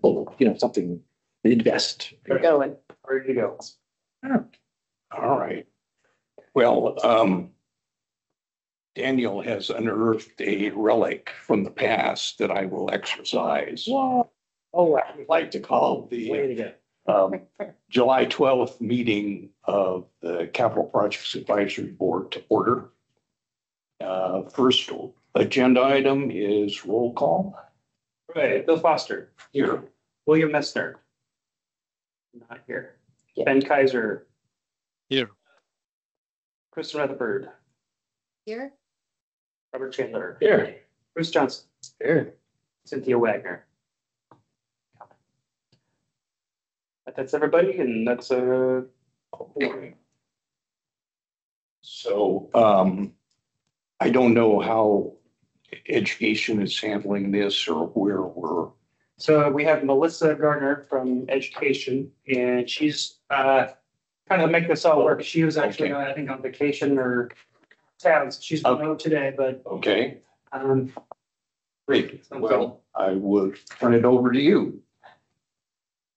something to invest. We're going. Ready to go. All right. Well, Daniel has unearthed a relic from the past that I will exercise. Wow. Oh, I would like to call the way to go. July 12th meeting of the Capital Projects Advisory Board to order. First agenda item is roll call. Right. Bill Foster. Here. William Messner. Not here. Yeah. Ben Kaiser. Here. Kristen Rutherford. Here. Robert Chandler. Here. Bruce Johnson. Here. Cynthia Wagner. That's everybody, and that's So I don't know how education is handling this or where we're. So we have Melissa Gardner from Education, and she's trying to make this all work. She was actually, I think, on vacation or towns. She's home today, but Okay. Great. Well, I will turn it over to you.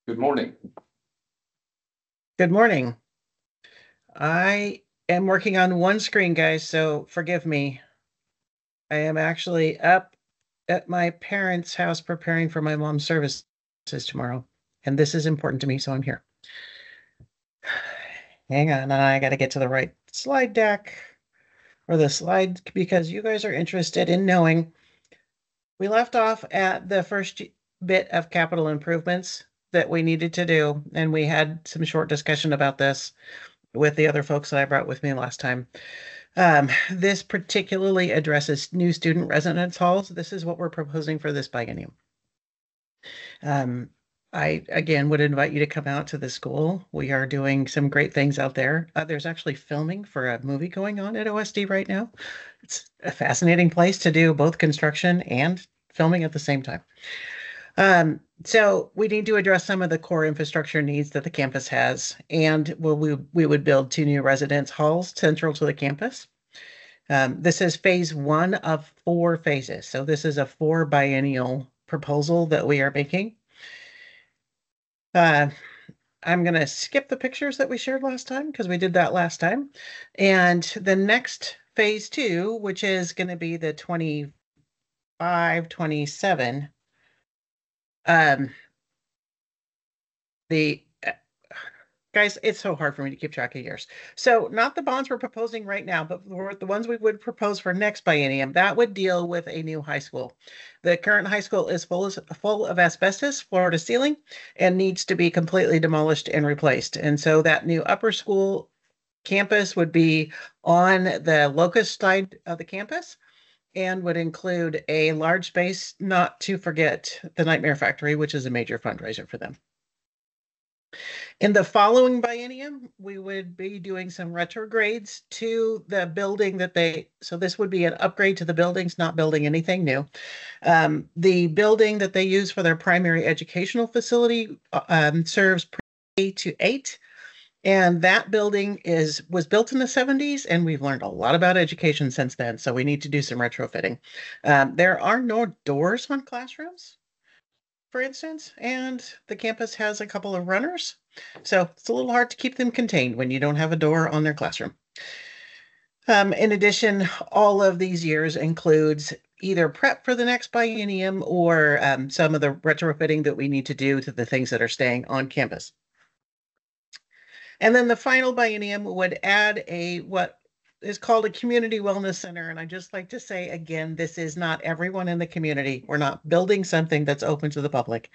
Good morning. Good morning. I am working on one screen, guys, so forgive me. I am actually up at my parents' house preparing for my mom's services tomorrow, and this is important to me, so I'm here. Hang on, I got to get to the right slide deck or the slide because you guys are interested in knowing. We left off at the first bit of capital improvements that we needed to do, and we had some short discussion about this with the other folks that I brought with me last time. This particularly addresses new student residence halls. This is what we're proposing for this biennium. I, again, would invite you to come out to the school. We are doing some great things out there. There's actually filming for a movie going on at OSD right now. It's a fascinating place to do both construction and filming at the same time. So we need to address some of the core infrastructure needs that the campus has, and we would build 2 new residence halls central to the campus. This is phase 1 of 4 phases. So this is a 4 biennial proposal that we are making. I'm going to skip the pictures that we shared last time because we did that last time. And the next phase 2, which is going to be the 25, 27, guys, it's so hard for me to keep track of years. So not the bonds we're proposing right now, but the ones we would propose for next biennium, that would deal with a new high school. The current high school is full of asbestos, floor to ceiling, and needs to be completely demolished and replaced. And so that new upper school campus would be on the locust side of the campus and would include a large space, not to forget the Nightmare Factory, which is a major fundraiser for them. In the following biennium, we would be doing some retrogrades to the building so this would be an upgrade to the buildings, not building anything new. The building that they use for their primary educational facility serves pre-K to 8. And that building was built in the 70s, and we've learned a lot about education since then. So we need to do some retrofitting. There are no doors on classrooms, for instance, and the campus has a couple of runners. So it's a little hard to keep them contained when you don't have a door on their classroom. In addition, all of these years includes either prep for the next biennium or some of the retrofitting that we need to do to the things that are staying on campus. And then the final biennium would add what is called a community wellness center. And I just like to say, again, this is not everyone in the community. We're not building something that's open to the public.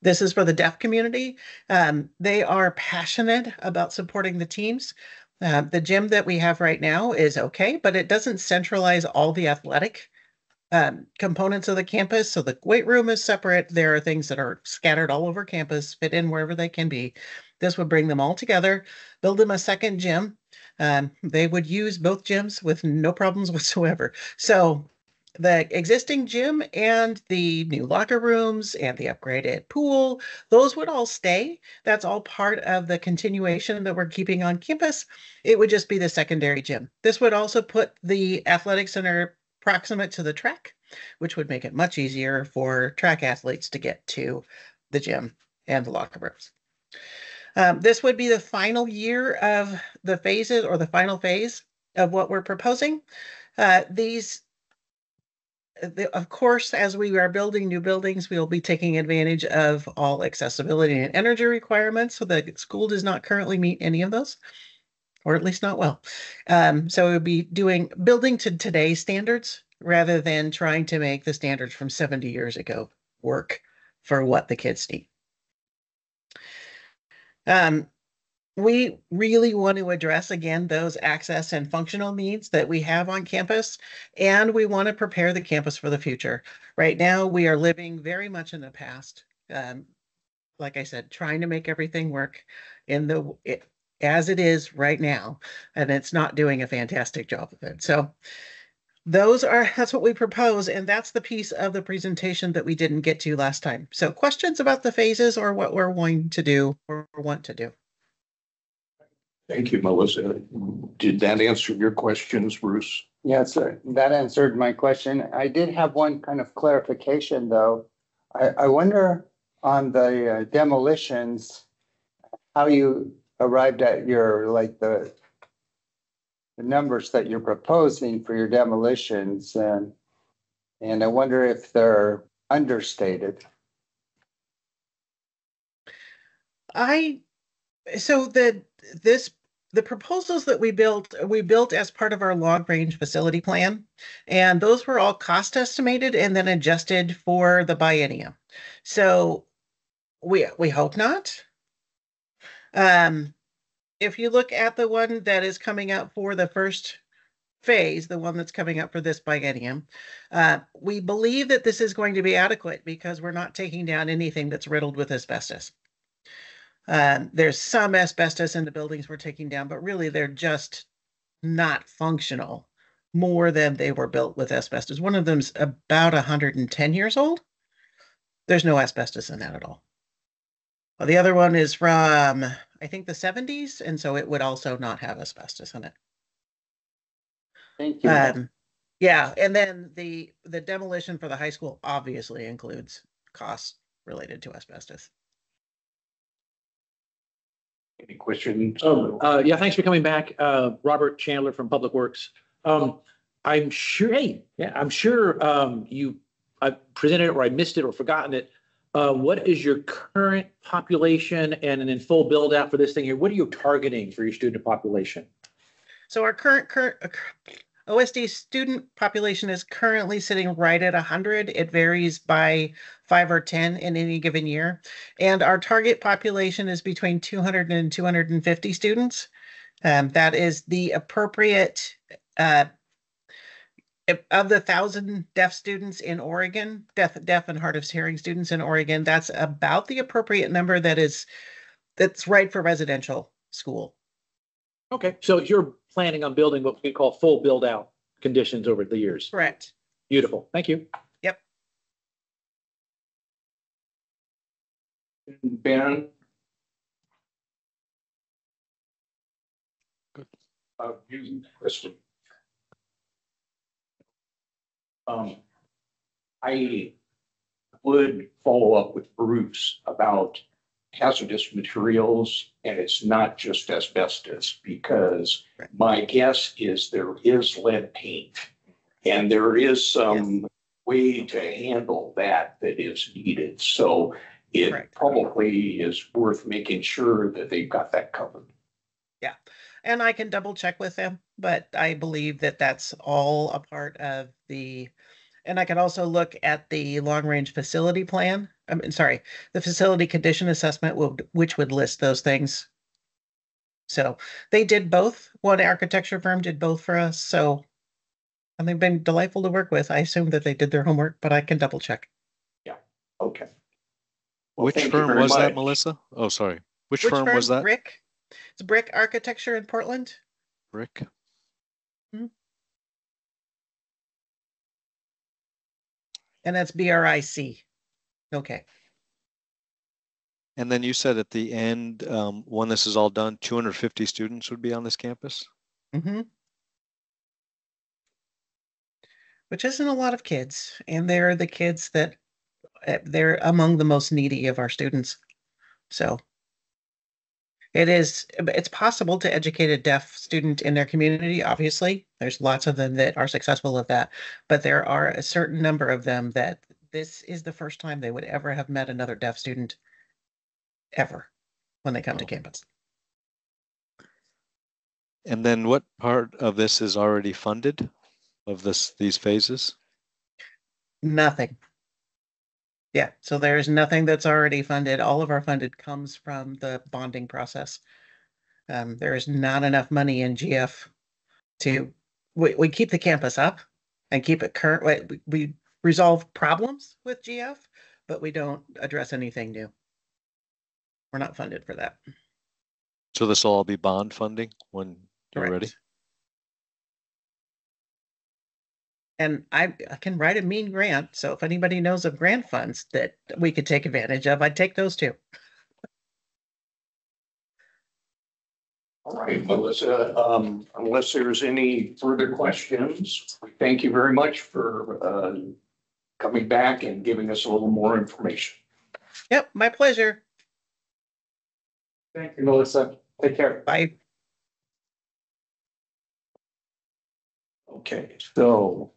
This is for the deaf community. They are passionate about supporting the teams. The gym that we have right now is okay, but it doesn't centralize all the athletic components of the campus. So the weight room is separate. There are things that are scattered all over campus, fit in wherever they can be. This would bring them all together, build them a second gym. They would use both gyms with no problems whatsoever. So the existing gym and the new locker rooms and the upgraded pool, those would all stay. That's all part of the continuation that we're keeping on campus. It would just be the secondary gym. This would also put the athletic center proximate to the track, which would make it much easier for track athletes to get to the gym and the locker rooms. This would be the final year of the phases, or the final phase of what we're proposing. Of course, as we are building new buildings, we will be taking advantage of all accessibility and energy requirements. So the school does not currently meet any of those, or at least not well. So we'll be building to today's standards rather than trying to make the standards from 70 years ago work for what the kids need. We really want to address, again, those access and functional needs that we have on campus, and we want to prepare the campus for the future. Right now, we are living very much in the past. Like I said, trying to make everything work as it is right now, and it's not doing a fantastic job of it. So that's what we propose, and that's the piece of the presentation that we didn't get to last time. So questions about the phases or what we're going to do or want to do? Thank you, Melissa. Did that answer your questions, Bruce? Yes, sir. That answered my question. I did have one kind of clarification, though. I wonder on the demolitions, how you arrived at your, like, the numbers that you're proposing for your demolitions, and I wonder if they're understated. The proposals that we built as part of our long-range facility plan, and those were all cost estimated and then adjusted for the biennium. So we hope not. If you look at the one that is coming up for the first phase, the one that's coming up for this biennium, we believe that this is going to be adequate because we're not taking down anything that's riddled with asbestos. There's some asbestos in the buildings we're taking down, but really they're just not functional more than they were built with asbestos. One of them's about 110 years old. There's no asbestos in that at all. Well, the other one is from, I think, the 70s, and so it would also not have asbestos in it. Thank you. Yeah, and then the demolition for the high school obviously includes costs related to asbestos. Any questions? Yeah, thanks for coming back. Robert Chandler from Public Works. I'm sure, I presented it or I missed it or forgotten it. What is your current population and in full build out for this thing here? What are you targeting for your student population? So our current OSD student population is currently sitting right at 100. It varies by 5 or 10 in any given year. And our target population is between 200 and 250 students. That is the appropriate, of the 1,000 deaf students in Oregon, deaf and hard of hearing students in Oregon, that's about the appropriate number that's right for residential school. Okay, so you're planning on building what we call full build out conditions over the years. Correct. Beautiful. Thank you. Yep. Ben? Good. You, Kristen. I would follow up with Bruce about hazardous materials, and it's not just asbestos, because my guess is there is lead paint, and there is some way to handle that is needed. So it probably is worth making sure that they've got that covered. Yeah, and I can double check with them, but I believe that that's all a part of and I can also look at the long-range facility plan. The facility condition assessment, which would list those things. So they did both. One architecture firm did both for us. So, and they've been delightful to work with. I assume that they did their homework, but I can double check. Yeah. Okay. Well, which firm was that, Melissa? Oh, sorry. Which firm was that? Brick. It's Brick Architecture in Portland. Brick. Mm-hmm. And that's BRIC. Okay. And then you said at the end, when this is all done, 250 students would be on this campus? Mm-hmm. Which isn't a lot of kids. And they're the kids that they're among the most needy of our students. So it's possible to educate a deaf student in their community. Obviously, there's lots of them that are successful at that, but there are a certain number of them that this is the first time they would ever have met another deaf student ever when they come to campus. And then what part of this is already funded of these phases? Nothing. Yeah, so there's nothing that's already funded. All of our funded comes from the bonding process. There is not enough money in GF to, we keep the campus up and keep it current. We resolve problems with GF, but we don't address anything new. We're not funded for that. So this will all be bond funding when you're Correct. ready? And I can write a mean grant. So if anybody knows of grant funds that we could take advantage of, I'd take those too. All right, Melissa, unless there's any further questions, thank you very much for coming back and giving us a little more information. Yep, my pleasure. Thank you, Melissa. Take care. Bye. Okay, so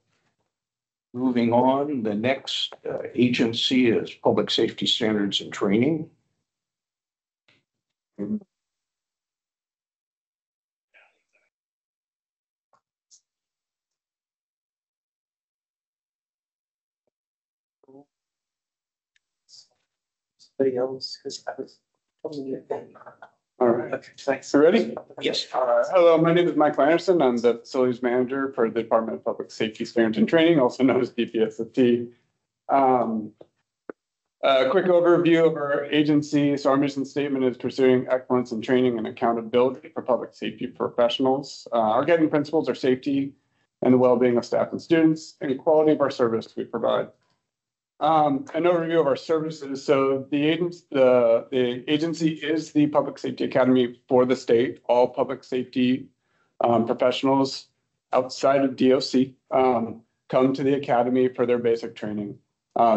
moving on, the next agency is Public Safety Standards and Training. Somebody else, because I was. All right, Okay, thanks. you ready? Yes. Hello, my name is Michael Anderson. I'm the facilities manager for the Department of Public Safety Standards and Training, also known as DPSFT. A quick overview of our agency. So our mission statement is pursuing excellence in training and accountability for public safety professionals. Our guiding principles are safety and the well-being of staff and students and quality of our service we provide. An overview of our services. So the agency is the Public Safety Academy for the state. All public safety professionals outside of DOC come to the academy for their basic training.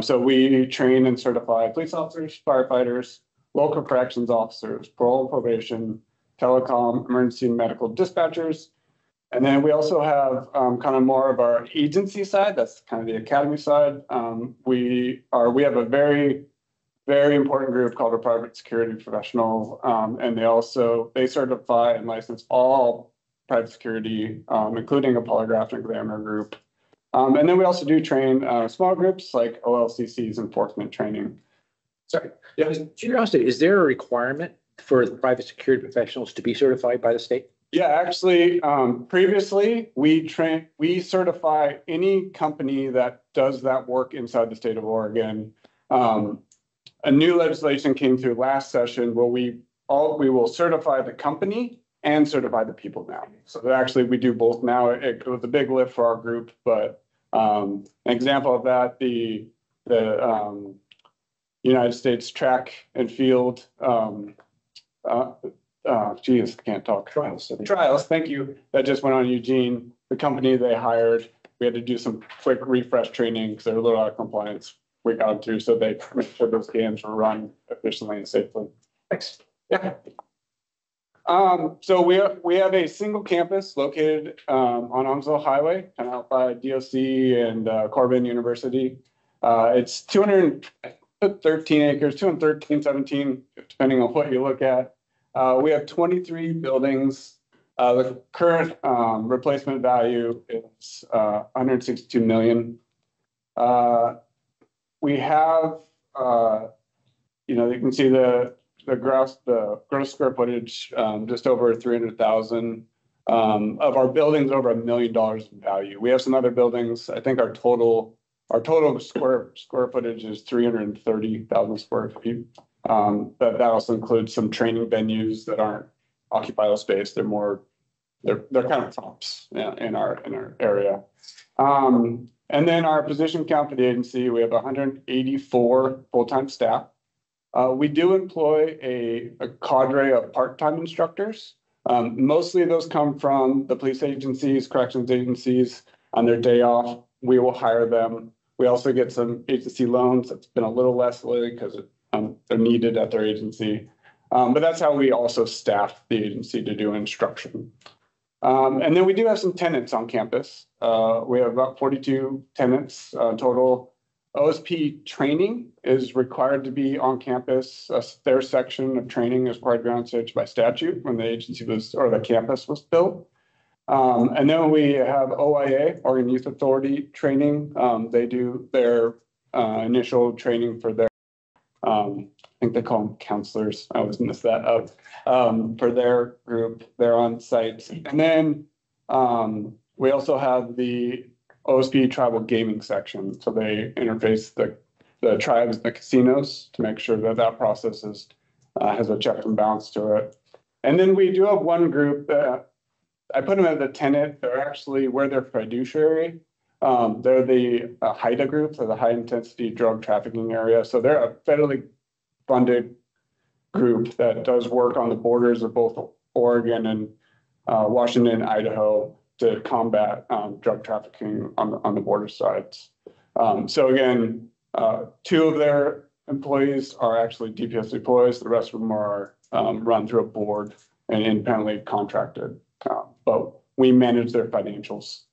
So we train and certify police officers, firefighters, local corrections officers, parole and probation, telecom, emergency and medical dispatchers. And then we also have kind of more of our agency side. That's kind of the academy side. We have a very, very important group called a private security professional. And they certify and license all private security, including a polygraph and examiner group. And then we also do train small groups like OLCC's enforcement training. Sorry. Curiosity, is there a requirement for the private security professionals to be certified by the state? Yeah, actually, previously we certify any company that does that work inside the state of Oregon. A new legislation came through last session where we will certify the company and certify the people now. So that actually we do both now. It was a big lift for our group, but an example of that, the United States Track and Field geez, I can't talk. Trials, thank you. That just went on Eugene. The company they hired, we had to do some quick refresh training because they're a little out of compliance. We got them through, so they make sure those games were run efficiently and safely. Thanks. Yeah. So we have a single campus located on Amsville Highway, kind of out by DOC and Corbin University. It's 213 acres, 213, 17, depending on what you look at. We have 23 buildings. The current replacement value is $162 million. We have, you can see the gross square footage, just over 300,000. Of our buildings, over $1 million in value. We have some other buildings. I think our total square footage is 330,000 square feet. But that also includes some training venues that aren't occupiable space. They're kind of tops in our area. And then our position count for the agency, we have 184 full-time staff. We do employ a cadre of part-time instructors. Mostly those come from the police agencies, corrections agencies. On their day off, we will hire them. We also get some agency loans. It's been a little less lately because they're needed at their agency. But that's how we also staff the agency to do instruction. And then we do have some tenants on campus. We have about 42 tenants total. OSP training is required to be on campus. Their section of training is required to be on stage by statute when the agency was, or the campus was built. And then we have OIA, Oregon Youth Authority training. They do their initial training for their, I think they call them counselors. I always mess that up. For their group, they're on site. And then we also have the OSP tribal gaming section. So they interface the tribes and the casinos to make sure that that process is, has a check and balance to it. And then we do have one group that I put them as a tenant. They're actually where they're fiduciary. They're the HIDA group, so the high intensity drug trafficking area. So they're a federally funded group that does work on the borders of both Oregon and Washington, Idaho, to combat drug trafficking on the border sides. So again, 2 of their employees are actually DPS employees. The rest of them are run through a board and independently contracted. But we manage their financials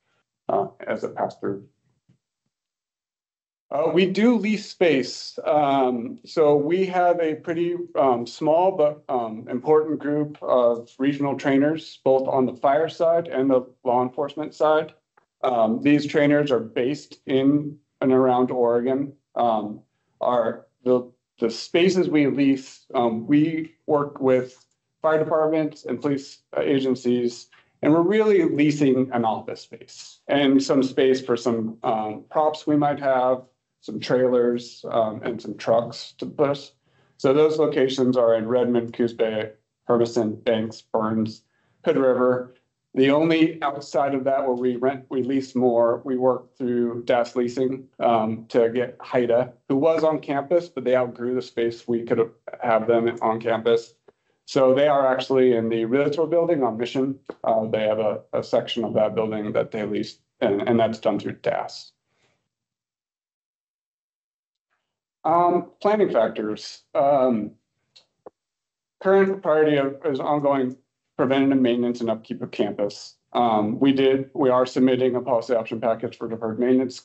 as it passes through. We do lease space. So we have a pretty small but important group of regional trainers, both on the fire side and the law enforcement side. These trainers are based in and around Oregon. The spaces we lease, we work with fire departments and police agencies, and we're really leasing an office space and some space for some props we might have, some trailers, and some trucks to push. So those locations are in Redmond, Coos Bay, Hermiston, Banks, Burns, Hood River. The only outside of that where we lease more, we work through DAS Leasing to get HIDA, who was on campus, but they outgrew the space we could have them on campus. So they are actually in the Realtor building on Mission. They have a section of that building that they lease, and that's done through DAS. Planning factors. Current priority is ongoing preventative maintenance and upkeep of campus. We are submitting a policy option package for deferred maintenance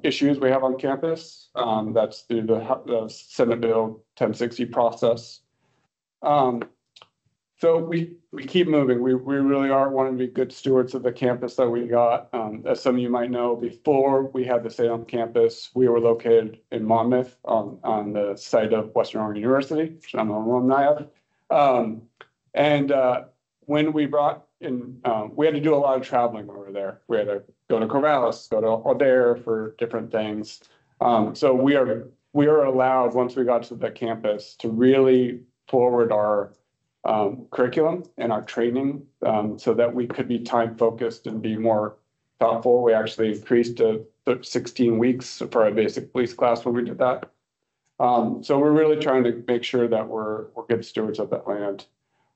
issues we have on campus. That's through the Senate Bill 1060 process. So we keep moving. We really are wanting to be good stewards of the campus that we got. As some of you might know, before we had the Salem campus, we were located in Monmouth on the site of Western Oregon University, which I'm an alumni of. When we brought in, we had to do a lot of traveling when we were there. We had to go to Corvallis, go to Adair for different things. So we are allowed, once we got to the campus, to really forward our curriculum and our training so that we could be time focused and be more thoughtful. We actually increased to 16 weeks for a basic police class when we did that. So we're really trying to make sure that we're good stewards of that land.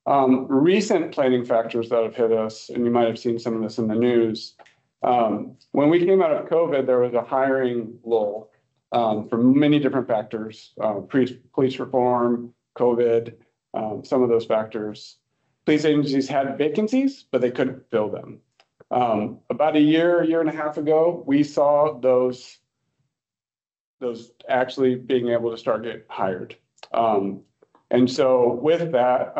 Recent planning factors that have hit us, and you might have seen some of this in the news. When we came out of COVID, there was a hiring lull for many different factors, police reform, COVID, some of those factors. Police agencies had vacancies, but they couldn't fill them. About a year and a half ago, we saw those actually being able to start getting hired. And so with that,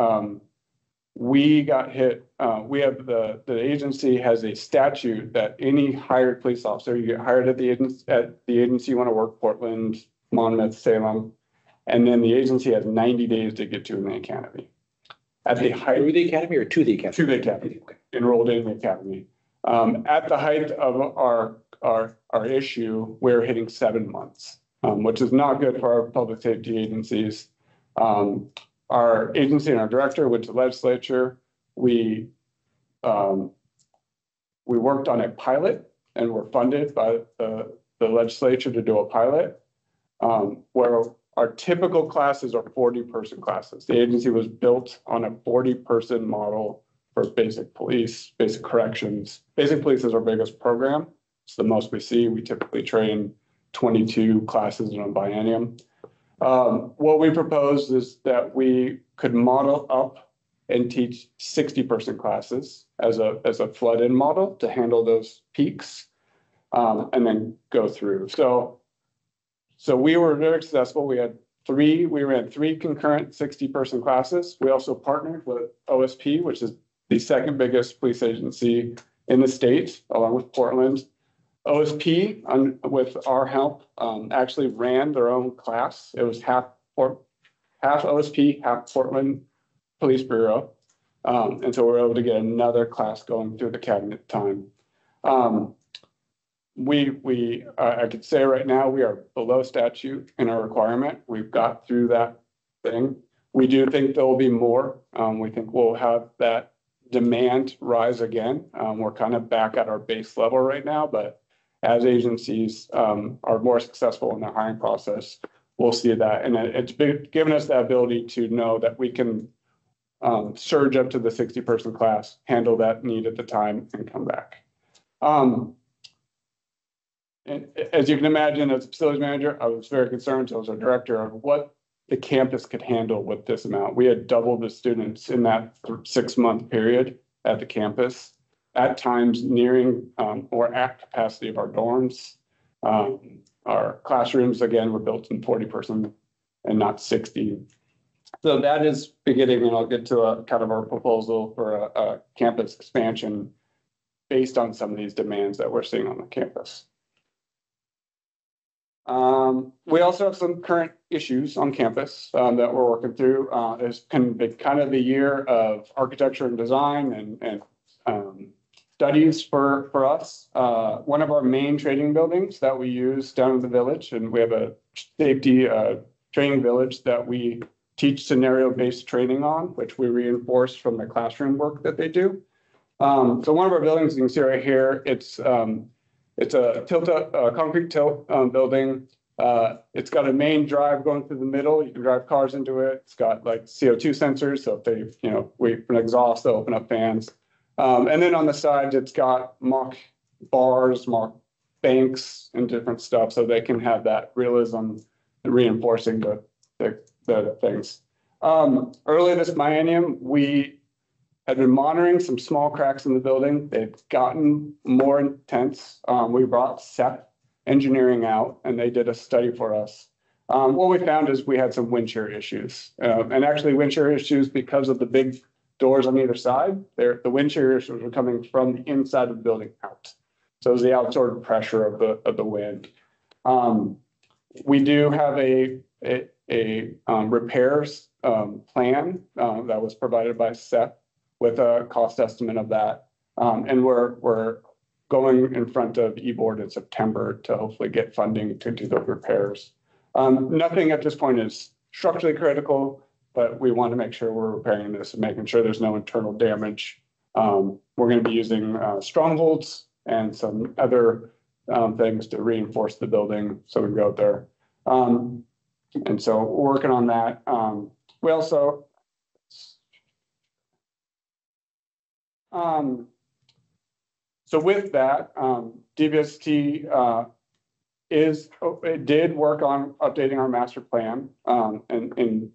we got hit. We have the agency has a statute that any hired police officer, you get hired at the agency you want to work, Portland, Monmouth, Salem, and then the agency has 90 days to get to in the academy. At the height Through the academy or to the academy? To the academy, enrolled in the academy. At the height of our issue, we're hitting 7 months, which is not good for our public safety agencies. Our agency and our director went to the legislature. We worked on a pilot and were funded by the legislature to do a pilot where our typical classes are 40-person classes. The agency was built on a 40-person model for basic police, basic corrections. Basic police is our biggest program. It's the most we see. We typically train 22 classes in a biennium. What we proposed is that we could model up and teach 60-person classes as a flood-in model to handle those peaks, and then go through. So we were very successful. We ran three concurrent 60-person classes. We also partnered with OSP, which is the second biggest police agency in the state, along with Portland. OSP, with our help, actually ran their own class. It was half OSP, half Portland Police Bureau. And so we were able to get another class going through the academy at the time. I could say right now we are below statute in our requirement. We've got through that thing. We do think there will be more. We think we'll have that demand rise again. We're kind of back at our base level right now, but as agencies are more successful in the hiring process, we'll see that. And it's given us the ability to know that we can surge up to the 60-person class, handle that need at the time, and come back. And as you can imagine, as a facilities manager, I was very concerned, so as our director, of what the campus could handle with this amount. We had doubled the students in that 6-month period at the campus, at times nearing or at capacity of our dorms. Our classrooms, again, were built in 40-person and not 60. So that is beginning, and I'll get to a kind of our proposal for a campus expansion based on some of these demands that we're seeing on the campus. We also have some current issues on campus that we're working through. It's been kind of the year of architecture and design and studies for us. One of our main training buildings that we use down in the village, and we have a safety training village that we teach scenario-based training on, which we reinforce from the classroom work that they do. So one of our buildings, you can see right here, it's a concrete tilt building. It's got a main drive going through the middle. You can drive cars into it. It's got like CO2 sensors. So if they, wait for an exhaust, they'll open up fans. And then on the sides, it's got mock bars, mock banks, and different stuff. So they can have that realism, reinforcing the things. Early this biennium, we had been monitoring some small cracks in the building. They've gotten more intense. We brought CPAB engineering out, and they did a study for us. What we found is we had some wind shear issues, and actually wind shear issues because of the big doors on either side. The wind shear issues were coming from the inside of the building out. So it was the outward pressure of the wind. We do have a repairs plan that was provided by CPAB with a cost estimate of that. And we're going in front of e-board in September to hopefully get funding to do the repairs. Nothing at this point is structurally critical, but we want to make sure we're repairing this and making sure there's no internal damage. We're going to be using strongholds and some other things to reinforce the building so we can go out there. And so we're working on that. We also, so with that, DVST it did work on updating our master plan in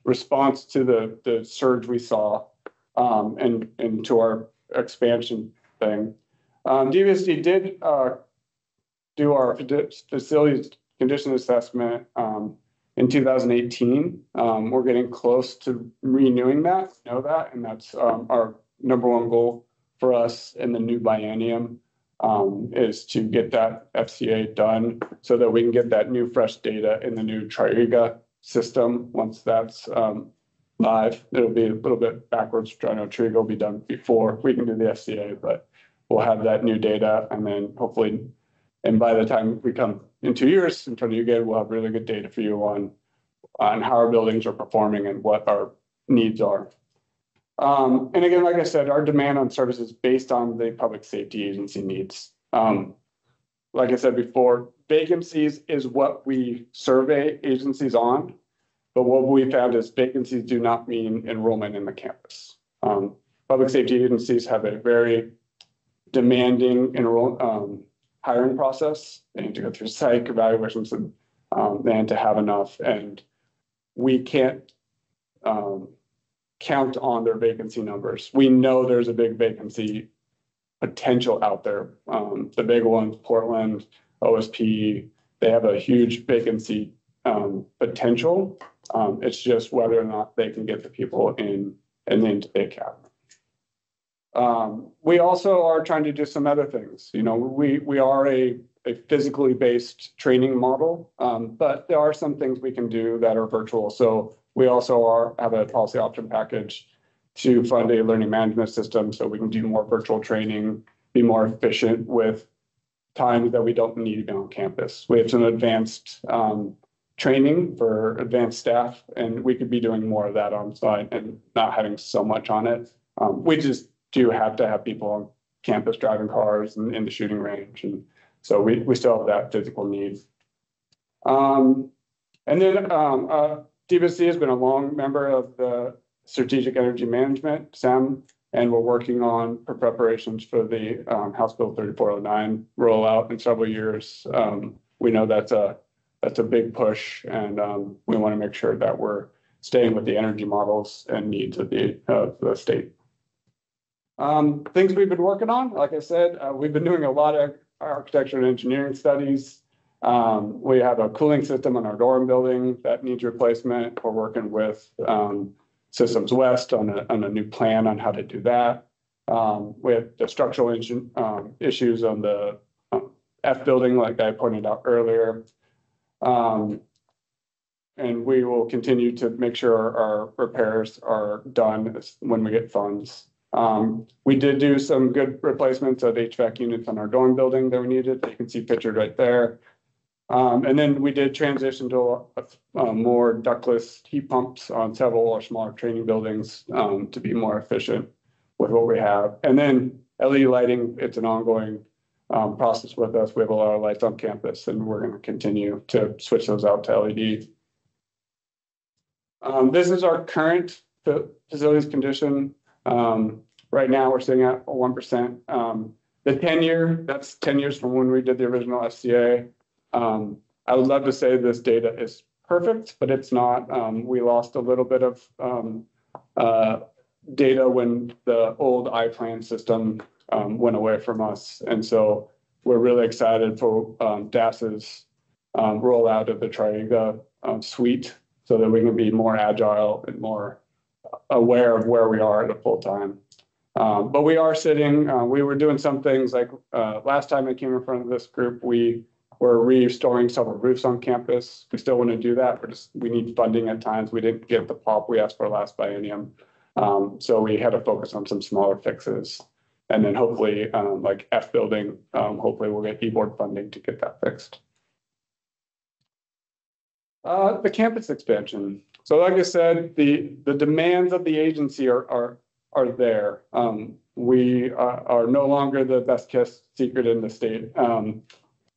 response to the surge we saw and to our expansion thing. DVST did do our facilities condition assessment in 2018. We're getting close to renewing that, and that's our number one goal for us in the new biennium, is to get that FCA done so that we can get that new fresh data in the new Triega system. Once that's live, it'll be a little bit backwards. I know Triega will be done before we can do the FCA, but we'll have that new data, and then hopefully, and by the time we come in 2 years in front of you again, we'll have really good data for you on how our buildings are performing and what our needs are. And again, like I said, our demand on services is based on the public safety agency needs. Like I said before, vacancies is what we survey agencies on, but what we found is vacancies do not mean enrollment in the campus. Public safety agencies have a very demanding hiring process. They need to go through psych evaluations and they need to have enough. And we can't count on their vacancy numbers. We know there's a big vacancy potential out there. The big ones, Portland, OSP, they have a huge vacancy potential. It's just whether or not they can get the people in and into the academy. We also are trying to do some other things. You know, we are a physically based training model, but there are some things we can do that are virtual. So we also have a policy option package to fund a learning management system so we can do more virtual training, be more efficient with times that we don't need to be on campus. We have some advanced training for advanced staff, and we could be doing more of that on site and not having so much on it. We just do have to have people on campus driving cars and in the shooting range. And so we still have that physical need. And then DVC has been a long member of the Strategic Energy Management, SAM, and we're working on preparations for the House Bill 3409 rollout in several years. We know that's a big push, and we want to make sure that we're staying with the energy models and needs of the state. Things we've been working on, like I said, we've been doing a lot of architecture and engineering studies. We have a cooling system in our dorm building that needs replacement. We're working with Systems West on a new plan on how to do that. We have the structural issues on the F building, like I pointed out earlier. And we will continue to make sure our repairs are done when we get funds. We did do some good replacements of HVAC units on our dorm building that we needed. You can see pictured right there. And then we did transition to more ductless heat pumps on several of our smaller training buildings to be more efficient with what we have. And then LED lighting, it's an ongoing process with us. We have a lot of lights on campus, and we're going to continue to switch those out to LED. This is our current facilities condition. Right now, we're sitting at 1%. The 10-year, that's 10 years from when we did the original FCA. I would love to say this data is perfect, but it's not. We lost a little bit of data when the old iPlan system went away from us. And so we're really excited for DAS's rollout of the Triega suite so that we can be more agile and more aware of where we are at a full time. But we are sitting, we were doing some things like last time I came in front of this group, we were restoring several roofs on campus. We still want to do that. We need funding at times. We didn't get the pop we asked for last biennium. So we had to focus on some smaller fixes. And then hopefully, like F building, hopefully we'll get e-board funding to get that fixed. The campus expansion. So like I said, the demands of the agency are there. We are no longer the best kept secret in the state.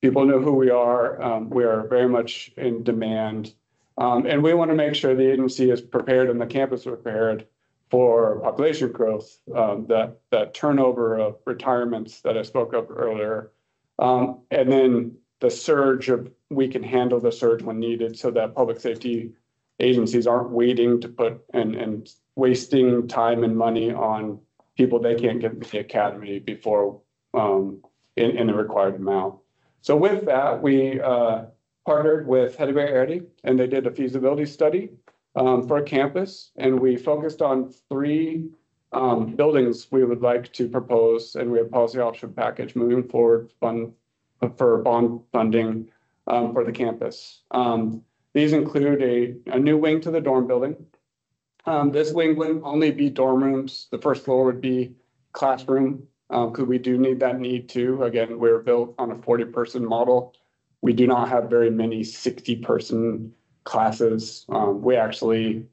People know who we are. We are very much in demand. And we want to make sure the agency is prepared and the campus is prepared for population growth, that turnover of retirements that I spoke of earlier. And then the surge we can handle the surge when needed so that public safety agencies aren't waiting to put and wasting time and money on people they can't get into the academy before in the required amount. So with that, we partnered with Hedberg Erdi, and they did a feasibility study for a campus, and we focused on 3 buildings we would like to propose, and we have a policy option package moving forward for bond funding for the campus. These include a new wing to the dorm building. This wing wouldn't only be dorm rooms. The first floor would be classroom, because we do need that need too. Again, we're built on a 40-person model. We do not have very many 60-person classes. We actually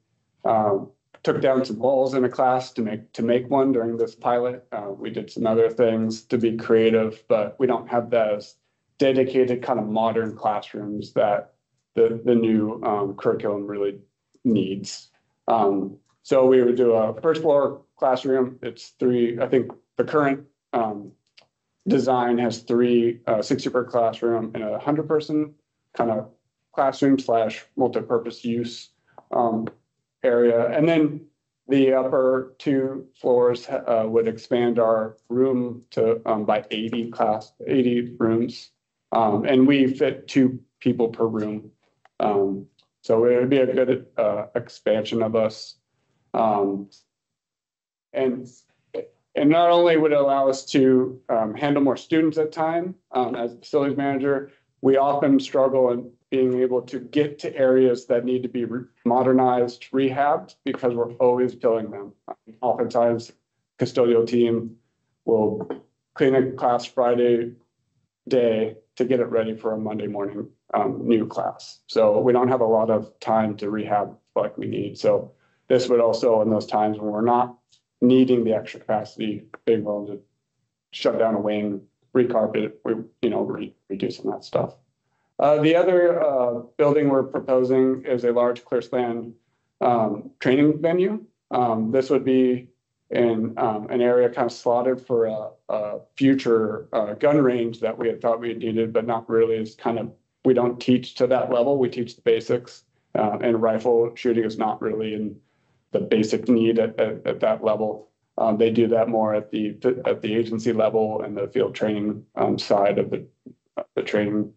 took down some walls in a class to make one during this pilot. We did some other things to be creative, but we don't have those dedicated kind of modern classrooms that the new curriculum really needs. So we would do a first floor classroom. It's 3, I think the current design has three 60 per classroom and a 100-person kind of classroom slash multi-purpose use area. And then the upper two floors would expand our room to by 80 rooms. And we fit 2 people per room. So it would be a good expansion of us. And not only would it allow us to handle more students at a time, as a facilities manager, we often struggle in being able to get to areas that need to be modernized, rehabbed, because we're always filling them. Oftentimes, custodial team will clean a class Friday day to get it ready for a Monday morning new class. So we don't have a lot of time to rehab like we need. So this would also, in those times when we're not needing the extra capacity, being willing to shut down a wing, recarpet, reducing that stuff. The other building we're proposing is a large clear span training venue. This would be in an area kind of slotted for a future gun range that we had thought we needed, but not really. Is kind of, we don't teach to that level. We teach the basics, and rifle shooting is not really in the basic need at that level. They do that more at the agency level and the field training side of the training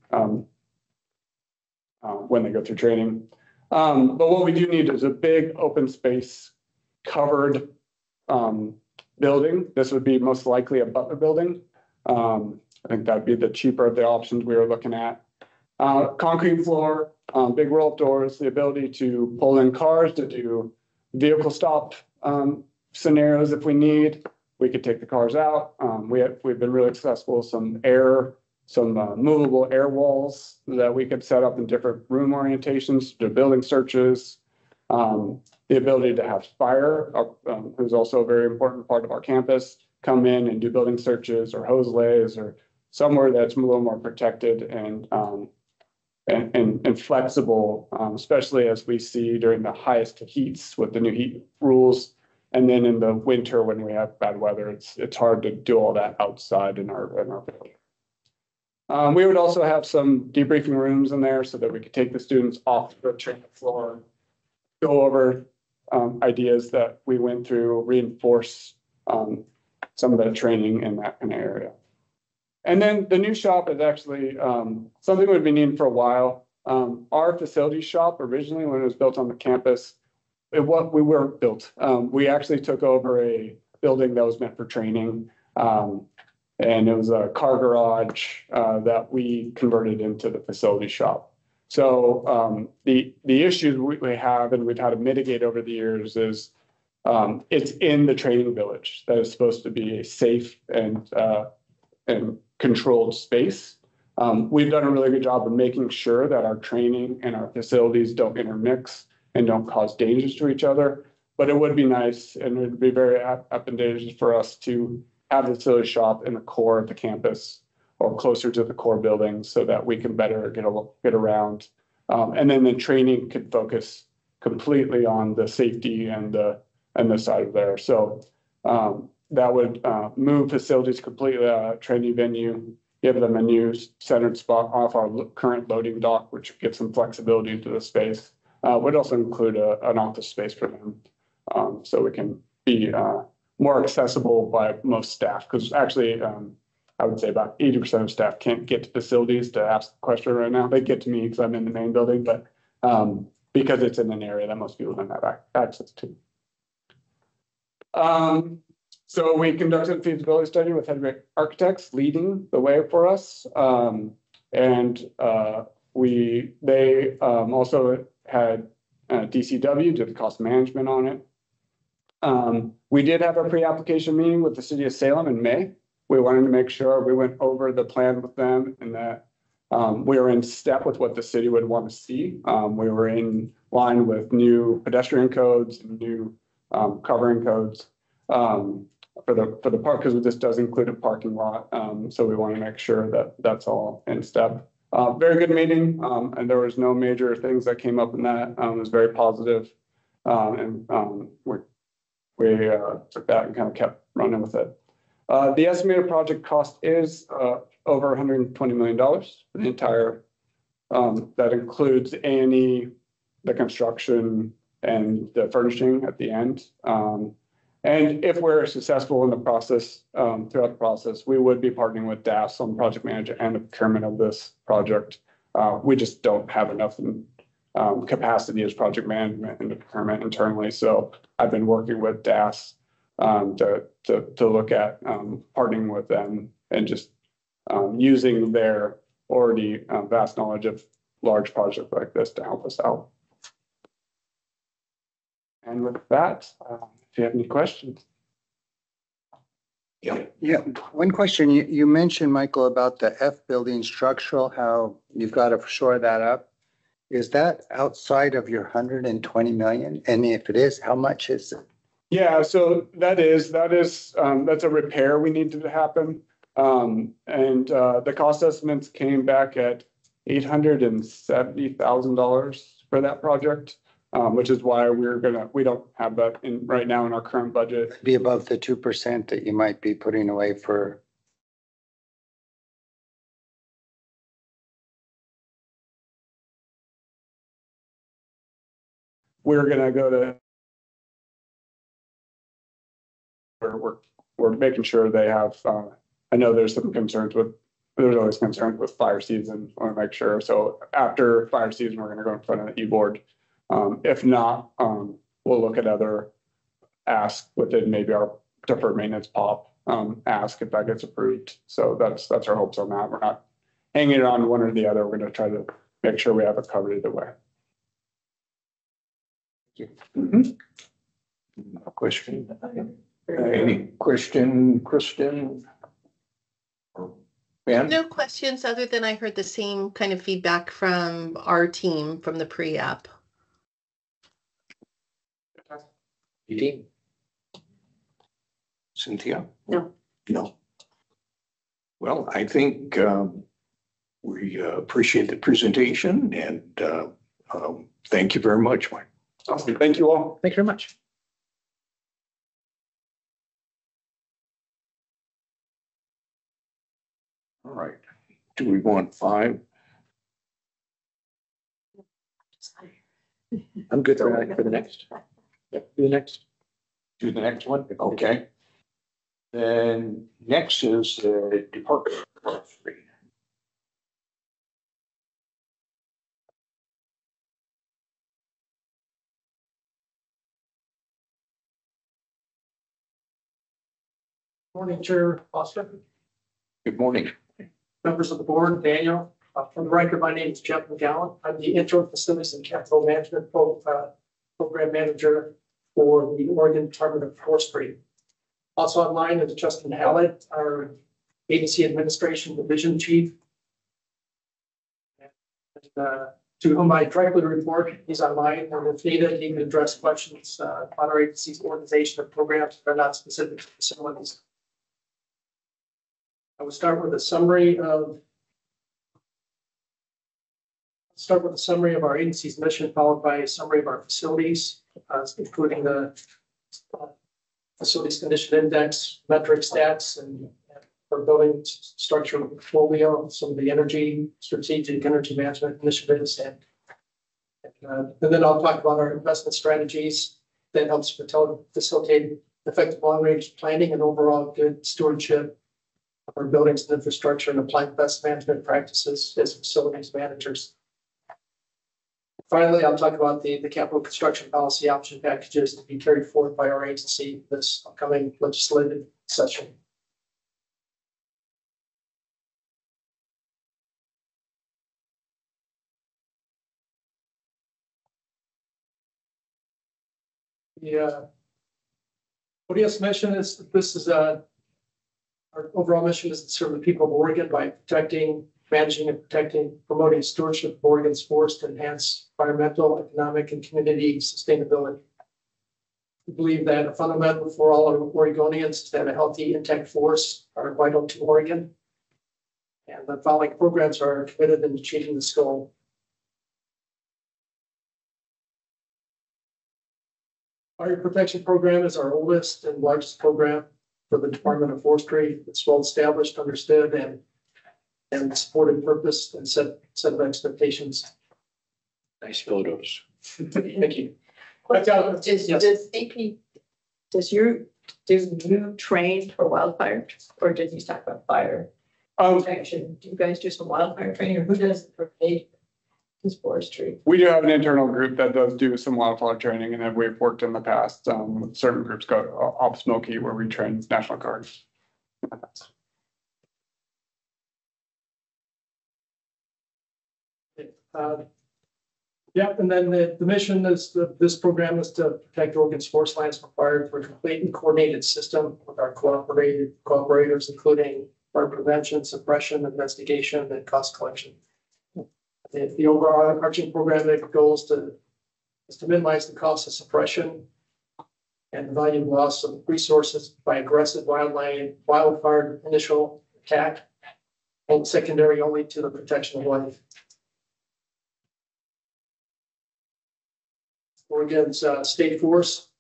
when they go through training. But what we do need is a big open space covered building. This would be most likely a Butler building. I think that'd be the cheaper of the options we were looking at. Concrete floor, big roll-up doors, the ability to pull in cars to do vehicle stop scenarios if we need. We could take the cars out. We've been really successful. Some movable air walls that we could set up in different room orientations, do building searches. The ability to have fire, who's also a very important part of our campus, come in and do building searches or hose lays or somewhere that's a little more protected and flexible, especially as we see during the highest heats with the new heat rules. And then in the winter when we have bad weather, it's hard to do all that outside in our building. We would also have some debriefing rooms in there so that we could take the students off the training floor, go over ideas that we went through, reinforce some of that training in that kind of area. And then the new shop is actually something we've been needing for a while. Our facilities shop originally, when it was built on the campus, we weren't built. We actually took over a building that was meant for training. And it was a car garage that we converted into the facility shop. So the issues we have and we've had to mitigate over the years is it's in the training village that is supposed to be a safe and controlled space. We've done a really good job of making sure that our training and our facilities don't intermix and don't cause dangers to each other. But it would be nice and it would be very advantageous for us to have the facility shop in the core of the campus or closer to the core building so that we can better get around. And then the training could focus completely on the safety and the side of there. So that would move facilities completely training venue, give them a new centered spot off our current loading dock, which gives some flexibility into the space. Would also include an office space for them, so we can be more accessible by most staff. Because actually, I would say about 80% of staff can't get to facilities to ask the question right now. They get to me because I'm in the main building, but because it's in an area that most people don't have access to. So we conducted a feasibility study with Head Architects leading the way for us. They also had DCW, did the cost management on it. We did have a pre-application meeting with the city of Salem in May. We wanted to make sure we went over the plan with them and that we were in step with what the city would want to see. We were in line with new pedestrian codes and new covering codes for the park, because this does include a parking lot. So we want to make sure that that's all in step. Very good meeting, and there was no major things that came up in that. It was very positive, and we took that and kind of kept running with it. The estimated project cost is over $120 million for the entire. That includes A&E, the construction, and the furnishing at the end. And if we're successful in the process, throughout the process, we would be partnering with DAS on project manager and the procurement of this project. We just don't have enough capacity as project management and procurement internally. So I've been working with DAS to look at partnering with them and just using their already vast knowledge of large projects like this to help us out. And with that, if you have any questions. Yeah. Yeah, one question, you mentioned, Michael, about the F building structural, how you've got to shore that up. Is that outside of your 120 million? And if it is, how much is it? Yeah, so that's a repair we need to happen. And the cost estimates came back at $870,000 for that project, which is why we don't have that in right now in our current budget. Be above the 2% that you might be putting away for. We're gonna go to. We're making sure they have. I know there's some concerns with. There's always concerns with fire season. I want to make sure. So after fire season, we're going to go in front of the E-board. If not, we'll look at other asks within maybe our deferred maintenance POP ask if that gets approved. So that's our hopes on that. We're not hanging it on one or the other. We're going to try to make sure we have it covered either way. Question? Any question, Kristen? Or Ben? No questions other than I heard the same kind of feedback from our team from the pre-app. Eugene? Cynthia? No. No. Well, I think we appreciate the presentation and thank you very much, Mike. Awesome. Thank you all. Thank you very much. All right. Do we want 5? I'm good for the next. Yep, do the next. Do the next one? Okay. Then next is Department of 3. Morning, Chair Foster, Good morning. members of the board, Daniel. For the record, my name is Jeff McGowan. I'm the interim facilities and capital management program manager for the Oregon Department of Forestry. Also online is Justin Hallett, our agency administration division chief. And, to whom I directly report, he's online, and if needed, he can address questions on our agency's organization of programs that are not specific to facilities. I will start with a summary of our agency's mission, followed by a summary of our facilities, including the facilities condition index, metric stats, and our building structure portfolio, some of the strategic energy management initiatives, and then I'll talk about our investment strategies that helps facilitate effective long-range planning and overall good stewardship of our buildings and infrastructure, and apply best management practices as facilities managers. Finally, I'll talk about the capital construction policy option packages to be carried forward by our agency this upcoming legislative session. The ODS mission is our overall mission is to serve the people of Oregon by managing, promoting stewardship of Oregon's forests to enhance environmental, economic, and community sustainability. We believe that a fundamental for all Oregonians is that a healthy, intact forests are vital to Oregon. And the following programs are committed in achieving this goal. Fire protection program is our oldest and largest program. for the Department of Forestry. It's well established, understood, and supported purpose and set of expectations. Nice photos. Thank you. Does Yes. CP, do you train for wildfire, or did you talk about fire protection? Do you guys do some wildfire training, or who does it for this forestry? We do have an internal group that does do some wildfire training, and then we've worked in the past, certain groups go Op Smoky where we train National Guards. Yep, and then the mission is this program is to protect Oregon's forest lands required for a complete and coordinated system with our cooperators, including fire prevention, suppression, investigation, and cost collection. The overarching program goal is to minimize the cost of suppression and the value of loss of resources by aggressive wildfire initial attack and secondary only to the protection of life. Oregon's state forest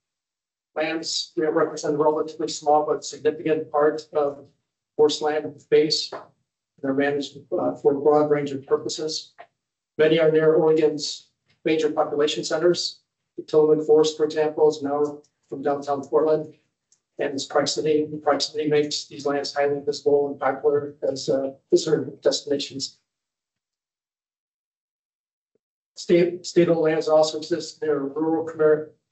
lands represent a relatively small but significant part of forest land base. They're managed for a broad range of purposes. Many are near Oregon's major population centers. The Tillamook Forest, for example, is now from downtown Portland, and its proximity makes these lands highly visible and popular as visitor destinations. State-owned lands also exist near rural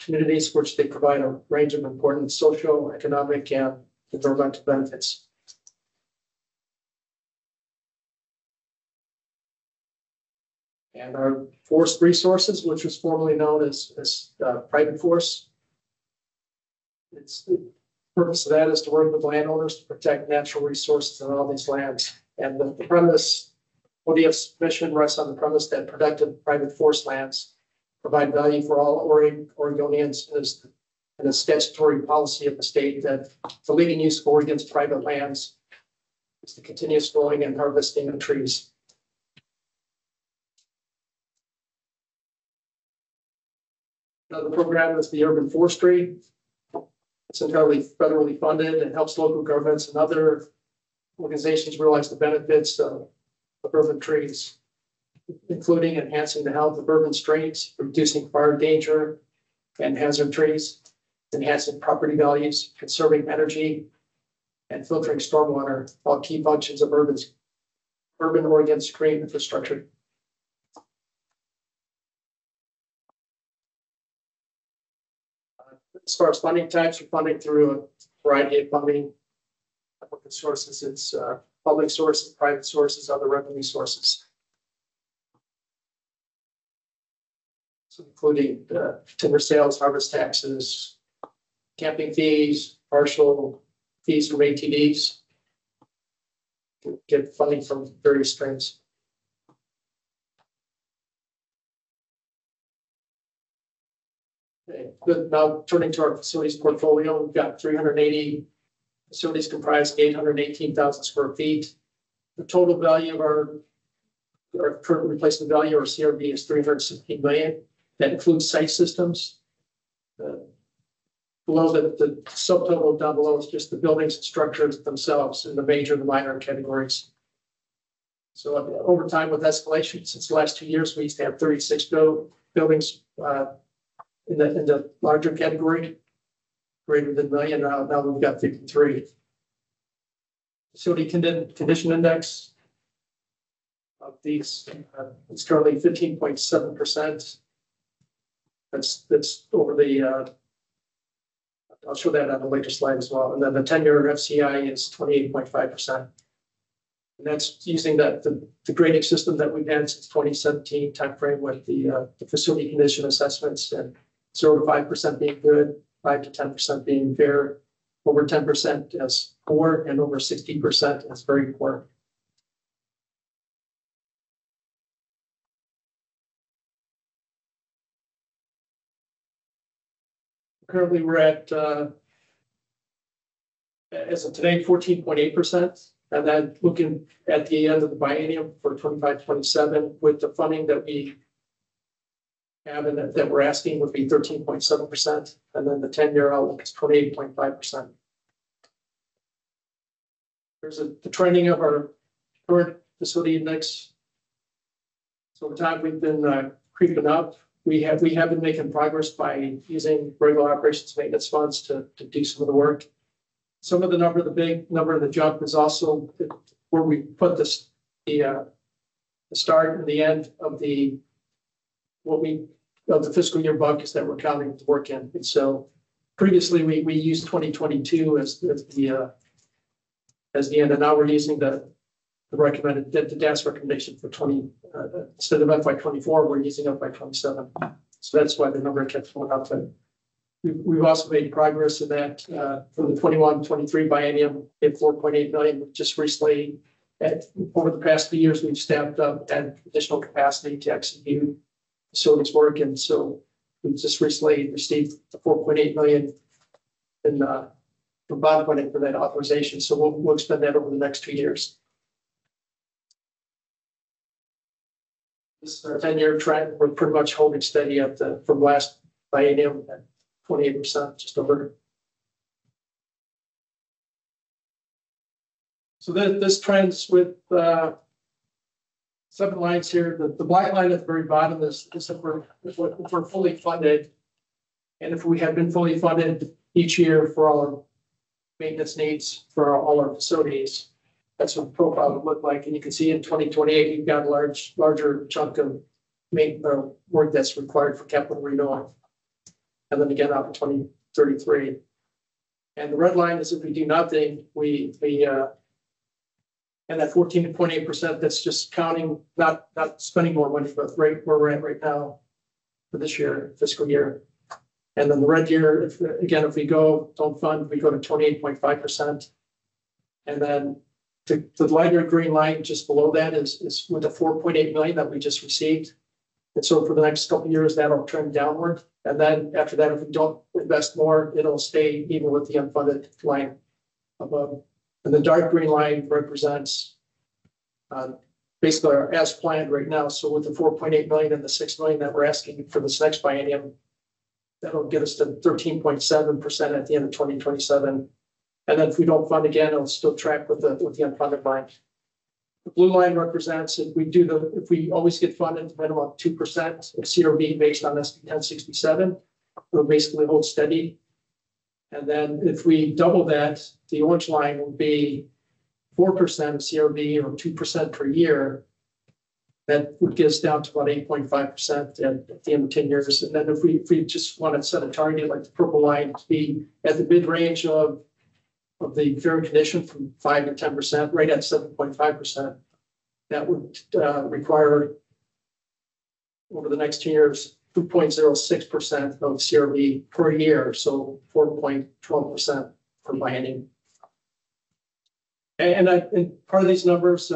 communities, which they provide a range of important social, economic, and environmental benefits. And our forest resources, which was formerly known as private forest, the purpose of that is to work with landowners to protect natural resources on all these lands. And the premise, ODF's mission rests on the premise that productive private forest lands provide value for all Oregonians, and a statutory policy of the state that the leading use of Oregon's private lands is the continuous growing and harvesting of trees. Another program is the urban forestry. It's entirely federally funded and helps local governments and other organizations realize the benefits of urban trees, including enhancing the health of urban streets, reducing fire danger and hazard trees, enhancing property values, conserving energy, and filtering stormwater, all key functions of urban Oregon's green infrastructure. As far as funding types, we're funding through a variety of funding sources. It's public sources, private sources, other revenue sources. So including timber sales, harvest taxes, camping fees, partial fees from ATVs. Get funding from various streams. Okay, good. Now turning to our facilities portfolio, we've got 380 facilities comprised 818,000 square feet. The total value of our current replacement value, or CRV, is $316 million. That includes site systems. Below the subtotal down below is just the buildings and structures themselves in the major and the minor categories. So over time with escalation, since the last 2 years, we used to have 36 buildings in the larger category, greater than $1 million. Now we've got 53. Facility condition index of these is currently 15.7%. That's over the. I'll show that on the later slide as well. And then the 10-year FCI is 28.5%. And that's using the grading system that we've had since 2017 timeframe with the facility condition assessments, and 0 to 5% being good, 5 to 10% being fair, over 10% as poor, and over 60% as very poor. Currently, we're at, as of today, 14.8%. And then looking at the end of the biennium for 25-27, with the funding that we have and that we're asking, would be 13.7%. And then the 10-year outlook is 28.5%. There's the trending of our current facility index. So over time, we've been creeping up. We have been making progress by using regular operations maintenance funds to do some of the work. Some of the big number of the jump is also where we put the start and the end of the fiscal year buckets that we're counting to work in. And so previously we used 2022 as the end, and now we're using the DAS recommendation for 20 instead of FY24, we're using FY27. So that's why the number kept going up. But we've also made progress in that from the 21-23 biennium at 4.8 million. Just recently, over the past few years, we've staffed up and additional capacity to execute facilities work, and so we just recently received the 4.8 million in from bond funding for that authorization. So we'll expend that over the next 2 years. This is our 10-year trend. We're pretty much holding steady from last biennium at 28%, just over. So this trends with 7 lines here. The black line at the very bottom is if we're fully funded, and if we have been fully funded each year for all our maintenance needs for all our facilities. That's what the profile would look like. And you can see in 2028, you've got a larger chunk of work that's required for capital renewal. And then again, out in 2033. And the red line is if we do nothing, and that 14.8%, that's just counting, not spending more money, but where we're at right now for this year, fiscal year. And then the red year, if we don't fund, we go to 28.5%. And then the lighter green line just below that is with the 4.8 million that we just received. And so for the next couple of years, that'll trend downward. And then after that, if we don't invest more, it'll stay even with the unfunded line above. And the dark green line represents basically our as planned right now. So with the 4.8 million and the 6 million that we're asking for this next biennium, that'll get us to 13.7% at the end of 2027. And then if we don't fund again, it'll still track with the unfunded line. The blue line represents if we always get funded minimum 2% of CRB based on SB 1067, it'll basically hold steady. And then if we double that, the orange line will be 4% of CRB or 2% per year. That would get us down to about 8.5% at the end of 10 years. And then if we just want to set a target like the purple line to be at the mid range of the fair condition from 5 to 10%, right at 7.5%, that would require over the next 2 years 2.06% of CRB per year, so 4.12% per biennium. And part of these numbers,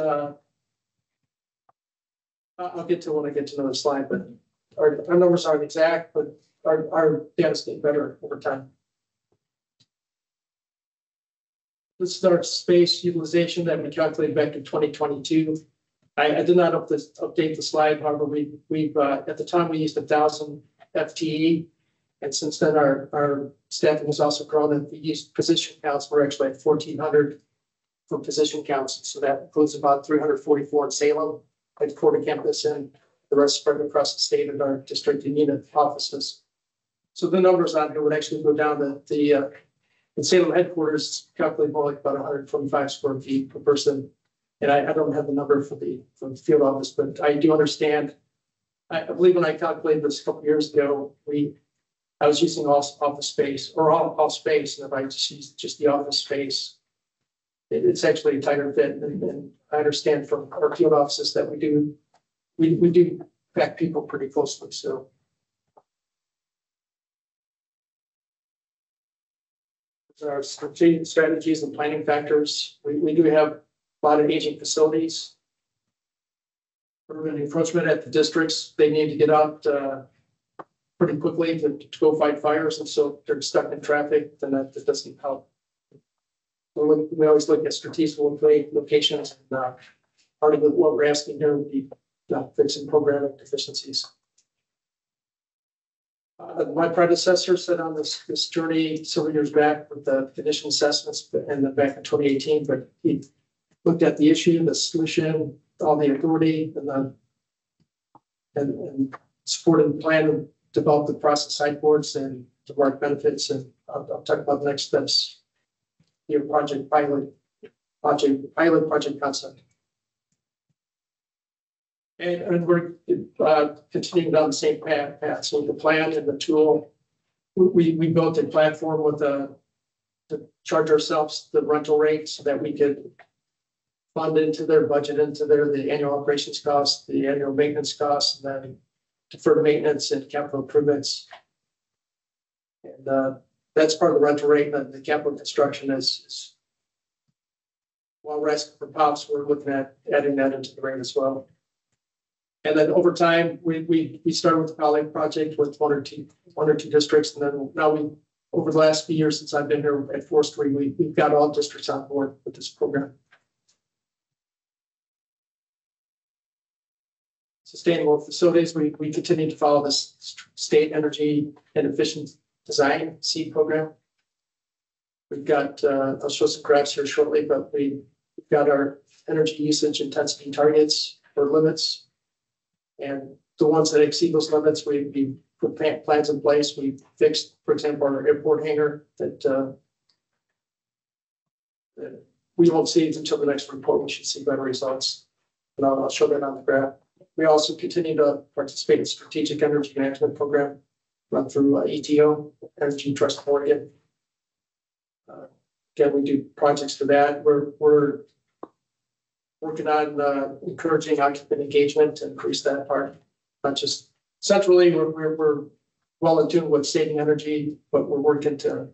I'll get to when I get to another slide, but our numbers aren't exact, but our data is getting better over time. This is our space utilization that we calculated back in 2022. I did not update the slide. However, we've at the time we used 1,000 FTE, and since then our staffing has also grown. And we used position counts. We're actually at 1,400 for position counts. So that includes about 344 in Salem, at Florida campus, and the rest spread across the state at our district and unit offices. So the numbers on here would actually go down to the in Salem headquarters, calculate more like about 125 square feet per person. And I don't have the number for the field office, but I do understand. I believe when I calculated this a couple of years ago, I was using all office space or all space, and if I just use just the office space, it's actually a tighter fit. And I understand from our field offices that we do pack people pretty closely. So our strategic strategies and planning factors. We do have a lot of aging facilities. Urban encroachment at the districts, they need to get out pretty quickly to go fight fires, and so if they're stuck in traffic, then that doesn't help. We always look at strategic locations, and part of what we're asking here would be fixing programming deficiencies. My predecessor set on this journey several years back with the condition assessments and then back in 2018, but he looked at the issue, the solution, all the authority and supported the plan and developed the process sideboards and the mark benefits. And I'll talk about the next steps. Your project pilot concept. And we're continuing down the same path. So the plan and the tool, we built a platform with to charge ourselves the rental rate so that we could fund into their budget, the annual operations costs, the annual maintenance costs, and then deferred maintenance and capital improvements. And that's part of the rental rate. And the capital construction is while we're asking for POPs, we're looking at adding that into the rate as well. And then over time, we started with the pilot project with one or two districts, and then now over the last few years since I've been here at Forestry, we've got all districts on board with this program. Sustainable facilities, we continue to follow this state energy and efficient design seed program. We've got I'll show some graphs here shortly, but we've got our energy usage intensity targets or limits. And the ones that exceed those limits, we put plans in place. We fixed, for example, our airport hangar that we won't see it until the next report. We should see better results. And I'll show that on the graph. We also continue to participate in strategic energy management program run through ETO, Energy Trust of Oregon. Again, we do projects for that. We're working on encouraging occupant engagement to increase that part. Not just centrally, we're well in tune with saving energy, but we're working to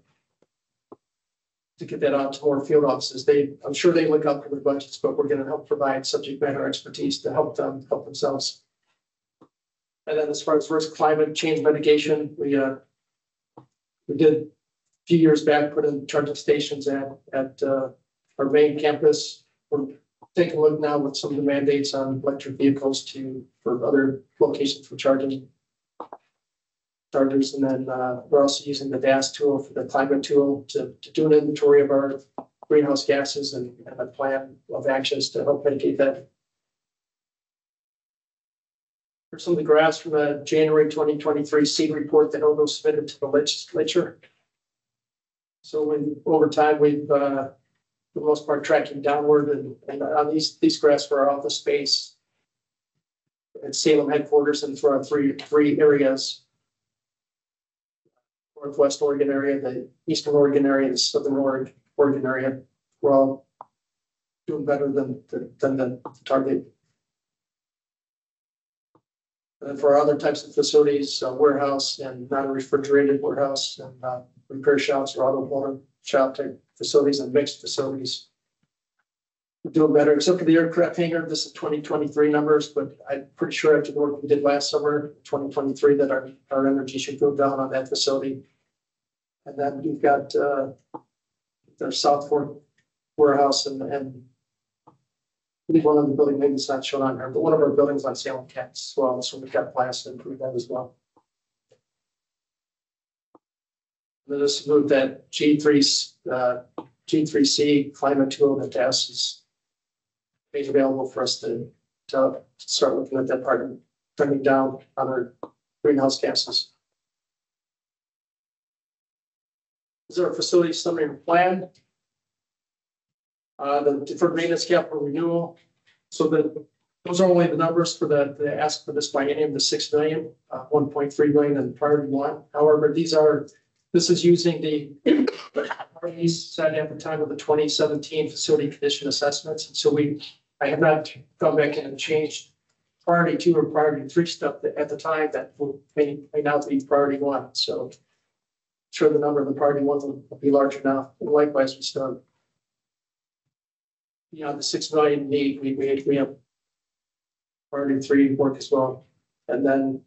get that out to more field offices. I'm sure they look up for their budgets, but we're going to help provide subject matter expertise to help them help themselves. And then as far as risk climate change mitigation, we did a few years back put in charging stations at our main campus. We're taking a look now with some of the mandates on electric vehicles for other locations for chargers. And then we're also using the DAS tool for the climate tool to do an inventory of our greenhouse gases and a plan of actions to help mitigate that. Here's some of the graphs from the January 2023 seed report that ODO submitted to the legislature. So over time, we've for the most part tracking downward, and on these graphs for our office space at Salem headquarters and for our three areas. Northwest Oregon area, the Eastern Oregon area, the Southern Oregon area, we're all doing better than the target. And then for other types of facilities, warehouse and non-refrigerated warehouse and repair shops or automotive shop type facilities and mixed facilities, we're doing better, except for the aircraft hangar. This is 2023 numbers, but I'm pretty sure after the work we did last summer, 2023, that our energy should go down on that facility. And then we've got our South Fork warehouse and I believe one of the building, maybe it's not shown on here, but one of our buildings on Salem campus as well. So we've got plans to improve that as well. Let us move that G3C climate tool that DAS is made available for us to start looking at that part and trending down on our greenhouse gases. This is our facility summary and plan. The deferred maintenance capital renewal. So those are only the numbers for the ask for this biennium, the 6 million, 1.3 million in priority one. However, this is using the priorities set at the time of the 2017 facility condition assessments. And so I have not gone back in and changed priority 2 or priority 3 stuff at the time that may now be priority 1. So I'm sure the number of the priority 1 will be larger now. And likewise, we still beyond the 6 million need, we have priority 3 work as well. And then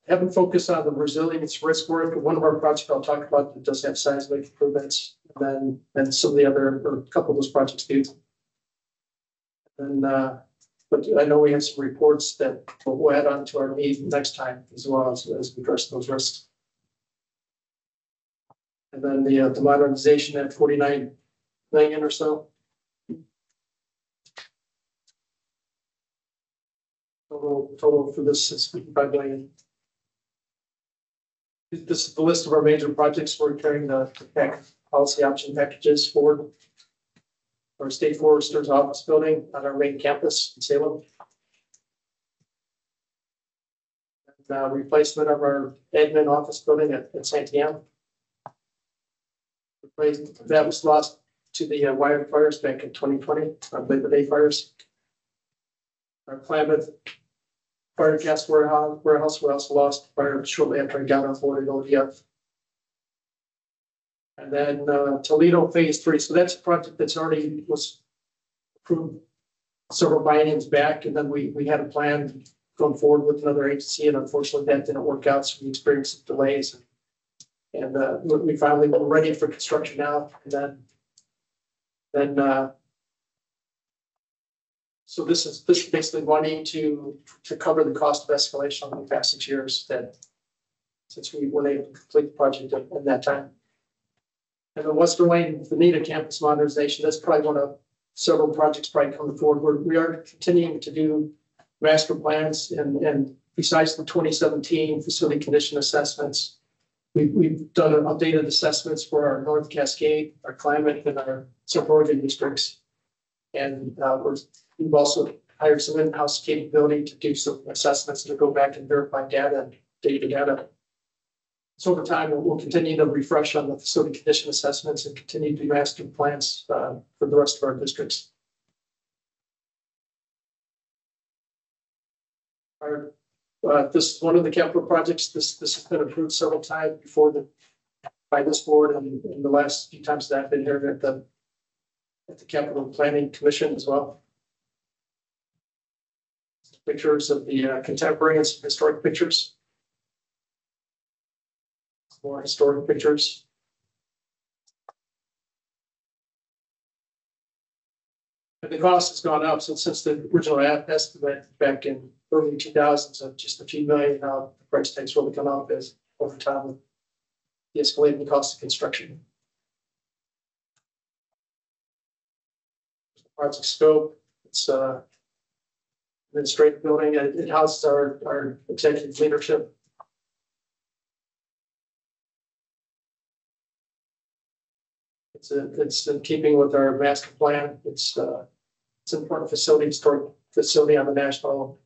having focus on the resilience risk work. One of our projects I'll talk about that does have seismic improvements, and then some of the other, or a couple of those projects do. And but I know we have some reports that we'll add on to our meeting next time as well as we address those risks. And then the modernization at 49 million or so. Total for this is 55 million. This is the list of our major projects. We're carrying the policy option packages forward. Our state forester's office building on our main campus in Salem. And, replacement of our admin office building at Santiam. That was lost to the wildfires back in 2020, Labor Day fires. Our Klamath fire gas warehouse we also lost fire shortly after I got on board at ODF. And then Toledo Phase 3. So that's a project that's already was approved several bienniums back. And then we had a plan going forward with another agency. And unfortunately, that didn't work out. So we experienced some delays. And we finally were ready for construction now. And then so this is basically wanting to cover the cost of escalation in the past 6 years that since we weren't able to complete the project in that time. And the Western Wayne Veneta campus modernization, that's probably one of several projects probably coming forward. We are continuing to do master plans and besides the 2017 facility condition assessments, we've done updated assessments for our North Cascade, our Klamath, and our Central Oregon districts. And we've also hired some in-house capability to do some assessments to go back and verify data and data. So over time, we'll continue to refresh on the facility condition assessments and continue to do master plans for the rest of our districts. This is one of the capital projects. This has been approved several times before by this board, and in the last few times that I've been here at the Capital Planning Commission as well. Pictures of the contemporary and historic pictures. More historic pictures. And the cost has gone up since the original estimate back in early 2000s of just a few million. Now the price tag's really gone up as over time with the escalating cost of construction. Project scope. It's administrative building. It houses our executive leadership. It's in keeping with our master plan. It's an important facility, historic facility on the National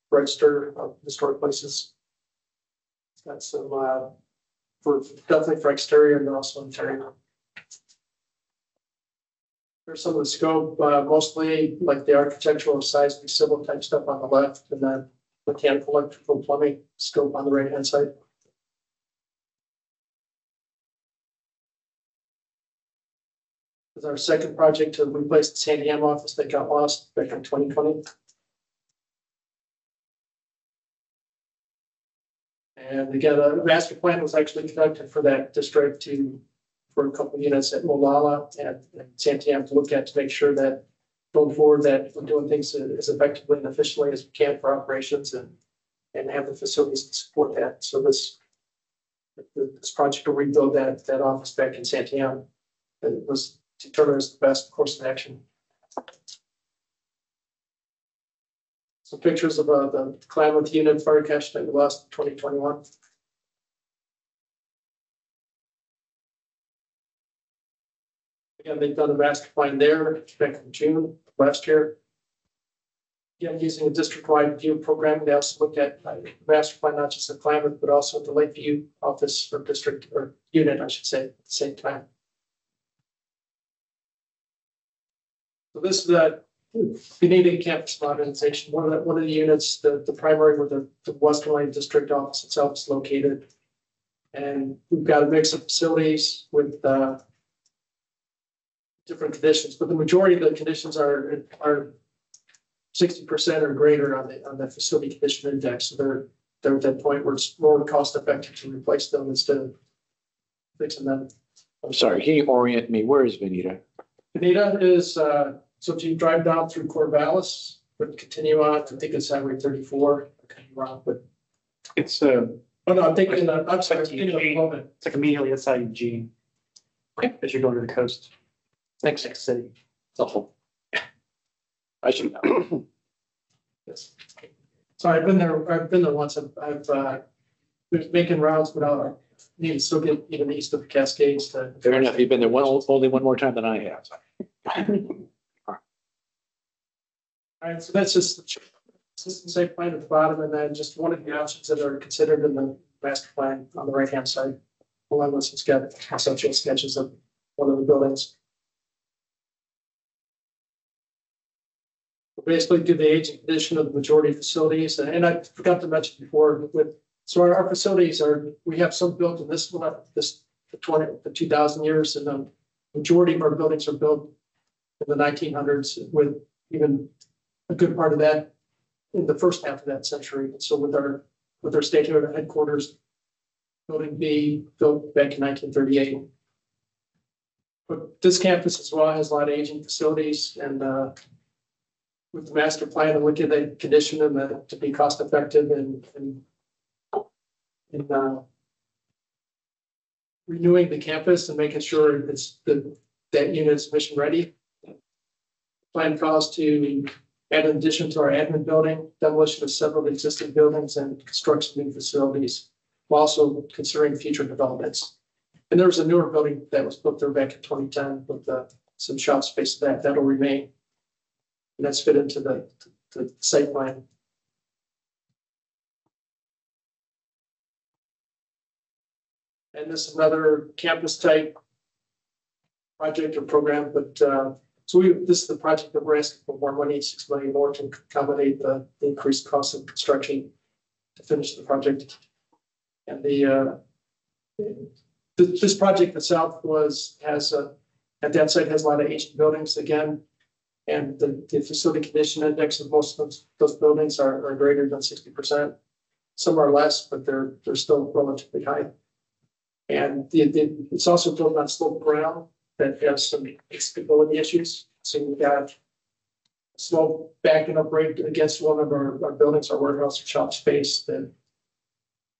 Register of Historic Places. It's got some definitely for exterior and also interior. There's some of the scope, mostly like the architectural, seismic, civil type stuff on the left, and then mechanical, electrical, plumbing scope on the right hand side. With our second project to replace the Santiam office that got lost back in 2020. And again, the master plan was actually conducted for that district for a couple of units at Molalla and Santiam to look at to make sure that going forward that we're doing things as effectively and efficiently as we can for operations and have the facilities to support that. So this project will rebuild that office back in Santiam. It was determined as the best course of action. Some pictures of the Klamath unit fire cache that we lost in 2021. Again, they've done a master plan there back in June last year. Again, using a district-wide view program, they also looked at master plan, not just at Klamath, but also the Lakeview office or district or unit, I should say, at the same time. So this is the Veneta campus modernization. One of the units, the primary where the Western Wayne district office itself is located. And we've got a mix of facilities with different conditions, but the majority of the conditions are 60% or greater on the facility condition index. So they're at that point where it's more cost effective to replace them instead of fixing them. I'm sorry, can you orient me? Where is Veneta? Veneta is So if you drive down through Corvallis, but continue on, I think it's Highway 34, kind of wrong, but, It's oh no, I'm thinking, I'm sorry, I'm thinking of Pullman. it's like immediately outside Eugene. Okay. As you're going to the coast. Thanks. Next city. It's awful. I should know. Yes. So I've been there once. I've been making rounds, but I need to still get even east of the Cascades to. Fair enough. You've been there only one more time than I have. All right, so that's just the system site plan at the bottom, and then just one of the options that are considered in the master plan on the right-hand side. Along with some conceptual sketches of one of the buildings. Basically, do the age and condition of the majority of facilities, and I forgot to mention before so our facilities we have some built in the 2000 years, and the majority of our buildings are built in the 1900s, with even a good part of that in the first half of that century. So with our state headquarters, Building B, built back in 1938. But this campus as well has a lot of aging facilities, and with the master plan and looking at the condition and to be cost effective and renewing the campus and making sure that unit is mission ready. Plan calls to add an addition to our admin building, demolition of several existing buildings, and construction of new facilities, while also considering future developments. And there was a newer building that was built there back in 2010 with some shop space that'll remain. And that's fit into the site plan. And this is another campus type project or program, but this is the project that we're asking for more money, $6 million more to accommodate the increased cost of construction to finish the project. And this project itself at that site has a lot of ancient buildings again, and the facility condition index of most of those buildings are greater than 60%. Some are less, but they're still relatively high. And it's also built on sloped ground that has some stability issues. So we've got slope backing up right against one of our buildings, our warehouse or shop space. And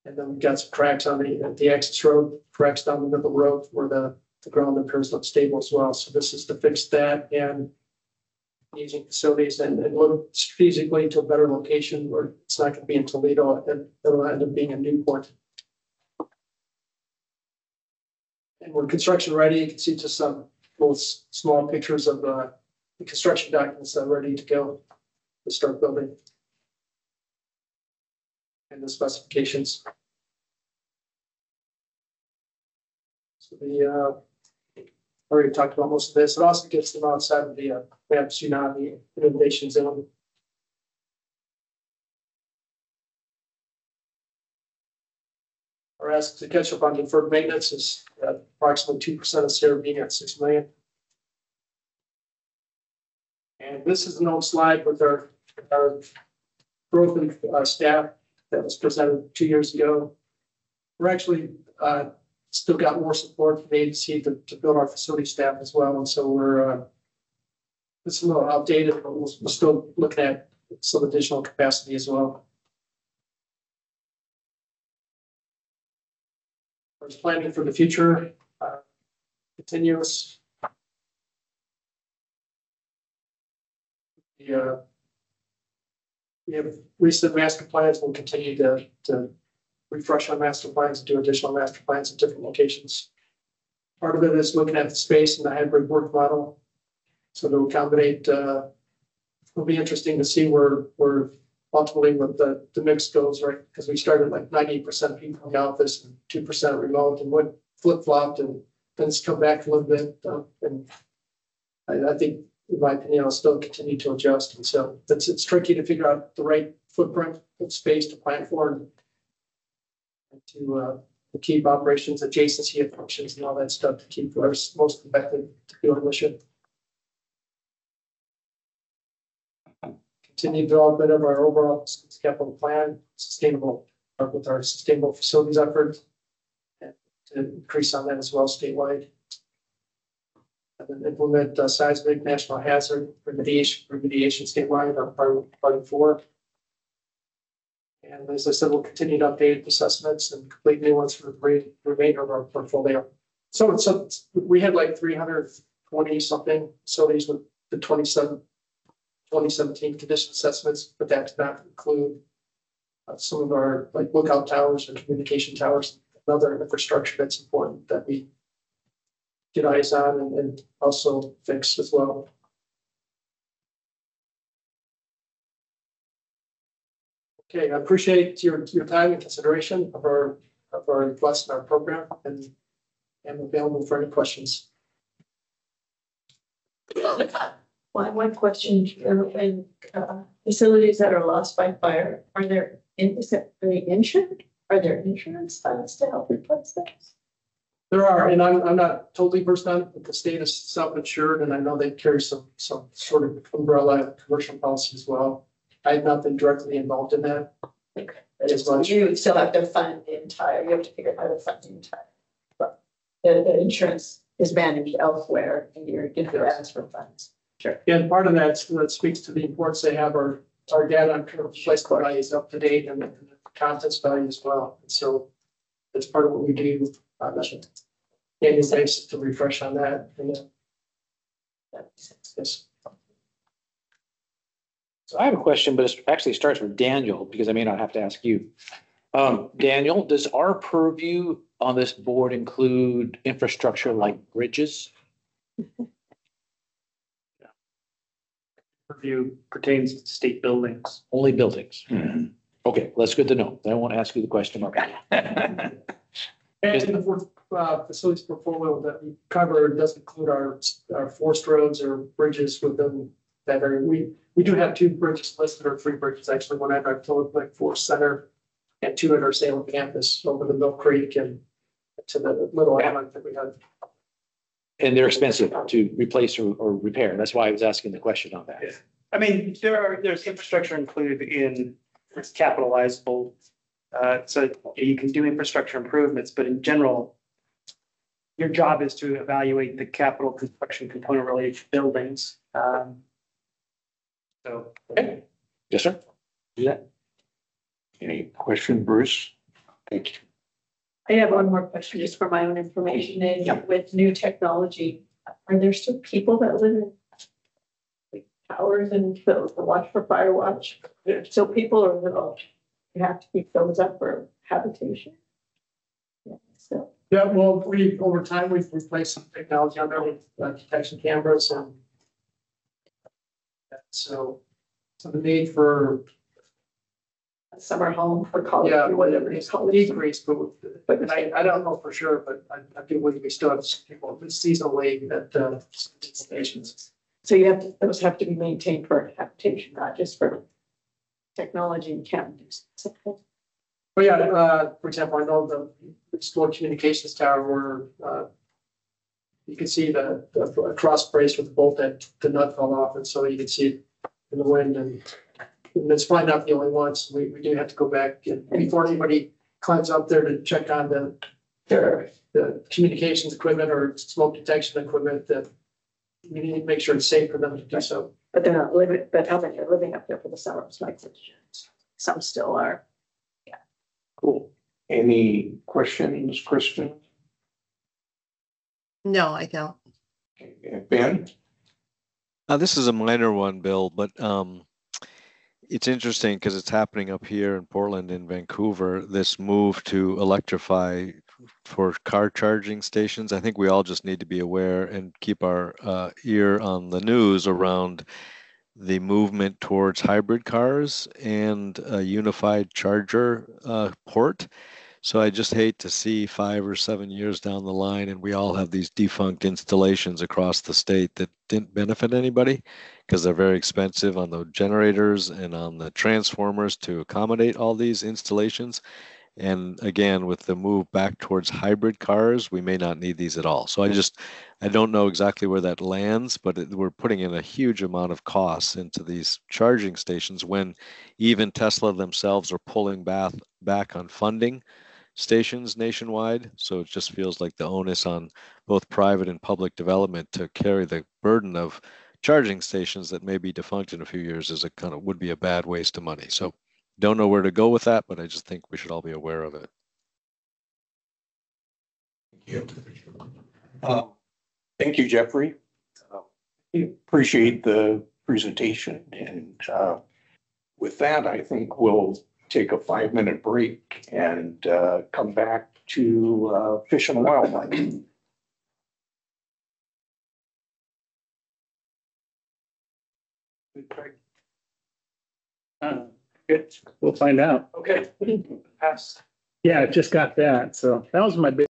then we've got some cracks on the access road, cracks down the middle of the road where the ground appears unstable as well. So this is to fix that and aging facilities and look strategically to a better location where it's not going to be in Toledo, and it'll end up being in Newport. And we're construction ready. You can see just some little small pictures of the construction documents that are ready to go to start building. And the specifications. So already talked about most of this. It also gets them outside of the tsunami inundation zone. Our ask to catch up on deferred maintenance is approximately 2% of CRB at $6 million. And this is an old slide with our growth in staff that was presented 2 years ago. We're actually still got more support from the agency to build our facility staff as well. And so it's a little outdated, but we're still looking at some additional capacity as well. There's planning for the future, continuous. We have recent master plans. We'll continue to refresh our master plans and do additional master plans at different locations. Part of it is looking at the space and the hybrid work model. So to accommodate, it'll be interesting to see where ultimately what the mix goes, right? Because we started like 98% people in the office and 2% remote, and went flip-flopped, and then it's come back a little bit. And I think, in my opinion, I'll still continue to adjust. And so it's tricky to figure out the right footprint of space to plan for, and to keep operations, adjacency of functions, and all that stuff to keep us most effective to do our mission. Continue development of our overall capital plan, with our sustainable facilities effort, and to increase on that as well statewide. And then implement seismic national hazard remediation statewide on part 4. And as I said, we'll continue to update assessments and complete new ones for the remainder of our portfolio. So we had like 320 something facilities with the 2017 condition assessments, but that did not include some of our like lookout towers and communication towers and other infrastructure that's important that we get eyes on and also fix as well. Okay, I appreciate your time and consideration of our request and our program, and am available for any questions. One question here, when facilities that are lost by fire, are they insured? Are there insurance funds to help replace those? There are, and I'm not totally versed on it, but the state is self-insured, and I know they carry some sort of umbrella commercial policy as well. I have not been directly involved in that. Okay. You still have to fund the entire, you have to figure out how to fund the entire. But the insurance is managed elsewhere and you're going to ask for funds. Sure. Yeah, and part of that speaks to the importance they have our data on current replacement values up to date and the contents value as well. And so that's part of what we do on an annual basis to refresh on that. And yes. So I have a question, but it actually starts with Daniel, because I may not have to ask you. Daniel, does our purview on this board include infrastructure like bridges? Purview pertains to state buildings. Only buildings? Okay, that's good to know. I won't ask you the question about that. And the facilities portfolio that we cover does include our forest roads or bridges within that area. We do have 2 bridges listed, or 3 bridges actually, one at our Philip Lake Forest Center and 2 at our Salem campus over the Mill Creek and to the little island that we have. And they're expensive to replace or repair. That's why I was asking the question on that. Yeah. I mean, there's infrastructure included in it's capitalizable. So you can do infrastructure improvements, but in general, your job is to evaluate the capital construction component related to buildings. So, okay. Yes, sir. Do that. Any question, Bruce? Thank you. I have one more question just for my own information. And with new technology, are there still people that live in like, towers and the watch for fire watch? So people are little, you have to keep those up for habitation. Yeah, so. Yeah, well, over time, we've replaced some technology on there with detection cameras and so the need for a summer home for college or whatever it's called. Decreased, but I don't know for sure, but I do believe we still have people seasonally at stations. So those have to be maintained for habitation, not just for technology and cameras. Well, yeah, for example, I know the school communications tower where you can see the cross brace with the bolt that the nut fell off, and so you can see it in the wind, and it's probably not the only ones. We do have to go back and before anybody climbs up there to check on the communications equipment or smoke detection equipment, that we need to make sure it's safe for them to do so. But they're not living. But how many are living up there for the summer? It's my question. Some still are. Yeah. Cool. Any questions, Kristen? No, I don't. Ben? This is a minor one, Bill, but it's interesting because it's happening up here in Portland and Vancouver, this move to electrify for car charging stations. I think we all just need to be aware and keep our ear on the news around the movement towards hybrid cars and a unified charger port. So I just hate to see 5 or 7 years down the line and we all have these defunct installations across the state that didn't benefit anybody because they're very expensive on the generators and on the transformers to accommodate all these installations. And again, with the move back towards hybrid cars, we may not need these at all. So I don't know exactly where that lands, but we're putting in a huge amount of costs into these charging stations when even Tesla themselves are pulling back on funding. stations nationwide. So it just feels like the onus on both private and public development to carry the burden of charging stations that may be defunct in a few years is a kind of would be a bad waste of money. So don't know where to go with that, but I just think we should all be aware of it. Thank you, Jeffrey. Appreciate the presentation. And with that, I think we'll take a 5-minute break and come back to Fish and Wildlife. Good. We'll find out. Okay. Pass. Yeah, I just got that. So that was my big.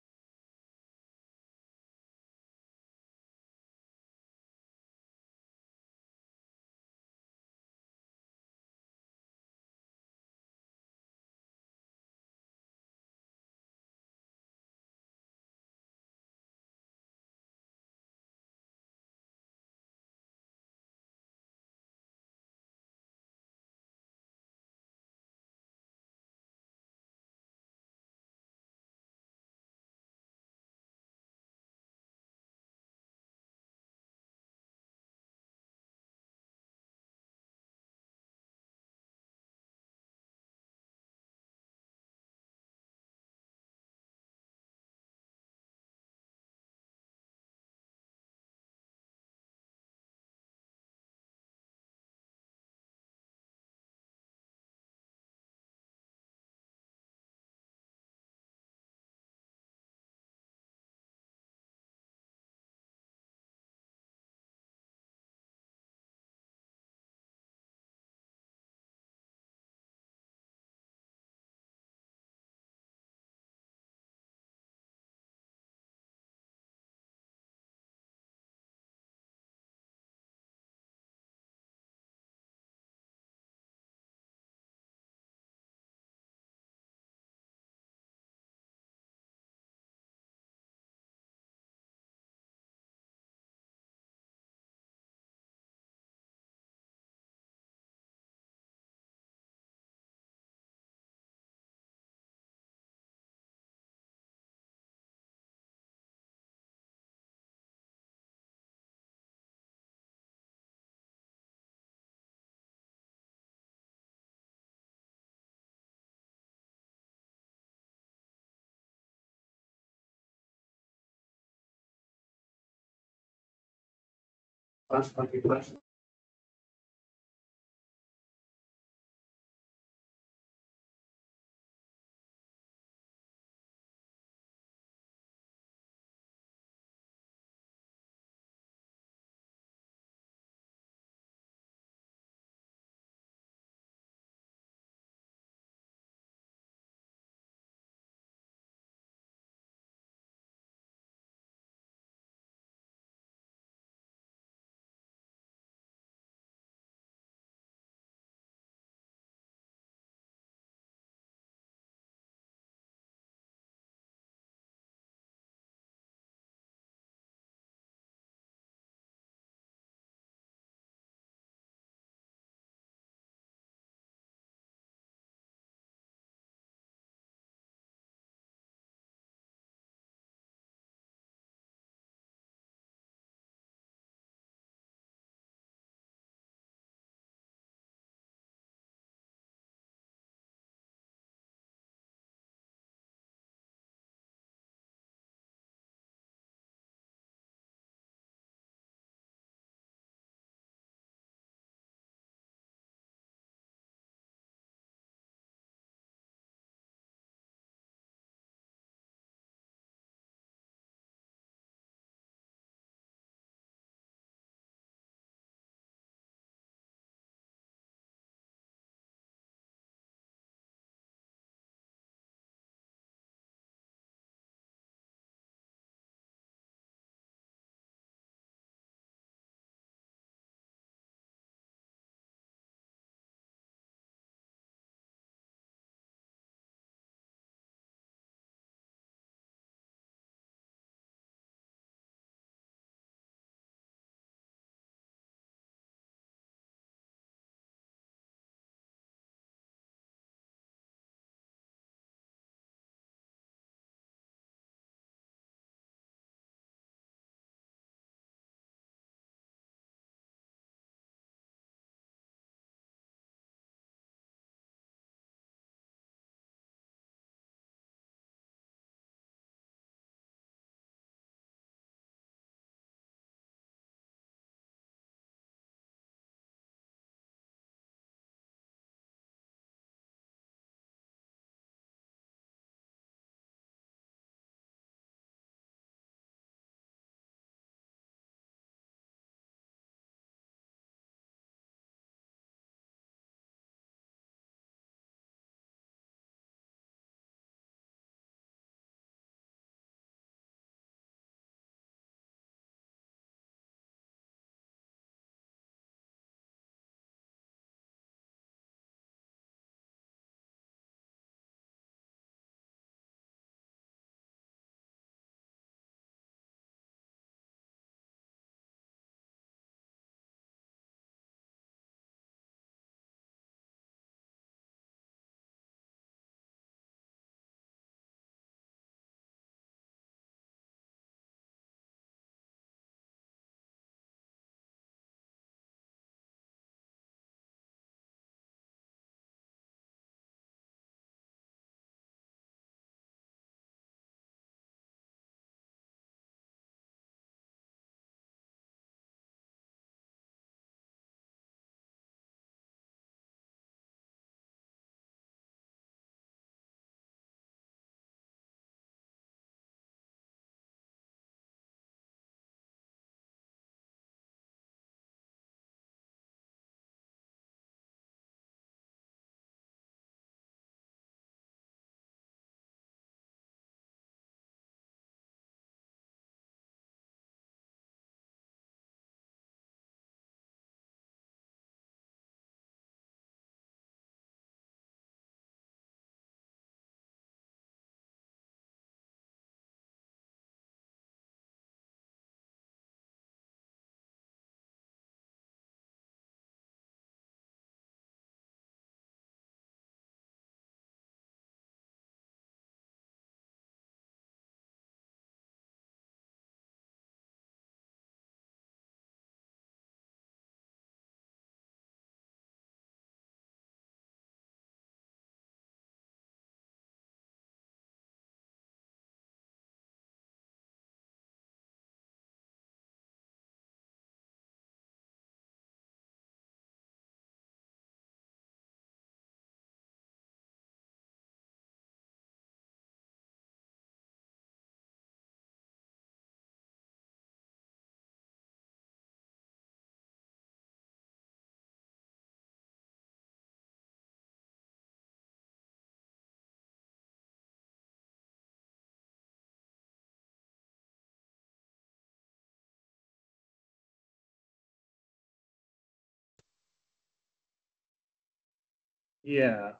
Yeah.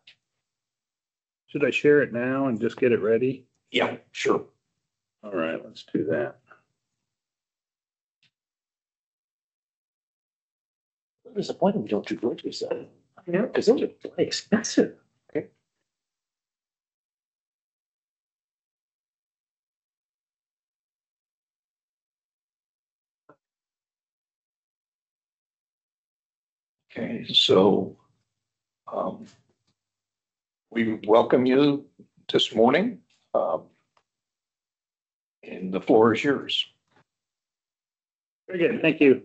Should I share it now and just get it ready? Yeah, sure. All right, let's do that. I'm disappointed we don't do groceries though. Yeah. Because those are really expensive. Okay, so um, we welcome you this morning. And the floor is yours. Very good, thank you.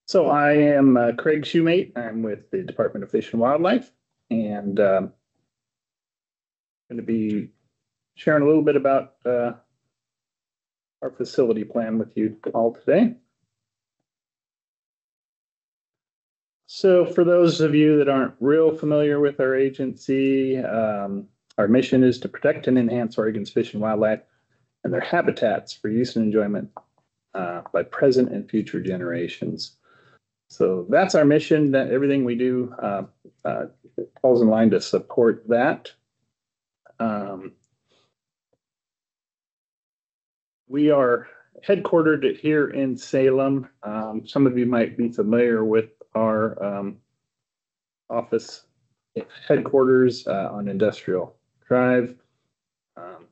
So I am Craig Shoemate. I'm with the Department of Fish and Wildlife, and going to be sharing a little bit about our facility plan with you all today. So for those of you that aren't real familiar with our agency, our mission is to protect and enhance Oregon's fish and wildlife and their habitats for use and enjoyment by present and future generations. So that's our mission. That everything we do falls in line to support that. We are headquartered here in Salem. Some of you might be familiar with our office headquarters on Industrial Drive.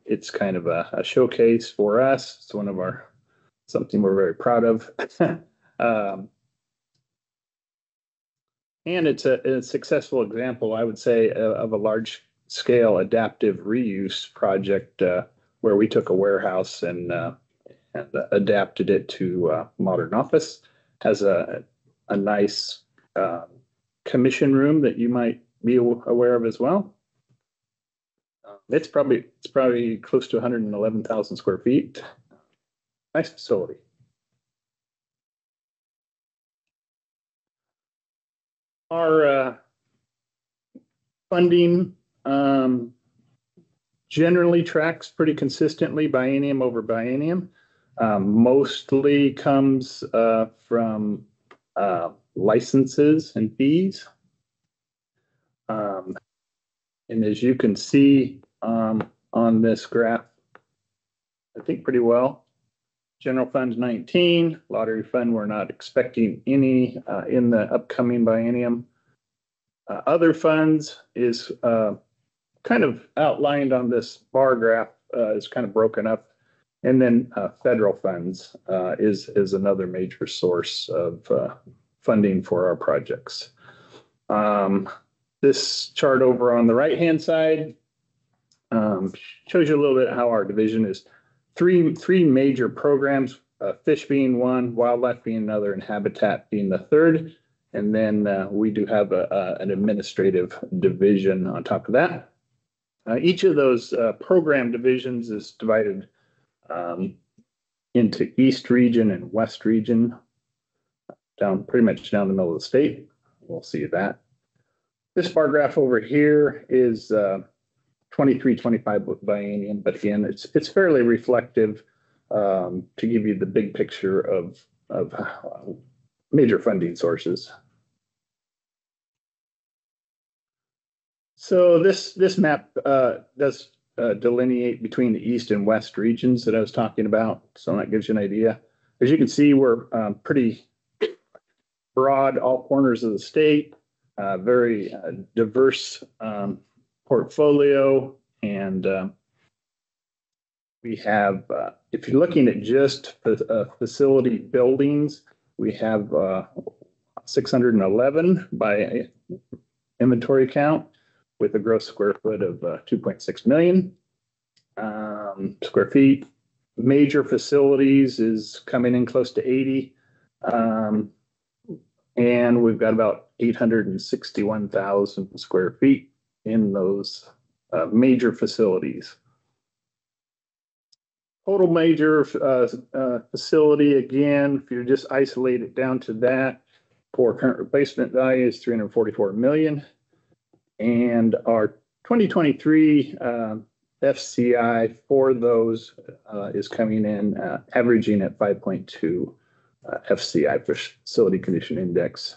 It's kind of a showcase for us. It's one of our, something we're very proud of. And it's a successful example, I would say, of a large scale adaptive reuse project where we took a warehouse and adapted it to modern office. Has a nice commission room that you might be aware of as well. It's probably close to 111,000 square feet. Nice facility. Our funding generally tracks pretty consistently biennium over biennium. Mostly comes from licenses and fees. And as you can see on this graph, I think pretty well. General Fund 19, Lottery Fund, we're not expecting any in the upcoming biennium. Other funds is kind of outlined on this bar graph, is kind of broken up. And then federal funds is another major source of funding for our projects. This chart over on the right-hand side shows you a little bit how our division is three major programs, fish being one, wildlife being another, and habitat being the third. And then we do have an administrative division on top of that. Each of those program divisions is divided into East region and West region, down pretty much down the middle of the state. We'll see that. This bar graph over here is 23-25 biennium, but again, it's fairly reflective to give you the big picture of major funding sources. So this map does delineate between the east and west regions that I was talking about. So that gives you an idea. As you can see, we're pretty broad, all corners of the state, very diverse portfolio. And we have, if you're looking at just facility buildings, we have 611 by inventory count, with a gross square foot of 2.6 million square feet. Major facilities is coming in close to 80. And we've got about 861,000 square feet in those major facilities. Total major facility, again, if you just isolate it down to that, for current replacement value is 344 million. And our 2023 FCI for those is coming in averaging at 5.2 FCI, Facility Condition Index.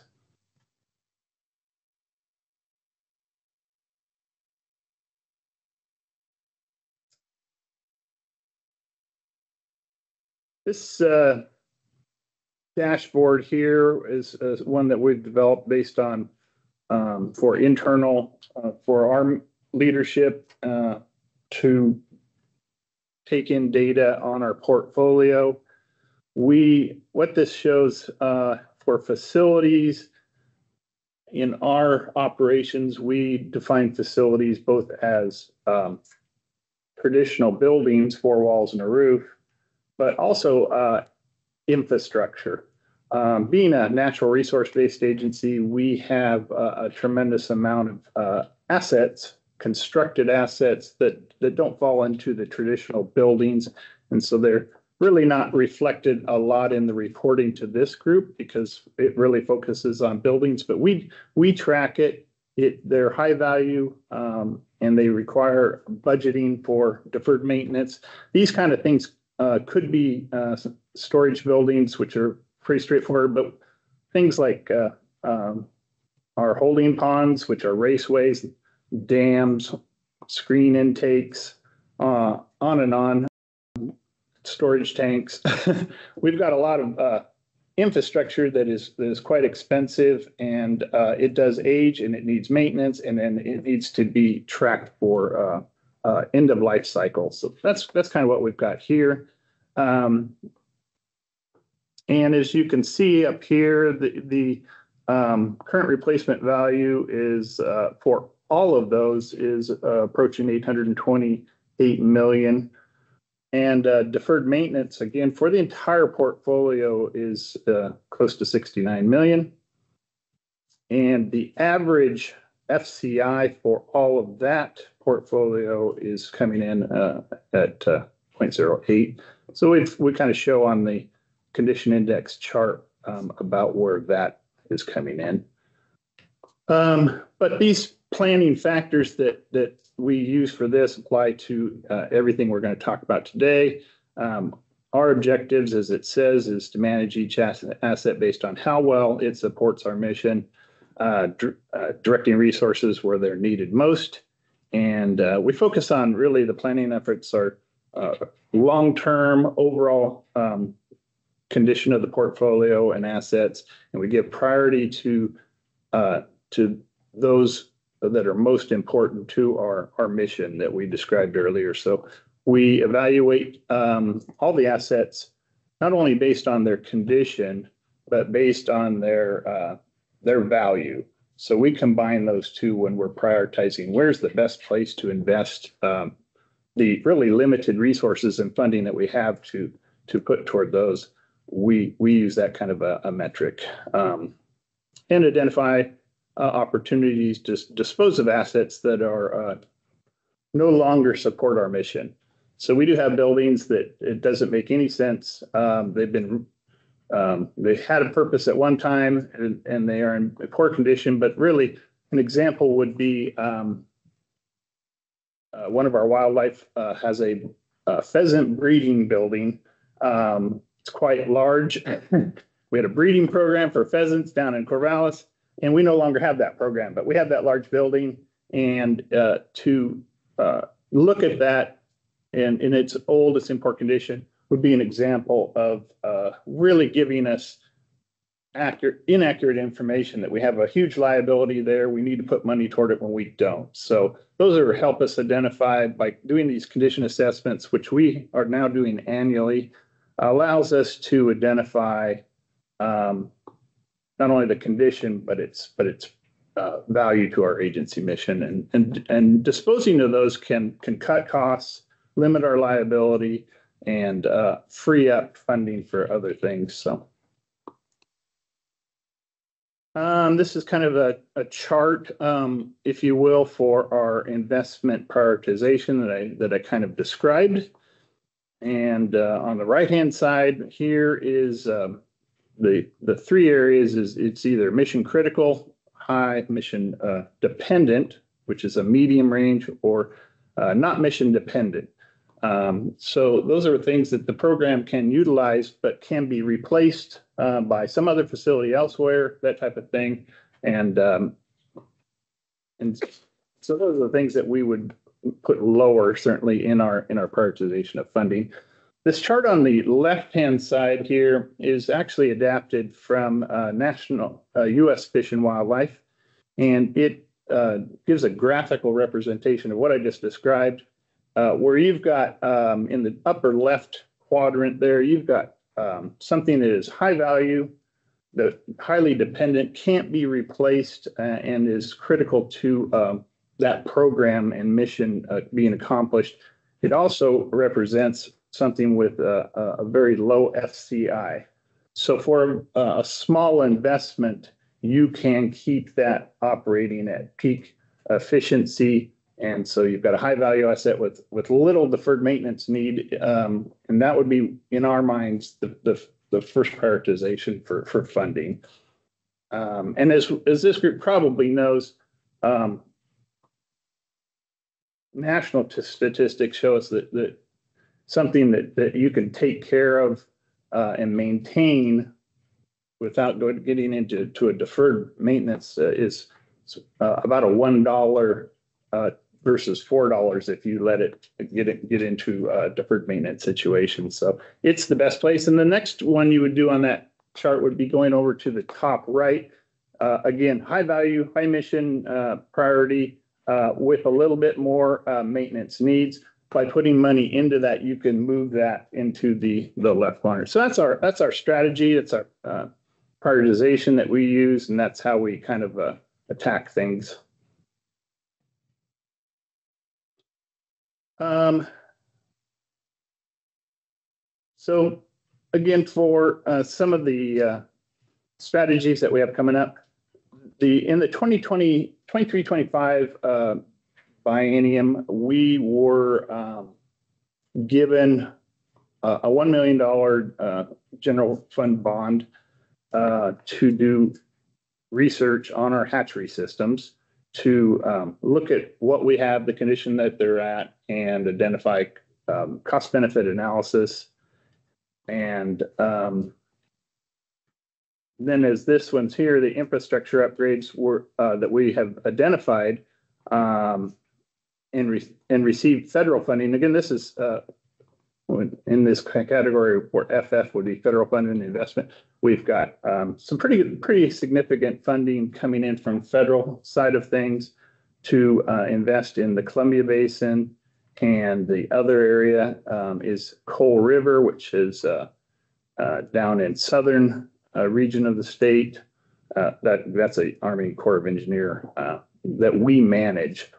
This dashboard here is one that we've developed based on for internal for our leadership to take in data on our portfolio. What this shows for facilities in our operations, we define facilities both as traditional buildings, 4 walls and a roof, but also infrastructure. Being a natural resource-based agency, we have a tremendous amount of assets, constructed assets that don't fall into the traditional buildings. And so they're really not reflected a lot in the reporting to this group because it really focuses on buildings, but we track it. They're high value and they require budgeting for deferred maintenance. These kind of things could be storage buildings, which are pretty straightforward, but things like our holding ponds, which are raceways, dams, screen intakes, on and on, storage tanks. We've got a lot of infrastructure that is quite expensive, and it does age and it needs maintenance, and then it needs to be tracked for end of life cycle. So that's kind of what we've got here. And as you can see up here, the current replacement value is for all of those is approaching 828 million. And deferred maintenance, again, for the entire portfolio is close to 69 million. And the average FCI for all of that portfolio is coming in at 0.08. So we kind of show on the condition index chart about where that is coming in. But these planning factors that we use for this apply to everything we're going to talk about today. Our objectives, as it says, is to manage each asset based on how well it supports our mission, directing resources where they're needed most. And we focus on really the planning efforts are long-term overall condition of the portfolio and assets, and we give priority to those that are most important to our mission that we described earlier. So we evaluate all the assets, not only based on their condition, but based on their value. So we combine those two when we're prioritizing where's the best place to invest the really limited resources and funding that we have to put toward those. We use that kind of a metric and identify opportunities to dispose of assets that are no longer support our mission. So we do have buildings that it doesn't make any sense. They had a purpose at one time and they are in poor condition, but really an example would be one of our wildlife has a pheasant breeding building. It's quite large. We had a breeding program for pheasants down in Corvallis, and we no longer have that program, but we have that large building. And to look at that in its old, it's in poor condition, would be an example of really giving us inaccurate information that we have a huge liability there. We need to put money toward it when we don't. So those are help us identify by doing these condition assessments, which we are now doing annually, allows us to identify not only the condition, but its value to our agency mission. And disposing of those can cut costs, limit our liability, and free up funding for other things. So this is kind of a chart, if you will, for our investment prioritization that I kind of described. And on the right-hand side here is the three areas is it's either mission critical, high mission dependent, which is a medium range, or not mission dependent. So those are things that the program can utilize, but can be replaced by some other facility elsewhere, that type of thing. And so those are the things that we would put lower, certainly in our prioritization of funding. This chart on the left-hand side here is actually adapted from national U.S. Fish and Wildlife, and it gives a graphical representation of what I just described, where you've got in the upper left quadrant there, you've got something that is high value, that highly dependent, can't be replaced, and is critical to that program and mission being accomplished. It also represents something with a very low FCI. So for a small investment, you can keep that operating at peak efficiency. And so you've got a high value asset with little deferred maintenance need. And that would be, in our minds, the first prioritization for funding. And as this group probably knows, national statistics show us that something that you can take care of and maintain without getting into a deferred maintenance is about a $1 versus $4 if you let it get into a deferred maintenance situation. So it's the best place. And the next one you would do on that chart would be going over to the top right. Again, high value, high mission priority with a little bit more maintenance needs. By putting money into that, you can move that into the left corner. So that's our strategy. It's our prioritization that we use, and that's how we kind of attack things. So again, for some of the strategies that we have coming up, in the 23-25 biennium, we were given a $1 million general fund bond to do research on our hatchery systems, to look at what we have, the condition that they're at, and identify cost benefit analysis. And then as this one's here, the infrastructure upgrades were that we have identified and received federal funding. Again, this is in this category where FF would be federal funding investment. We've got some pretty significant funding coming in from federal side of things to invest in the Columbia Basin, and the other area is Coal River, which is down in southern region of the state. That's a Army Corps of Engineer that we manage.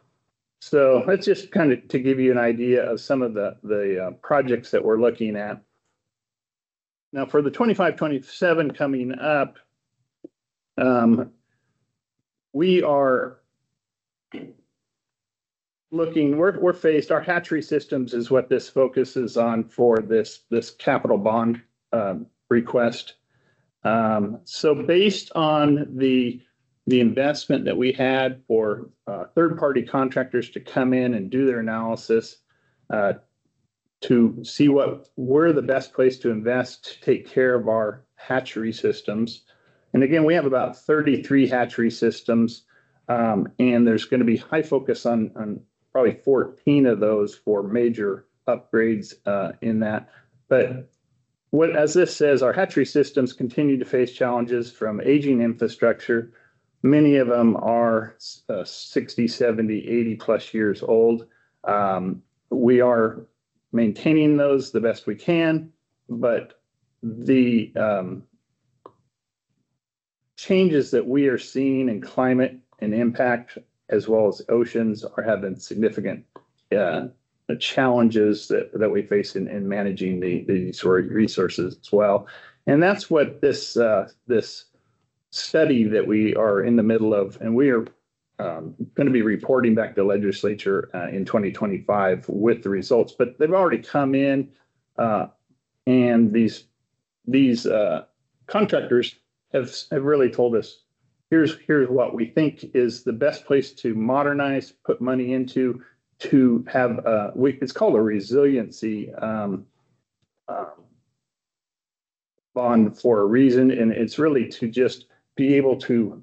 So that's just kind of to give you an idea of some of the projects that we're looking at. Now for the 25-27 coming up, we are looking, we're faced, our hatchery systems is what this focuses on for this capital bond request. So based on the investment that we had for third-party contractors to come in and do their analysis to see where the best place to invest to take care of our hatchery systems. And again, we have about 33 hatchery systems, and there's going to be high focus on probably 14 of those for major upgrades in that. But as this says, our hatchery systems continue to face challenges from aging infrastructure. Many of them are 60, 70, 80 plus years old. We are maintaining those the best we can, but the changes that we are seeing in climate and impact, as well as oceans, are having significant challenges that we face in managing these resources as well. And that's what this study that we are in the middle of, and we are going to be reporting back to legislature in 2025 with the results, but they've already come in, and these contractors have really told us, here's what we think is the best place to modernize, put money into, to have it's called a resiliency bond for a reason, and it's really to just be able to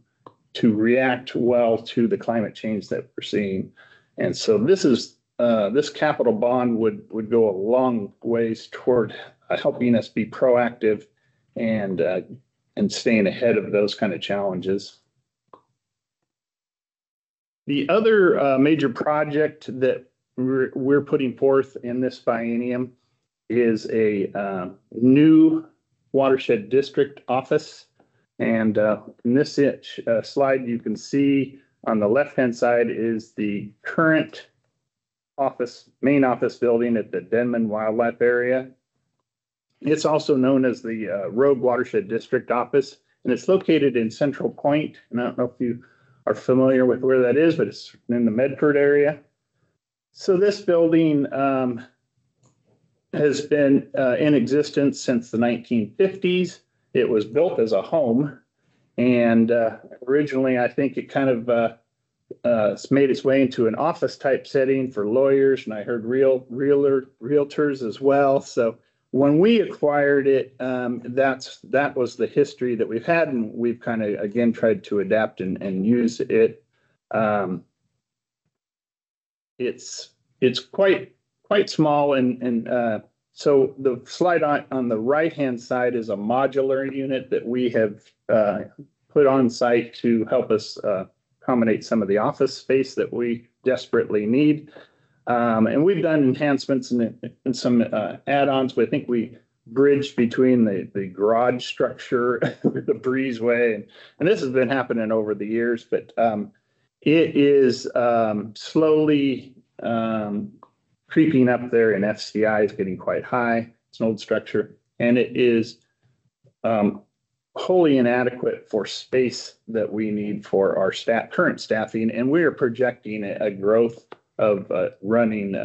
react well to the climate change that we're seeing. And so this is this capital bond would go a long ways toward helping us be proactive and staying ahead of those kind of challenges. The other major project that we're putting forth in this biennium is a new watershed district office. And in this slide, you can see on the left-hand side is the current main office building at the Denman Wildlife Area. It's also known as the Rogue Watershed District Office, and it's located in Central Point. And I don't know if you are familiar with where that is, but it's in the Medford area. So this building has been in existence since the 1950s. It was built as a home, and originally I think it kind of made its way into an office type setting for lawyers, and I heard realtors as well. So when we acquired it, that was the history that we've had, and we've kind of again tried to adapt and use it. It's quite small, and so the slide on the right-hand side is a modular unit that we have put on site to help us accommodate some of the office space that we desperately need. And we've done enhancements and some add-ons. But I think we bridged between the garage structure with the breezeway, and this has been happening over the years. But it is slowly creeping up there, and FCI is getting quite high. It's an old structure, and it is wholly inadequate for space that we need for our current staffing. And we are projecting a growth of running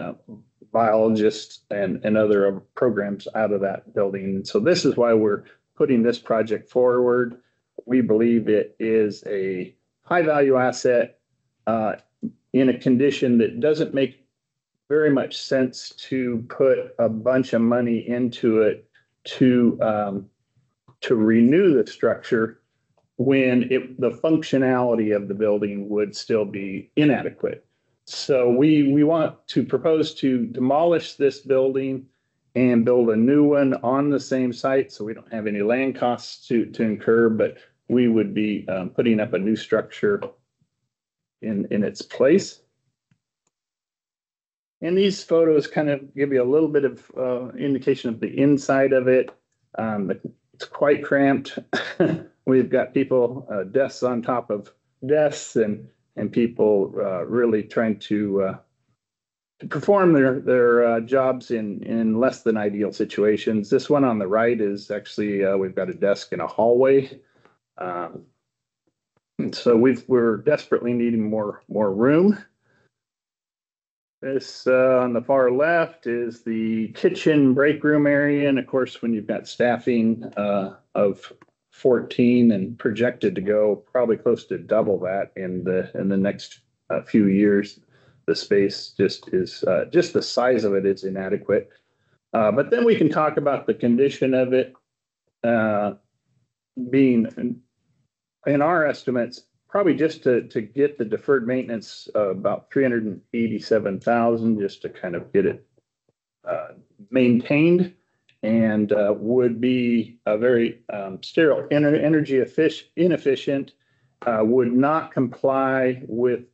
biologists and other programs out of that building. So this is why we're putting this project forward. We believe it is a high value asset in a condition that doesn't make very much sense to put a bunch of money into it to renew the structure when the functionality of the building would still be inadequate. So we want to propose to demolish this building and build a new one on the same site, so we don't have any land costs to incur, but we would be putting up a new structure in its place. And these photos kind of give you a little bit of indication of the inside of it. It's quite cramped. We've got people, desks on top of desks, and people really trying to perform their jobs in less than ideal situations. This one on the right is actually, we've got a desk in a hallway. And so we're desperately needing more room. This on the far left is the kitchen break room area. And of course, when you've got staffing of 14 and projected to go probably close to double that in the next few years, the space just the size of it is inadequate. But then we can talk about the condition of it being, in our estimates, probably just to get the deferred maintenance about $387,000 just to kind of get it maintained, and would be a very sterile, energy inefficient, would not comply with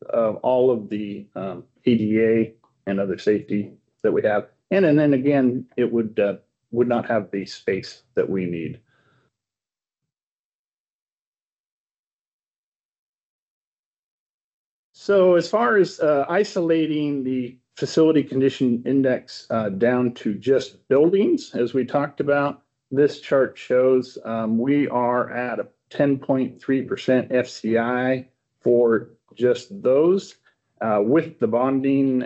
all of the ADA and other safety that we have, and then again, it would not have the space that we need. So as far as isolating the facility condition index down to just buildings, as we talked about, this chart shows we are at a 10.3% FCI for just those. With the bonding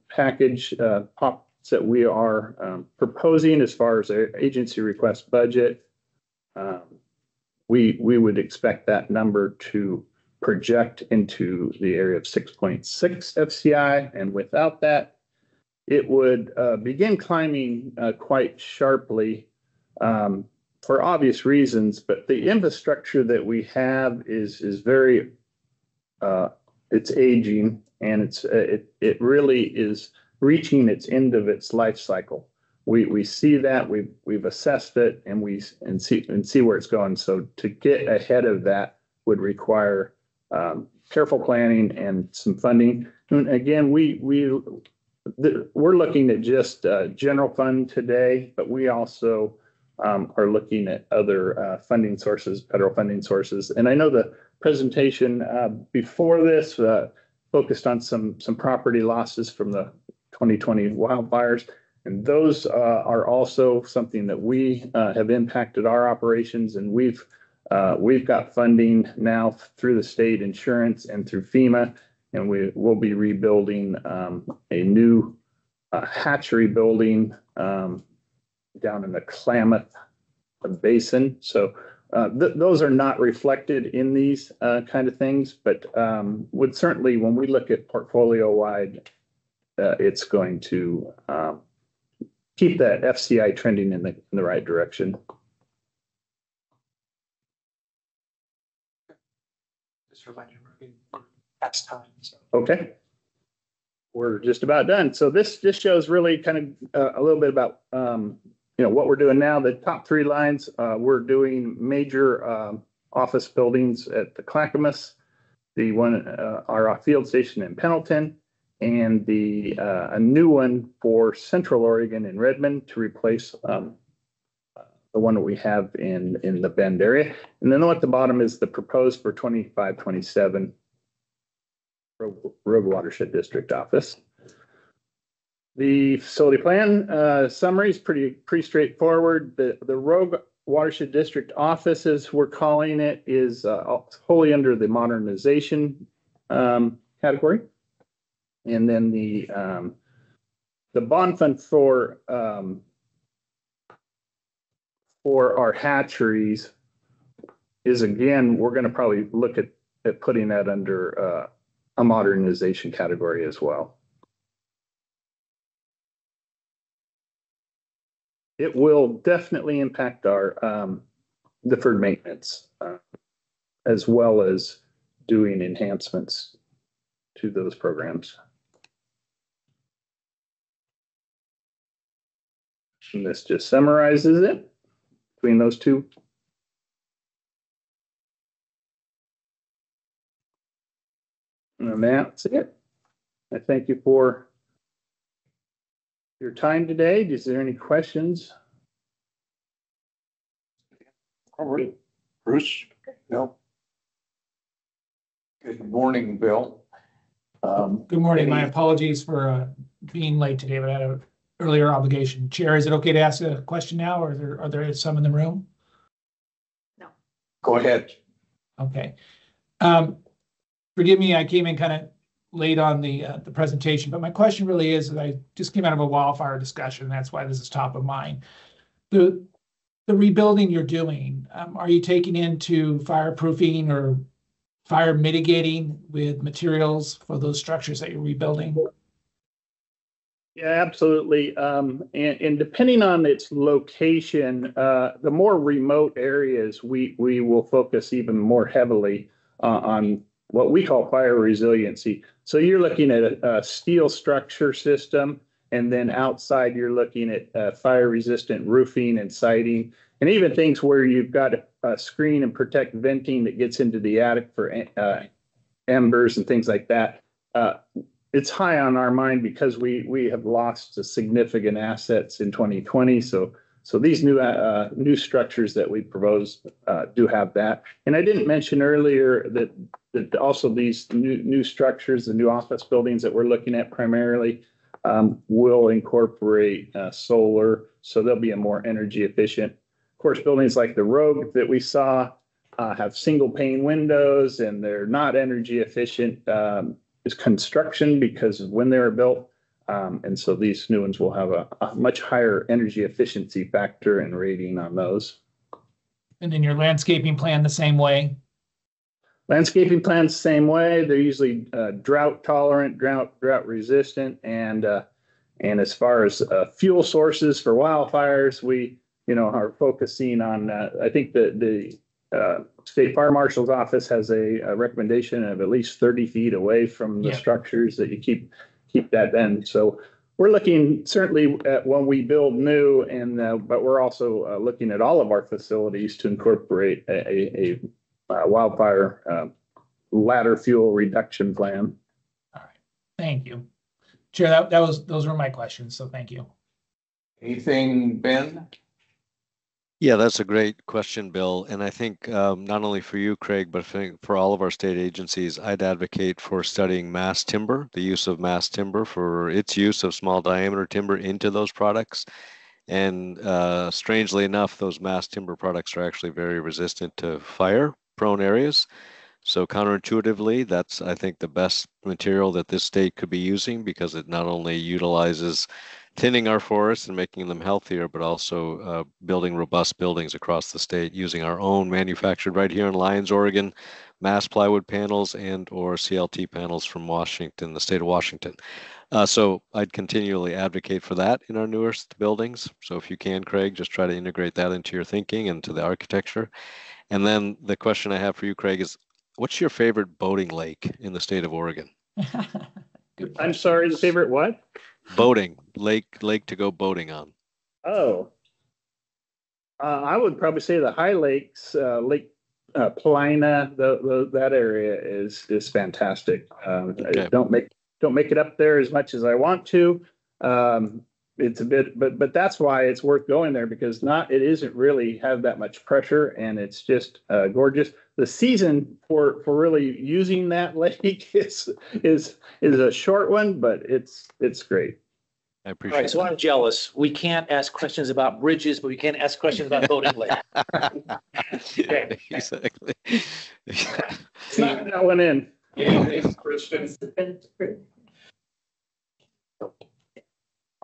package pops that we are proposing as far as our agency request budget, we would expect that number to project into the area of 6.6 FCI. And without that, it would begin climbing quite sharply for obvious reasons. But the infrastructure that we have is very, it's aging, and it really is reaching its end of its life cycle. We see that, we've assessed it, and see where it's going. So to get ahead of that would require careful planning and some funding. And again, we're looking at just general fund today, but we also are looking at other funding sources, federal funding sources. And I know the presentation before this focused on some property losses from the 2020 wildfires. And those are also something that we have impacted our operations, and we've got funding now through the state insurance and through FEMA, and we will be rebuilding a new hatchery building down in the Klamath Basin. So those are not reflected in these kind of things, but would certainly, when we look at portfolio wide, it's going to keep that FCI trending in the right direction. Just remind you, that's time. So. Okay. We're just about done. So this just shows really kind of a little bit about what we're doing now. The top 3 lines, we're doing major office buildings at the Clackamas, the one our field station in Pendleton, and a new one for Central Oregon in Redmond to replace the one that we have in the Bend area. And then at the bottom is the proposed for 25-27 Rogue Watershed District office. The facility plan summary is pretty straightforward. The Rogue Watershed District office, as we're calling it, is wholly under the modernization category. And then the bond fund for our hatcheries is, again, we're going to probably look at putting that under a modernization category as well. It will definitely impact our deferred maintenance as well as doing enhancements to those programs. And this just summarizes it between those two. And that's it. I thank you for your time today. Is there any questions? All right, Bruce? No. Good morning, Bill. Good morning. My apologies for being late today, but I had an earlier obligation. Chair, is it okay to ask a question now, or are there some in the room? No. Go ahead. Okay. Forgive me, I came in kind of late on the presentation, but my question really is that I just came out of a wildfire discussion. That's why this is top of mind. The rebuilding you're doing, are you taking into fireproofing or fire mitigating with materials for those structures that you're rebuilding? Yeah, absolutely. And depending on its location, the more remote areas, we will focus even more heavily on what we call fire resiliency. So you're looking at a steel structure system, and then outside you're looking at fire resistant roofing and siding, and even things where you've got a screen and protect venting that gets into the attic for embers and things like that. It's high on our mind because we have lost significant assets in 2020. So these new structures that we propose do have that. And I didn't mention earlier that also these new structures, the new office buildings that we're looking at primarily will incorporate solar, so they'll be a more energy efficient. Of course, buildings like the Rogue that we saw have single pane windows, and they're not energy efficient as construction because of when they were built. And so these new ones will have a much higher energy efficiency factor and rating on those. And then your landscaping plan the same way? Landscaping plans the same way. They're usually drought tolerant, drought resistant, and as far as fuel sources for wildfires, we are focusing on. I think the State Fire Marshal's office has a recommendation of at least 30 feet away from the structures that you keep that in. So we're looking certainly at when we build new but we're also looking at all of our facilities to incorporate a wildfire ladder fuel reduction plan. All right, thank you. Chair, those were my questions, so thank you. Anything, Ben? Yeah, that's a great question, Bill. And I think not only for you, Craig, but for all of our state agencies, I'd advocate for studying mass timber, the use of mass timber for its use of small diameter timber into those products. And strangely enough, those mass timber products are actually very resistant to fire-prone areas. So counterintuitively, that's, I think, the best material that this state could be using because it not only utilizes thinning our forests and making them healthier, but also building robust buildings across the state using our own manufactured right here in Lyons, Oregon, mass plywood panels and or CLT panels from Washington, the state of Washington. So I'd continually advocate for that in our newest buildings. So if you can, Craig, just try to integrate that into your thinking and to the architecture. And then the question I have for you, Craig, is what's your favorite boating lake in the state of Oregon? I'm sorry, the favorite what? Boating, lake to go boating on. Oh, I would probably say the High Lakes, Lake Plina, that area is fantastic. Okay. Don't make it up there as much as I want to. It's a bit, but that's why it's worth going there because it isn't really have that much pressure and it's just gorgeous. The season for really using that lake is a short one, but it's great. I All appreciate right, so I'm jealous. We can't ask questions about bridges, but we can ask questions about boating lake. that. Exactly. Snuck that one in. Yeah, thanks, Kristen. All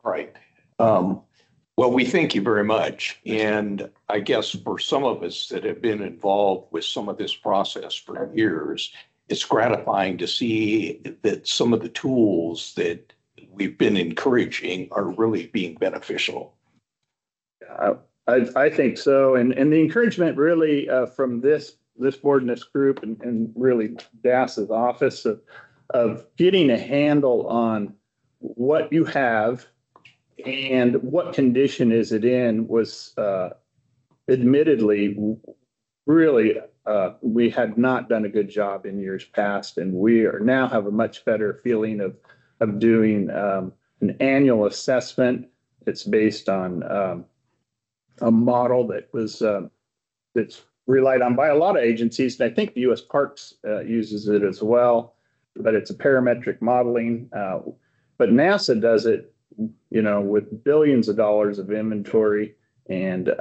right. Well, we thank you very much. And I guess for some of us that have been involved with some of this process for years, it's gratifying to see that some of the tools that we've been encouraging are really being beneficial. I think so. And the encouragement really from this board and this group and really DAS's office of getting a handle on what you have and what condition is it in was admittedly really we had not done a good job in years past, and we are now have a much better feeling of doing an annual assessment. It's based on a model that was that's relied on by a lot of agencies, and I think the U.S. Parks uses it as well. But it's a parametric modeling. But NASA does it, with billions of dollars of inventory, and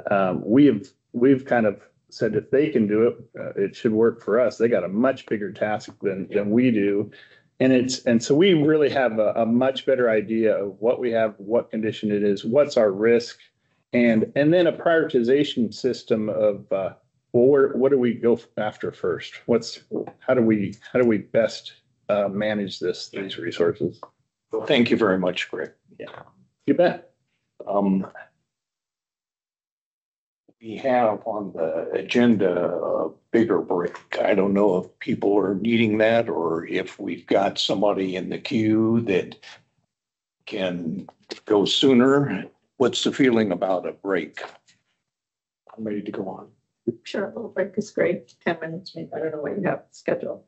we've kind of said if they can do it, it should work for us. They got a much bigger task than we do. And so we really have a much better idea of what we have, what condition it is, what's our risk, and then a prioritization system of what do we go after first? How do we best manage these resources? Well, thank you very much, Greg. Yeah, you bet. We have on the agenda a bigger break. I don't know if people are needing that or if we've got somebody in the queue that can go sooner. What's the feeling about a break? I'm ready to go on. Sure, a little break is great. 10 minutes, maybe. I don't know what you have scheduled.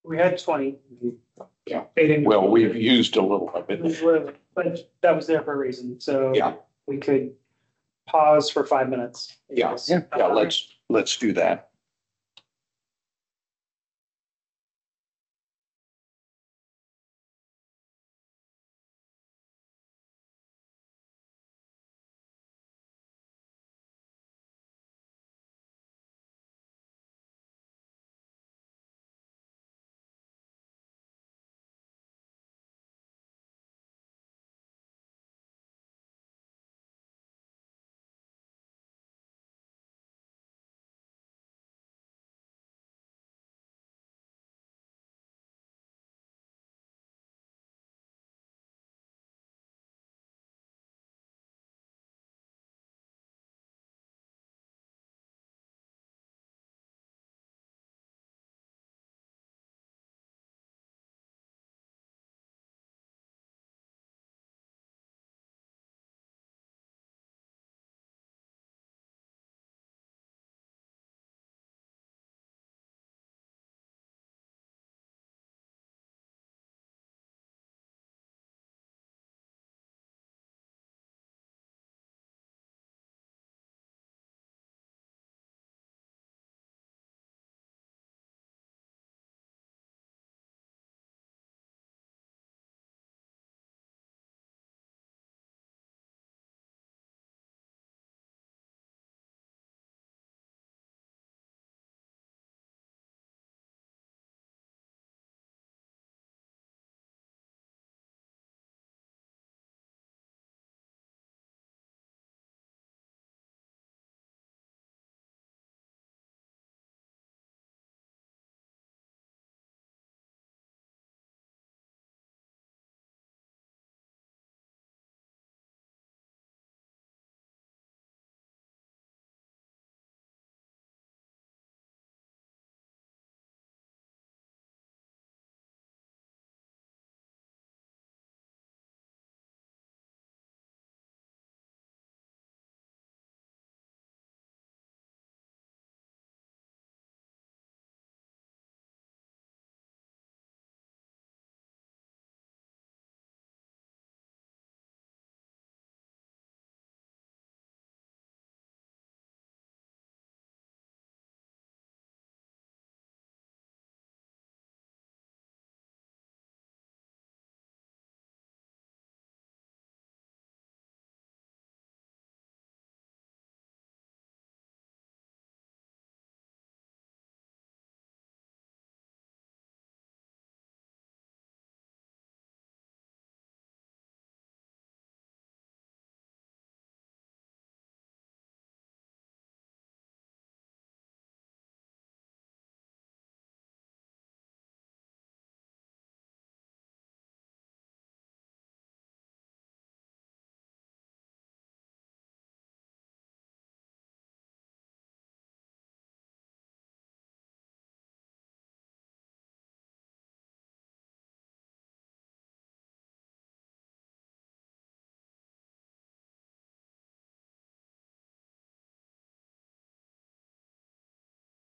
We had 20. Yeah. Eight Well, we've used a little of it. But that was there for a reason. So Yeah. we could pause for 5 minutes. Yeah. Let's do that.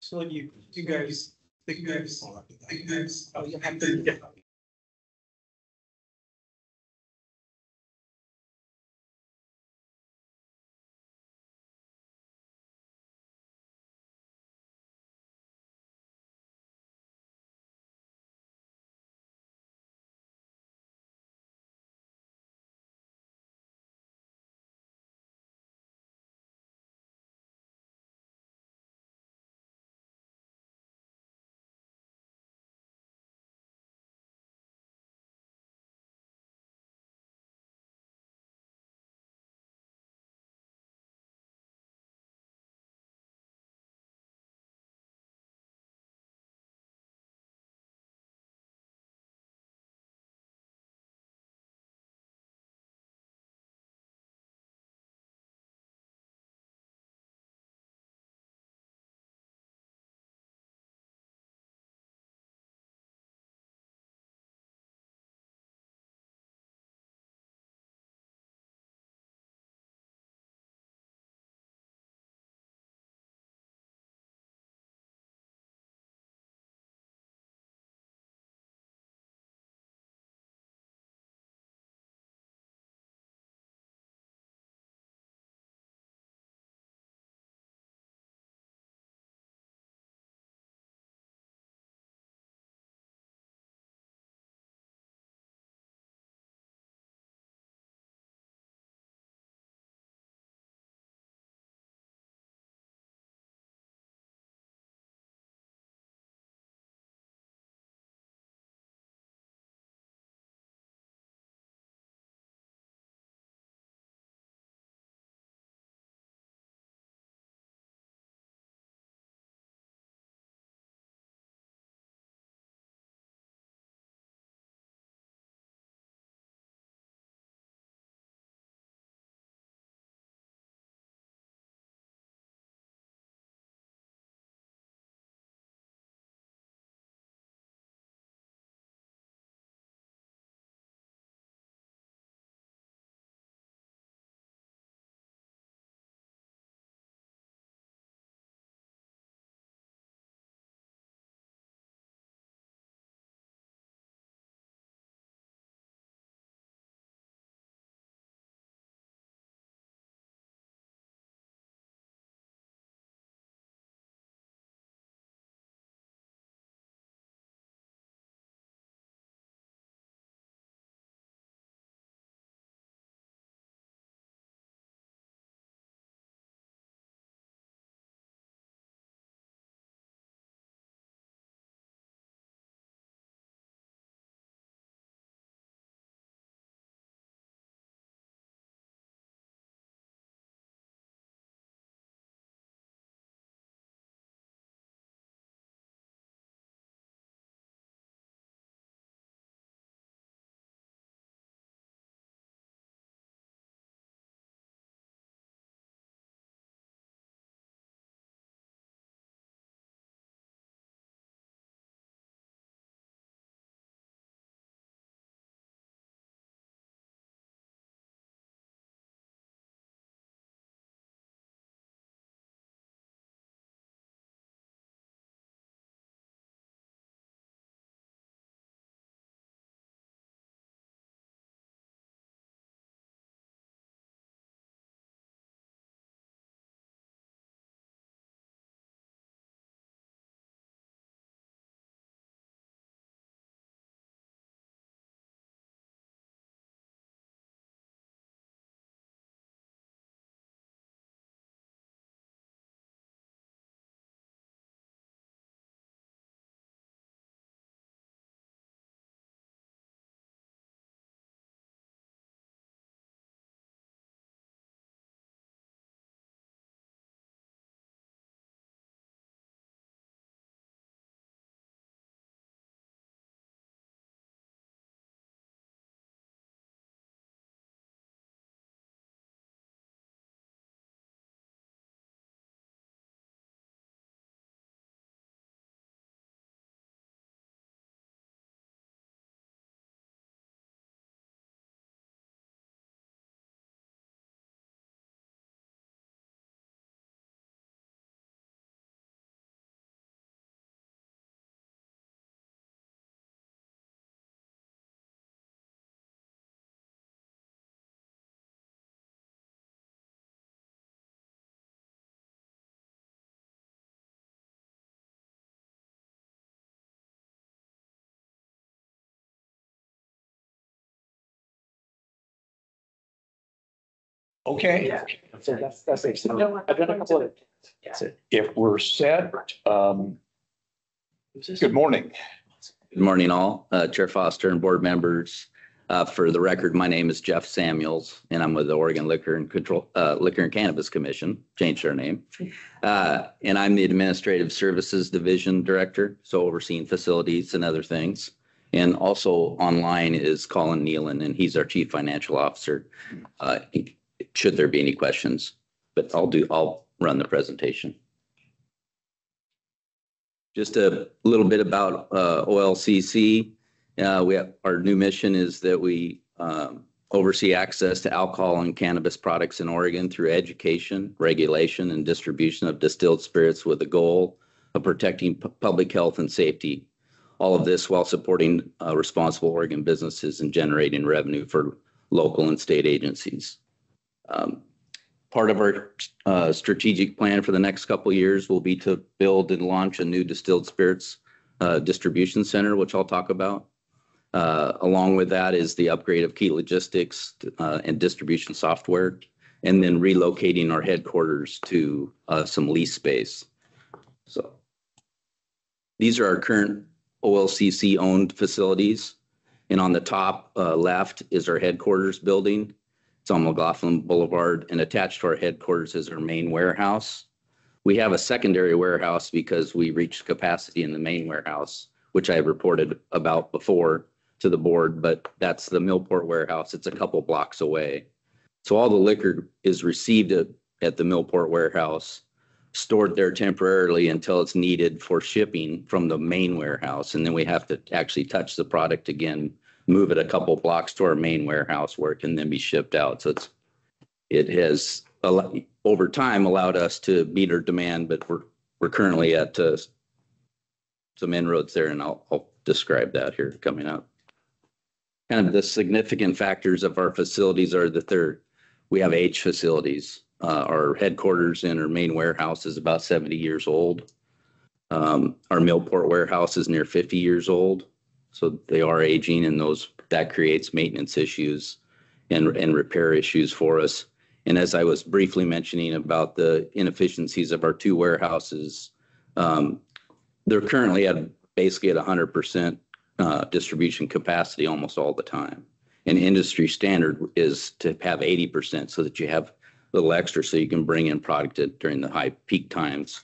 So you guys, oh, you have to. Okay, So that's excellent. I've done a couple of. That's it. if we're set, good morning. Good morning, all. Chair Foster and board members. For the record, my name is Jeff Samuels, and I'm with the Oregon Liquor and Cannabis Commission, changed their name. And I'm the Administrative Services Division Director, so overseeing facilities and other things. And also online is Colin Nealon, and he's our Chief Financial Officer, should there be any questions. But I'll run the presentation. Just a little bit about OLCC. Our new mission is that we oversee access to alcohol and cannabis products in Oregon through education, regulation, and distribution of distilled spirits with the goal of protecting public health and safety. All of this while supporting responsible Oregon businesses and generating revenue for local and state agencies. Part of our strategic plan for the next couple of years will be to build and launch a new distilled spirits distribution center, which I'll talk about. Along with that is the upgrade of key logistics and distribution software, and then relocating our headquarters to some lease space. So these are our current OLCC owned facilities. And on the top left is our headquarters building. It's on McLaughlin Boulevard, and attached to our headquarters is our main warehouse. We have a secondary warehouse because we reached capacity in the main warehouse, which I reported about before to the board, but that's the Millport warehouse. It's a couple blocks away. So all the liquor is received at the Millport warehouse, stored there temporarily until it's needed for shipping from the main warehouse. And then we have to actually touch the product again, move it a couple blocks to our main warehouse where it can then be shipped out. So it has over time allowed us to meet our demand, but we're currently at some inroads there, and I'll describe that here coming up. Kind of the significant factors of our facilities are that we have age facilities. Our headquarters and our main warehouse is about 70 years old. Our Millport warehouse is near 50 years old. So they are aging, and that creates maintenance issues and repair issues for us. And as I was briefly mentioning about the inefficiencies of our two warehouses, they're currently basically at 100% distribution capacity almost all the time. And industry standard is to have 80% so that you have a little extra so you can bring in product during the high peak times.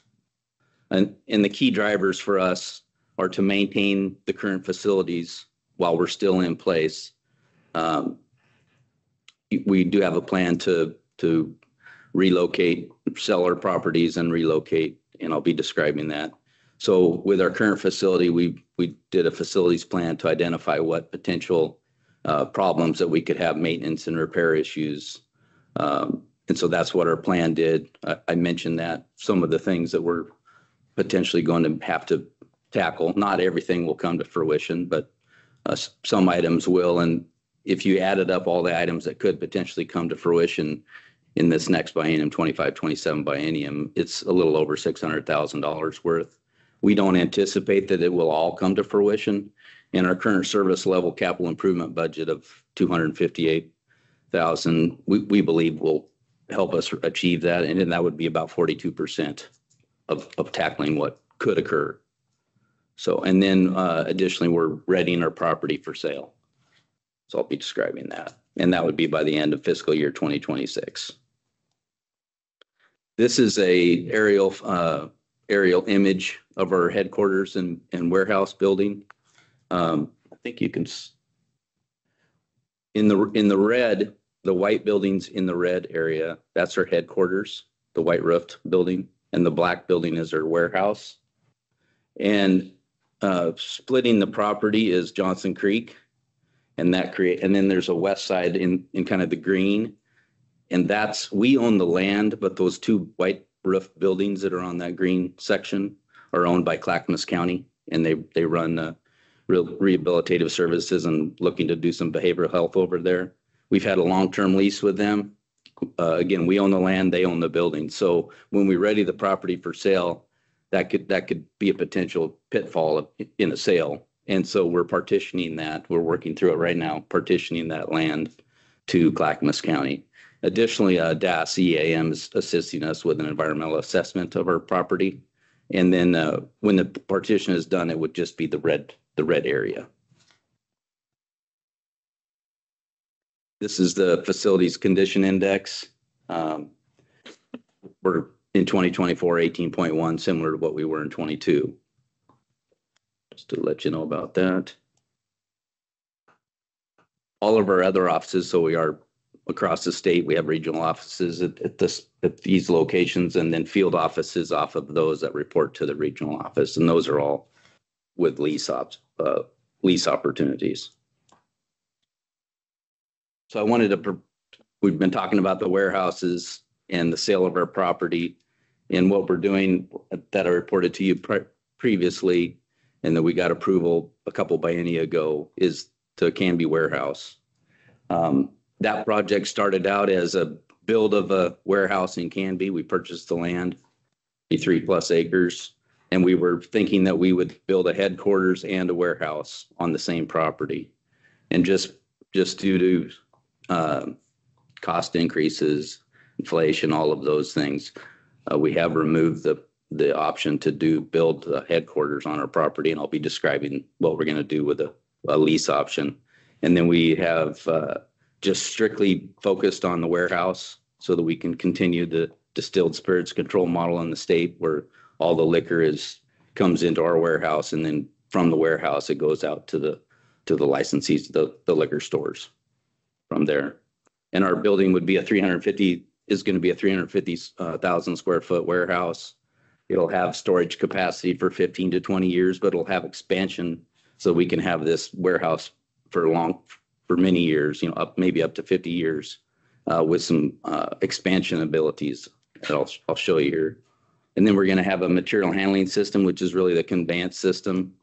And the key drivers for us are to maintain the current facilities while we're still in place. We do have a plan to relocate, sell our properties and relocate, and I'll be describing that. So with our current facility, we did a facilities plan to identify what potential problems that we could have, maintenance and repair issues. And so that's what our plan did. I mentioned that some of the things that we're potentially going to have to tackle. Not everything will come to fruition, but some items will. And if you added up all the items that could potentially come to fruition in this next biennium, 25-27 biennium, it's a little over $600,000 worth. We don't anticipate that it will all come to fruition. And our current service level capital improvement budget of $258,000, we believe will help us achieve that. And that would be about 42% of tackling what could occur. So, and then additionally, we're readying our property for sale. So I'll be describing that. And that would be by the end of fiscal year 2026. This is a aerial image of our headquarters and warehouse building. I think you can, in the red, the white buildings in the red area, that's our headquarters, the white roofed building, and the black building is our warehouse. And splitting the property is Johnson Creek, and then there's a west side in kind of the green, and we own the land, but those two white roof buildings that are on that green section are owned by Clackamas County, and they run rehabilitative services and looking to do some behavioral health over there. We've had a long-term lease with them. Again, we own the land, they own the building. So when we ready the property for sale, that could be a potential pitfall in a sale. And so we're partitioning that. We're working through it right now, partitioning that land to Clackamas County. Additionally, DAS EAM is assisting us with an environmental assessment of our property. And then when the partition is done, it would just be the red area. This is the facilities condition index. We're in 2024, 18.1, similar to what we were in 22. Just to let you know about that. All of our other offices, so we are across the state, we have regional offices at these locations, and then field offices off of those that report to the regional office, and those are all with lease opportunities. So I wanted to, we've been talking about the warehouses and the sale of our property, and what we're doing that I reported to you previously, and that we got approval a couple biennia ago, is the Canby warehouse. That project started out as a build of a warehouse in Canby. We purchased the land, 3+ acres, and we were thinking that we would build a headquarters and a warehouse on the same property. And just due to cost increases, inflation, all of those things, we have removed the option to build the headquarters on our property, and I'll be describing what we're going to do with a lease option. And then we have just strictly focused on the warehouse so that we can continue the distilled spirits control model in the state, where all the liquor comes into our warehouse, and then from the warehouse it goes out to the licensees, the liquor stores from there. And our building would be is going to be a 350,000 square foot warehouse. It'll have storage capacity for 15 to 20 years, but it'll have expansion so we can have this warehouse for many years, maybe up to 50 years, with some expansion abilities that I'll show you here. And then we're going to have a material handling system, which is really the conveyance system,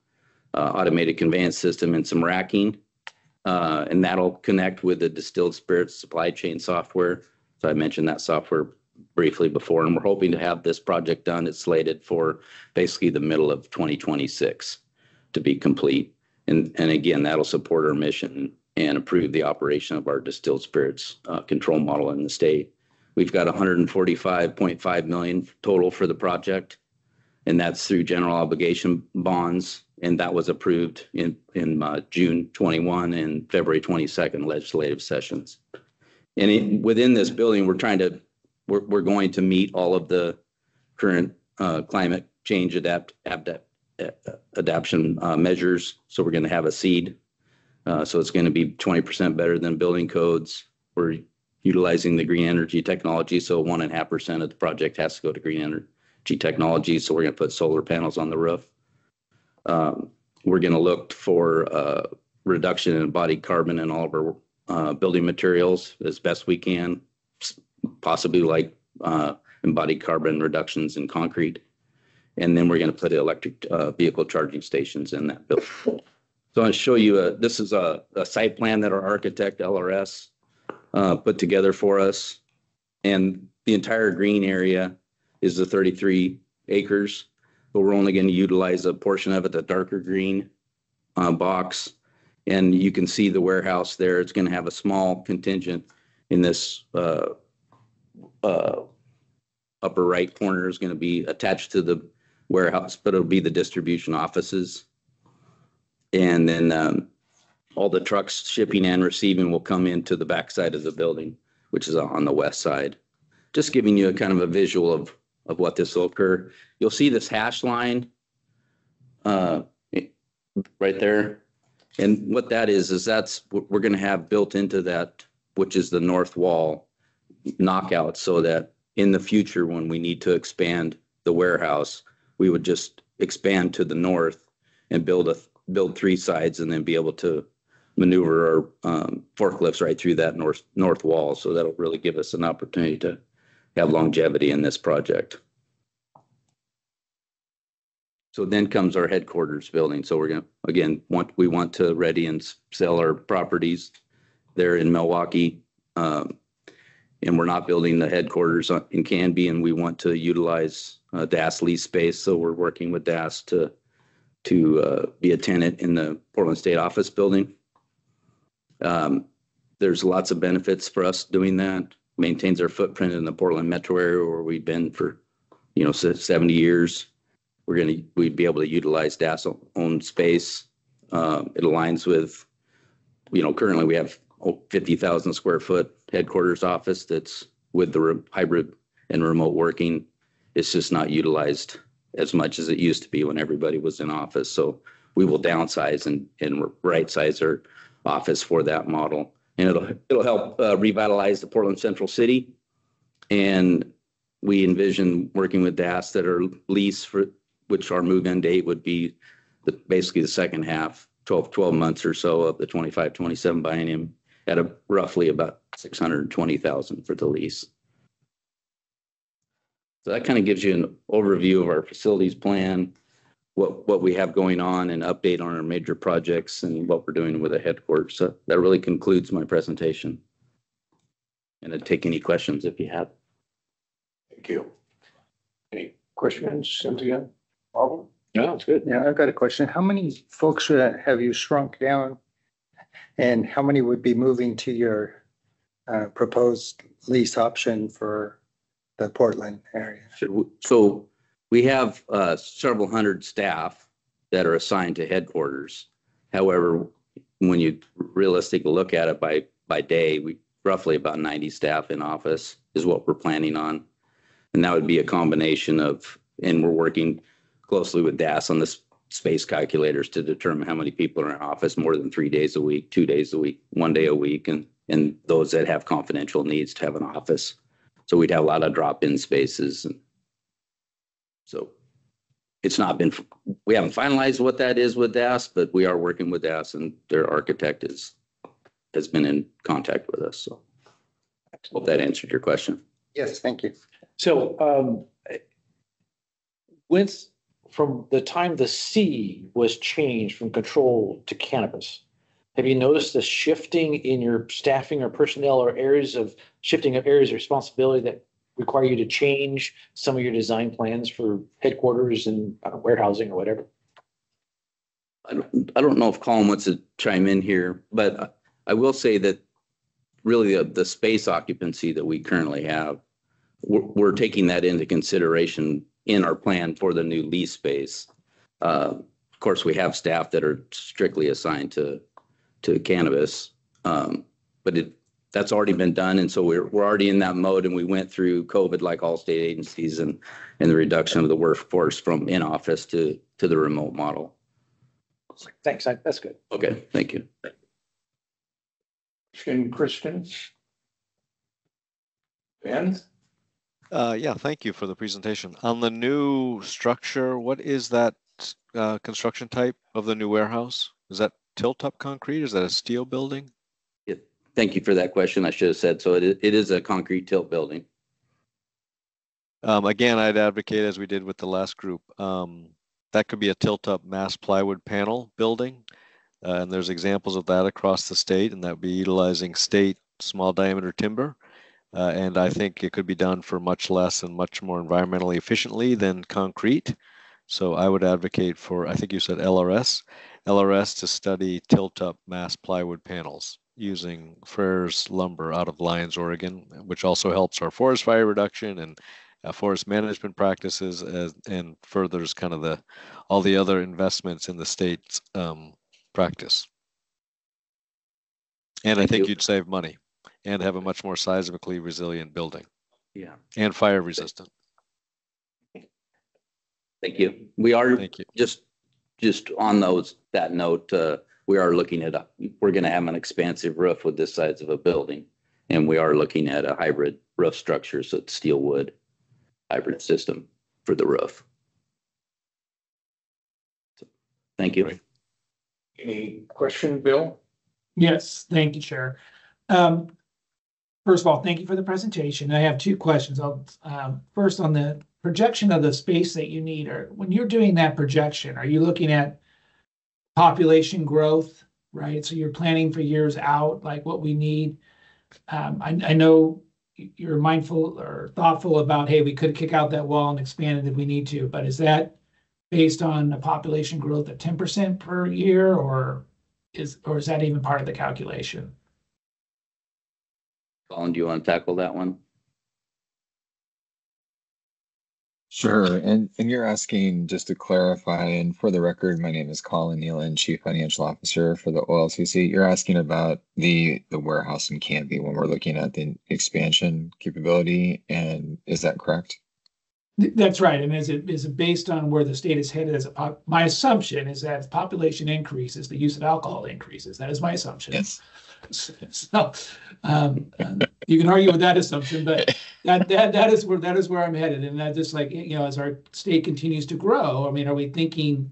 automated conveyance system, and some racking. And that'll connect with the distilled spirits supply chain software. So I mentioned that software briefly before, and we're hoping to have this project done. It's slated for basically the middle of 2026 to be complete. And again, that'll support our mission and improve the operation of our distilled spirits control model in the state. We've got $145.5 million total for the project, and that's through general obligation bonds, and that was approved in June 21 and February 22nd legislative sessions. And within this building, we're going to meet all of the current climate change adaptation measures. So we're going to have a seed. So it's going to be 20% better than building codes. We're utilizing the green energy technology. So 1.5% of the project has to go to green energy technology. So we're going to put solar panels on the roof. We're going to look for reduction in embodied carbon in all of our building materials as best we can, possibly like embodied carbon reductions in concrete. And then we're going to put electric vehicle charging stations in that building. So I'll show you, this is a site plan that our architect, LRS, put together for us. And the entire green area is the 33 acres, but we're only going to utilize a portion of it, the darker green box. And you can see the warehouse there. It's going to have a small contingent in this upper right corner is going to be attached to the warehouse, but it'll be the distribution offices. And then all the trucks shipping and receiving will come into the backside of the building, which is on the west side. Just giving you a kind of a visual of what this will occur. You'll see this hash line right there. And what that is that's what we're going to have built into that, which is the north wall knockout, so that in the future, when we need to expand the warehouse, we would just expand to the north and build 3 sides, and then be able to maneuver our forklifts right through that north wall. So that'll really give us an opportunity to have longevity in this project. So then comes our headquarters building. So we're we want to ready and sell our properties there in Milwaukee. And we're not building the headquarters in Canby, and we want to utilize DAS lease space. So we're working with DAS to be a tenant in the Portland State Office building. There's lots of benefits for us doing that. maintains our footprint in the Portland metro area where we've been for, 70 years. We'd be able to utilize DAS owned space. It aligns with, currently we have 50,000 square foot headquarters office that's with the hybrid and remote working. It's just not utilized as much as it used to be when everybody was in office. So we will downsize and right size our office for that model. And it'll help revitalize the Portland Central City. And we envision working with DAS that are leased for, which our move-in date would be basically the second half, 12 months or so of the 25-27 biennium at roughly about $620,000 for the lease. So that kind of gives you an overview of our facilities plan, what we have going on, and update on our major projects and what we're doing with the headquarters. So that really concludes my presentation. And I'd take any questions if you have. Thank you. Any questions, Cynthia? Problem? No, it's good. Yeah, I've got a question. How many folks have you shrunk down? And how many would be moving to your proposed lease option for the Portland area? So we have several hundred staff that are assigned to headquarters. However, when you realistically look at it by day, we roughly about 90 staff in office is what we're planning on. And that would be a combination of, and we're working closely with DAS on the space calculators to determine how many people are in office more than 3 days a week, 2 days a week, 1 day a week, and those that have confidential needs to have an office. So we'd have a lot of drop-in spaces. And so it's not been, we haven't finalized what that is with DAS, but we are working with DAS, and their architect has been in contact with us. So hope that answered your question. Yes, thank you. So from the time the C was changed from control to cannabis, have you noticed a shifting in your staffing or personnel, or shifting of areas of responsibility that require you to change some of your design plans for headquarters and warehousing or whatever? I don't know if Colin wants to chime in here, but I will say that really the space occupancy that we currently have, we're taking that into consideration in our plan for the new lease space. Of course, we have staff that are strictly assigned to cannabis, but that's already been done, and so we're already in that mode. And we went through COVID like all state agencies, and the reduction of the workforce from in office to the remote model. Thanks. That's good. Okay, thank you. Kristen? Ben? Yeah, thank you for the presentation. On the new structure, what is that construction type of the new warehouse? Is that tilt-up concrete? Is that a steel building? Yeah, thank you for that question. I should have said, so it is a concrete tilt building. Again, I'd advocate, as we did with the last group, that could be a tilt-up mass plywood panel building. And there's examples of that across the state, and that would be utilizing state small diameter timber. And I think it could be done for much less and much more environmentally efficiently than concrete. So I would advocate for, I think you said LRS to study tilt-up mass plywood panels using Frere's lumber out of Lyons, Oregon, which also helps our forest fire reduction and forest management practices, and furthers kind of all the other investments in the state's practice. And I think you'd save money and have a much more seismically resilient building. Yeah. And fire resistant. Thank you. We are just on that note, we are looking at we're going to have an expansive roof with this size of a building, and we are looking at a hybrid roof structure, so it's steel wood hybrid system for the roof. So, thank you. Right. Any question, Bill? Yes, thank you, Chair. First of all, thank you for the presentation. I have two questions. First, on the projection of the space that you need, or when you're doing that projection, are you looking at population growth, right? So you're planning for years out, like what we need. I know you're mindful or thoughtful about, hey, we could kick out that wall and expand it if we need to, but is that based on a population growth of 10% per year, or is that even part of the calculation? Colin, do you want to tackle that one? Sure. And you're asking, just to clarify, and for the record, my name is Colin Nealon, Chief Financial Officer for the OLCC. You're asking about the warehouse in Canby when we're looking at the expansion capability, and is that correct? That's right. And is it based on where the state is headed my assumption is that as population increases, the use of alcohol increases. That is my assumption. Yes. So you can argue with that assumption, but that is where I'm headed. And that just like, as our state continues to grow, I mean, are we bringing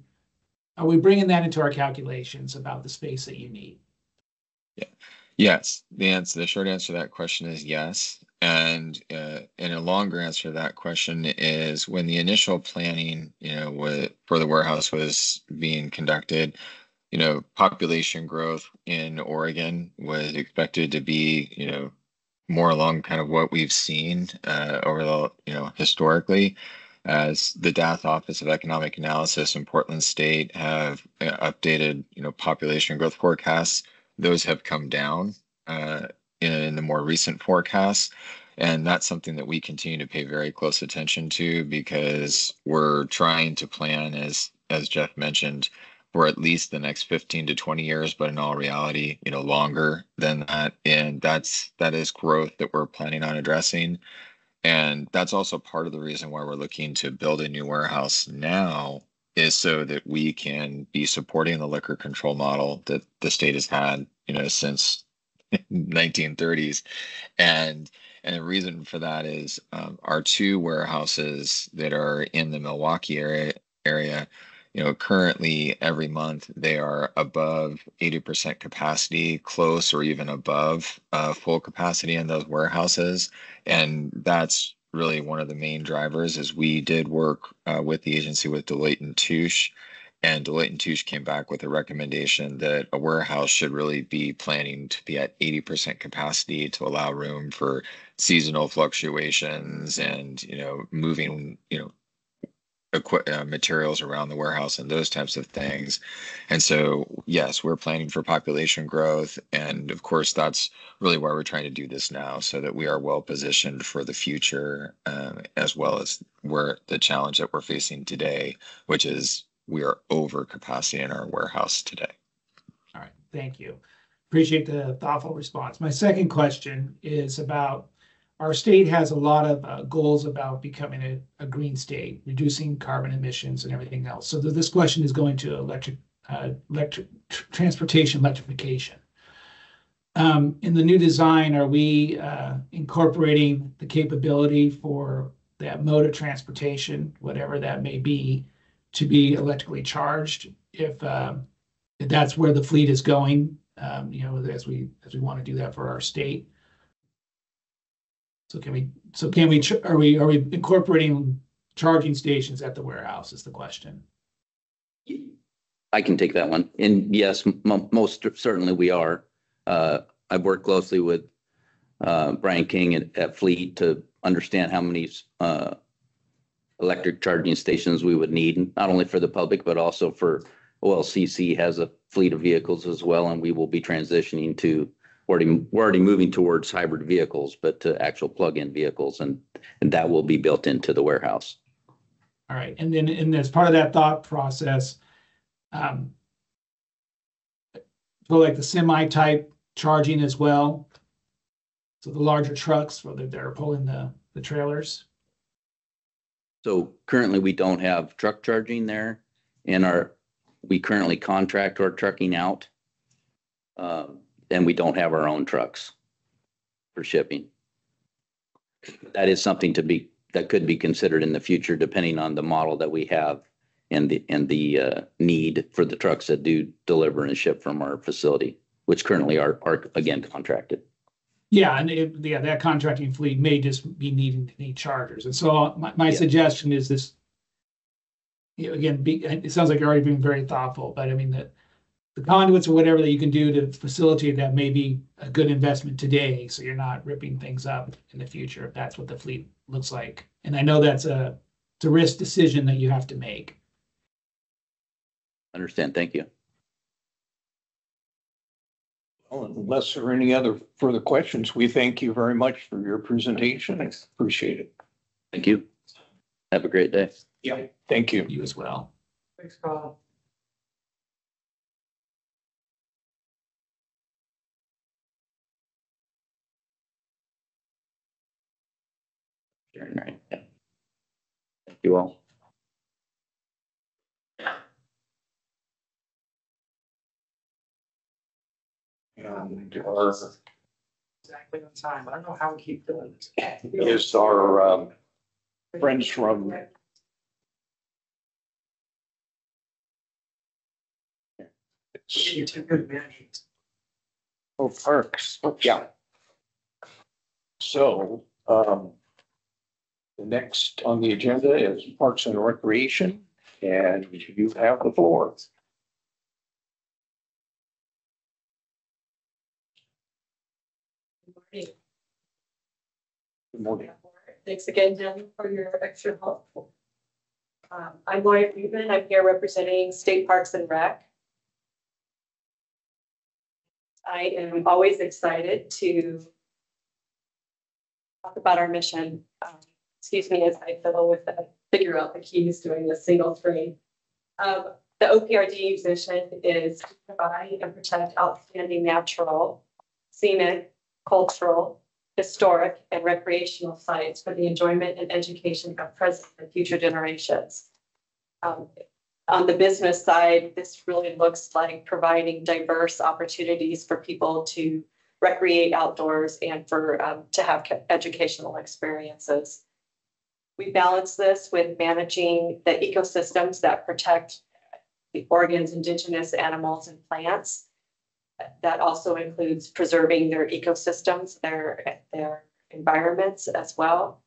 that into our calculations about the space that you need? Yeah. Yes. The short answer to that question is yes. And a longer answer to that question is when the initial planning, for the warehouse was being conducted, population growth in Oregon was expected to be, more along kind of what we've seen over the, historically, as the DATH Office of Economic Analysis in Portland State have updated, population growth forecasts. Those have come down in the more recent forecasts. And that's something that we continue to pay very close attention to because we're trying to plan, as Jeff mentioned, for at least the next 15 to 20 years, but in all reality, longer than that. And that is growth that we're planning on addressing. And that's also part of the reason why we're looking to build a new warehouse now, is so that we can be supporting the liquor control model that the state has had, since 1930s. And the reason for that is our two warehouses that are in the Milwaukee area, currently every month they are above 80% capacity, close or even above full capacity in those warehouses. And that's really one of the main drivers. Is we did work with the agency, with Deloitte & Touche, and Deloitte & Touche came back with a recommendation that a warehouse should really be planning to be at 80% capacity to allow room for seasonal fluctuations and, moving, materials around the warehouse and those types of things. And so, yes, we're planning for population growth. And of course, that's really why we're trying to do this now, so that we are well positioned for the future, as well as where the challenge that we're facing today, which is we are over capacity in our warehouse today. All right, thank you. Appreciate the thoughtful response. My second question is about our state has a lot of goals about becoming a green state, reducing carbon emissions and everything else. So this question is going to electric transportation electrification. In the new design, are we incorporating the capability for that mode of transportation, whatever that may be, to be electrically charged if that's where the fleet is going, as we want to do that for our state? Are we incorporating charging stations at the warehouse is the question. I can take that one. And yes, most certainly we are. I've worked closely with Brian King at Fleet to understand how many electric charging stations we would need, not only for the public, but also for OLCC has a fleet of vehicles as well. And we will be transitioning to, we're already moving towards hybrid vehicles, but to actual plug-in vehicles. And that will be built into the warehouse. All right. And then as part of that thought process, so like the semi-type charging as well. So the larger trucks, whether they're pulling the trailers. So currently we don't have truck charging there, and we currently contract our trucking out, and we don't have our own trucks for shipping. That is something that could be considered in the future, depending on the model that we have and the need for the trucks that do deliver and ship from our facility, which currently are again contracted. Yeah, and that contracting fleet may just be needing to need chargers. And so my suggestion is this, again, it sounds like you're already being very thoughtful, but I mean, the conduits or whatever that you can do to facilitate that may be a good investment today, so you're not ripping things up in the future if that's what the fleet looks like. And I know it's a risk decision that you have to make. Understand. Thank you. Well, unless there are any other further questions, we thank you very much for your presentation. I appreciate it. Thank you. Have a great day. Yeah, thank you. You as well. Thanks, Carl. Right. Yeah. Thank you all. And our Exactly on time. I don't know how we keep doing this. is our friends from You're too good management. Parks. Yeah. So the next on the agenda is Parks and Recreation, and you have the floor. Morning. Good morning. Thanks again, Jen, for your extra help. I'm Lori Friedman. I'm here representing State Parks and Rec. I am always excited to talk about our mission. Excuse me as I fiddle with figure out the keys doing the single screen. The OPRD's mission is to provide and protect outstanding natural, scenic, cultural, historic, and recreational sites for the enjoyment and education of present and future generations. On the business side, this really looks like providing diverse opportunities for people to recreate outdoors and for to have educational experiences. We balance this with managing the ecosystems that protect Oregon's indigenous animals and plants. That also includes preserving their ecosystems, their environments as well.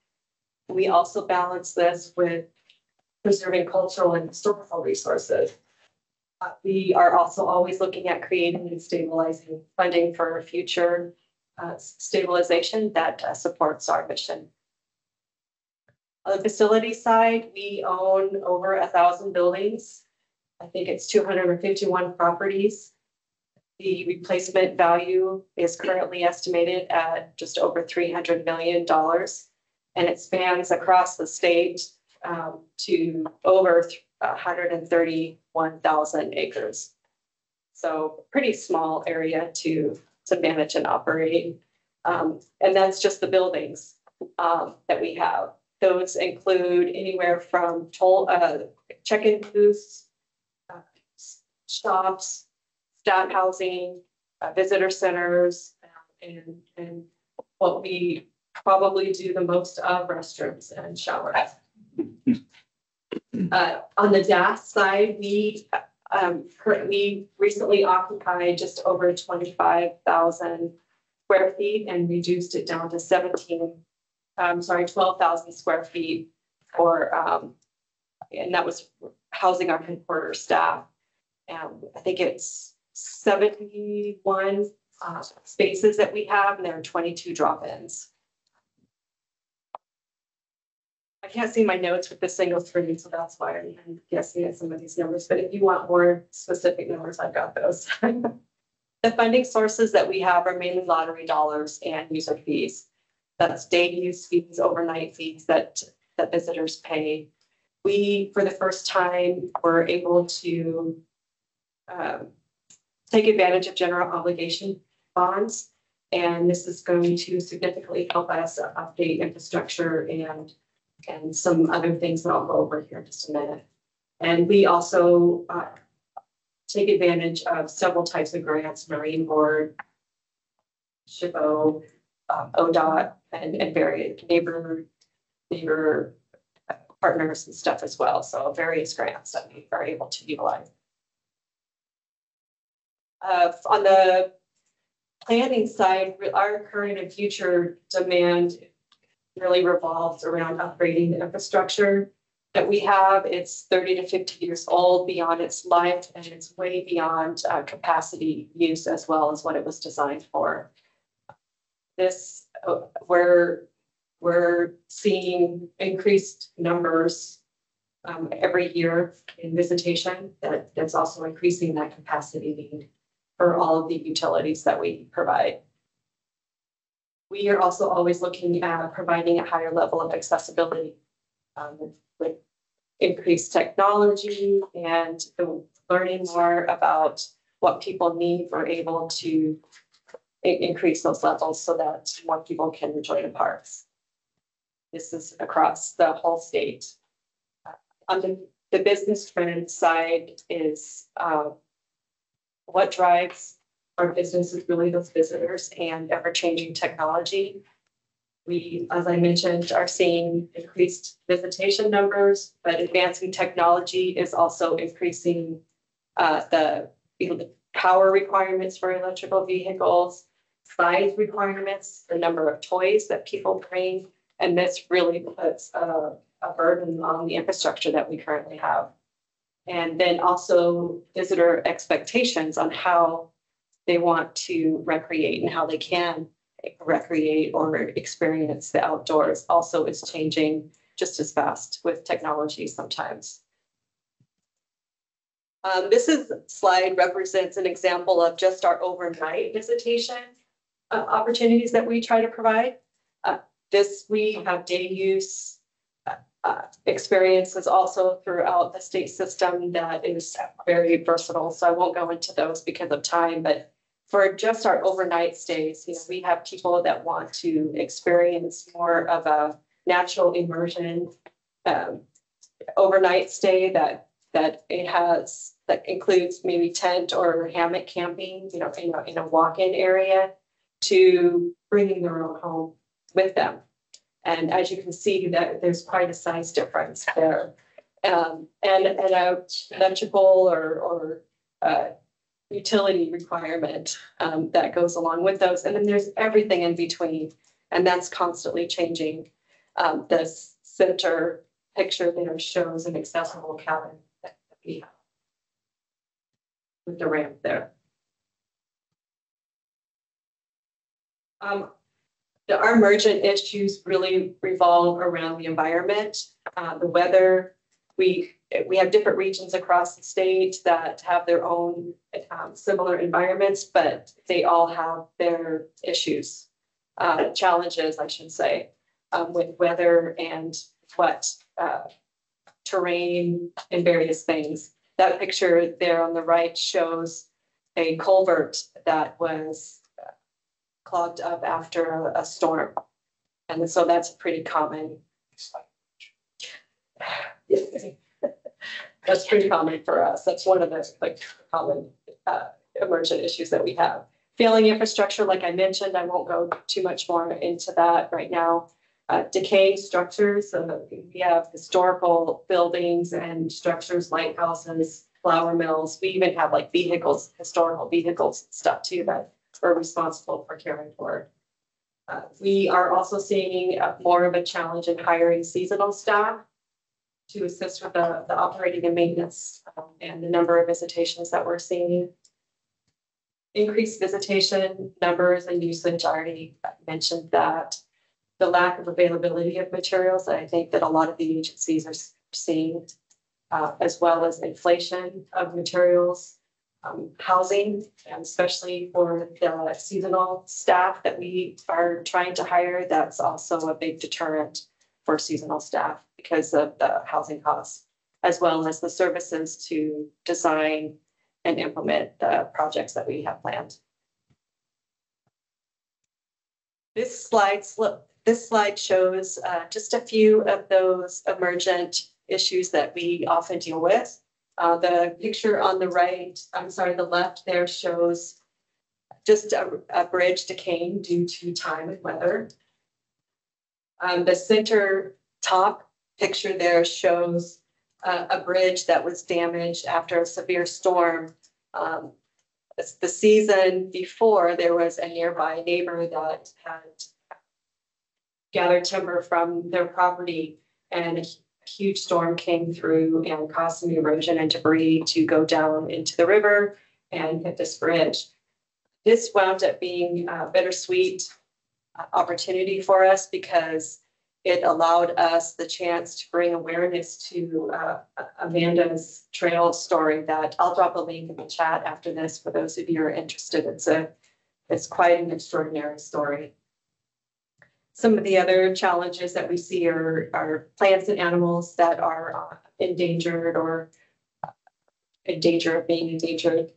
We also balance this with preserving cultural and historical resources. We are also always looking at creating and stabilizing funding for future stabilization that supports our mission. On the facility side, we own over 1,000 buildings. I think it's 251 properties. The replacement value is currently estimated at just over $300 million, and it spans across the state to over 131,000 acres. So pretty small area to manage and operate. And that's just the buildings that we have. Those include anywhere from check-in booths, shops, staff housing, visitor centers, and what we probably do the most of, restrooms and showers. On the DAS side, we recently occupied just over 25,000 square feet and reduced it down to 12,000 square feet and that was housing our headquarters staff. I think it's 71 spaces that we have, and there are 22 drop-ins. I can't see my notes with the single screen, so that's why I'm guessing at some of these numbers. But if you want more specific numbers, I've got those. The funding sources that we have are mainly lottery dollars and user fees. That's day use fees, overnight fees that visitors pay. We, for the first time, were able to take advantage of general obligation bonds, and this is going to significantly help us update infrastructure and some other things that I'll go over here in just a minute. And we also take advantage of several types of grants, Marine Board, SHPO, ODOT, and various neighbor partners and stuff as well. So various grants that we are able to utilize. On the planning side, our current and future demand really revolves around upgrading the infrastructure that we have. It's 30 to 50 years old beyond its life, and it's way beyond capacity use as well as what it was designed for. This, we're seeing increased numbers every year in visitation that's also increasing that capacity need. for all of the utilities that we provide. We are also always looking at providing a higher level of accessibility with increased technology and learning more about what people need. We're able to increase those levels so that more people can enjoy the parks. This is across the whole state. On the business trend side is what drives our business is really those visitors and ever-changing technology. We, as I mentioned, are seeing increased visitation numbers, but advancing technology is also increasing the power requirements for electrical vehicles, size requirements, the number of toys that people bring, and this really puts a burden on the infrastructure that we currently have. And then also visitor expectations on how they want to recreate and how they can recreate or experience the outdoors also is changing just as fast with technology sometimes. This slide represents an example of just our overnight visitation opportunities that we try to provide. We have day use experiences also throughout the state system that is very versatile. So I won't go into those because of time, but for just our overnight stays, we have people that want to experience more of a natural immersion overnight stay that includes maybe tent or hammock camping, in a walk-in area, to bringing their own home with them. And as you can see, that there's quite a size difference there, and a electrical or utility requirement that goes along with those. And then there's everything in between, and that's constantly changing. This center picture there shows an accessible cabin that we have with the ramp there. Our emergent issues really revolve around the environment, the weather. We have different regions across the state that have their own similar environments, but they all have their issues, challenges, I should say, with weather and terrain and various things. That picture there on the right shows a culvert that was clogged up after a storm. And so that's pretty common. That's pretty common for us. That's one of the common emergent issues that we have. Failing infrastructure, like I mentioned, I won't go too much more into that right now. Decaying structures, we have historical buildings and structures, lighthouses, flour mills. We even have vehicles, historical vehicles and stuff too that we're responsible for caring for. We are also seeing more of a challenge in hiring seasonal staff to assist with the operating and maintenance and the number of visitations that we're seeing. Increased visitation numbers and usage, I already mentioned that. The lack of availability of materials, I think that a lot of the agencies are seeing, as well as inflation of materials. Housing, and especially for the seasonal staff that we are trying to hire, that's also a big deterrent for seasonal staff because of the housing costs, as well as the services to design and implement the projects that we have planned. This slide shows just a few of those emergent issues that we often deal with. The picture on the the left there shows just a bridge decaying due to time and weather. The center top picture there shows a bridge that was damaged after a severe storm. The season before, there was a nearby neighbor that had gathered timber from their property, and a huge storm came through and caused some erosion and debris to go down into the river and hit this bridge. This wound up being a bittersweet opportunity for us because It allowed us the chance to bring awareness to Amanda's trail story that I'll drop a link in the chat after this for those of you who are interested. It's quite an extraordinary story. Some of the other challenges that we see are plants and animals that are endangered or in danger of being endangered.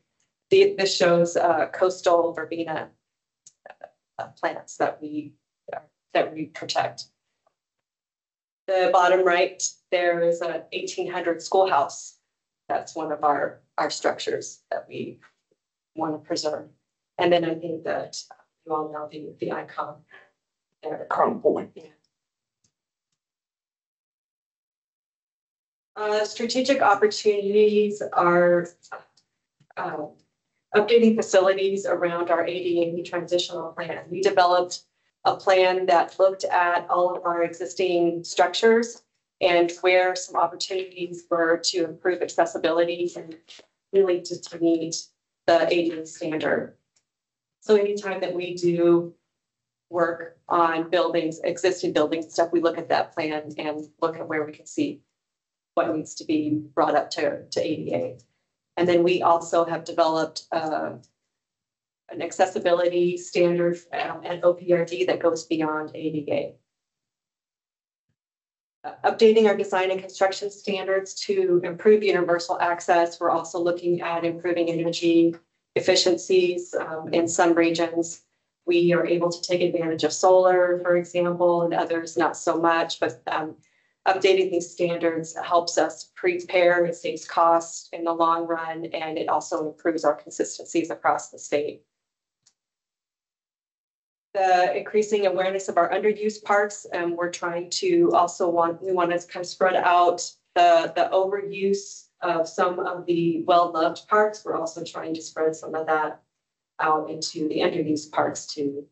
This shows coastal verbena plants that we protect. The bottom right, there is an 1800 schoolhouse. That's one of our structures that we want to preserve. And then I think that you all know the icon there. Crown Point. Yeah. Strategic opportunities are updating facilities around our ADA transitional plan. We developed a plan that looked at all of our existing structures and where some opportunities were to improve accessibility and really to meet the ADA standard. So anytime that we do work on buildings, existing buildings stuff, we look at that plan and look at where we can see what needs to be brought up to ADA. And then we also have developed an accessibility standard and OPRD that goes beyond ADA. Updating our design and construction standards to improve universal access. We're also looking at improving energy efficiencies in some regions. We are able to take advantage of solar, for example, and others not so much, but updating these standards helps us prepare. It saves costs in the long run, and it also improves our consistencies across the state. The increasing awareness of our underused parks, and we're trying to also we want to kind of spread out the overuse of some of the well-loved parks. We're also trying to spread some of that out into the underused parks to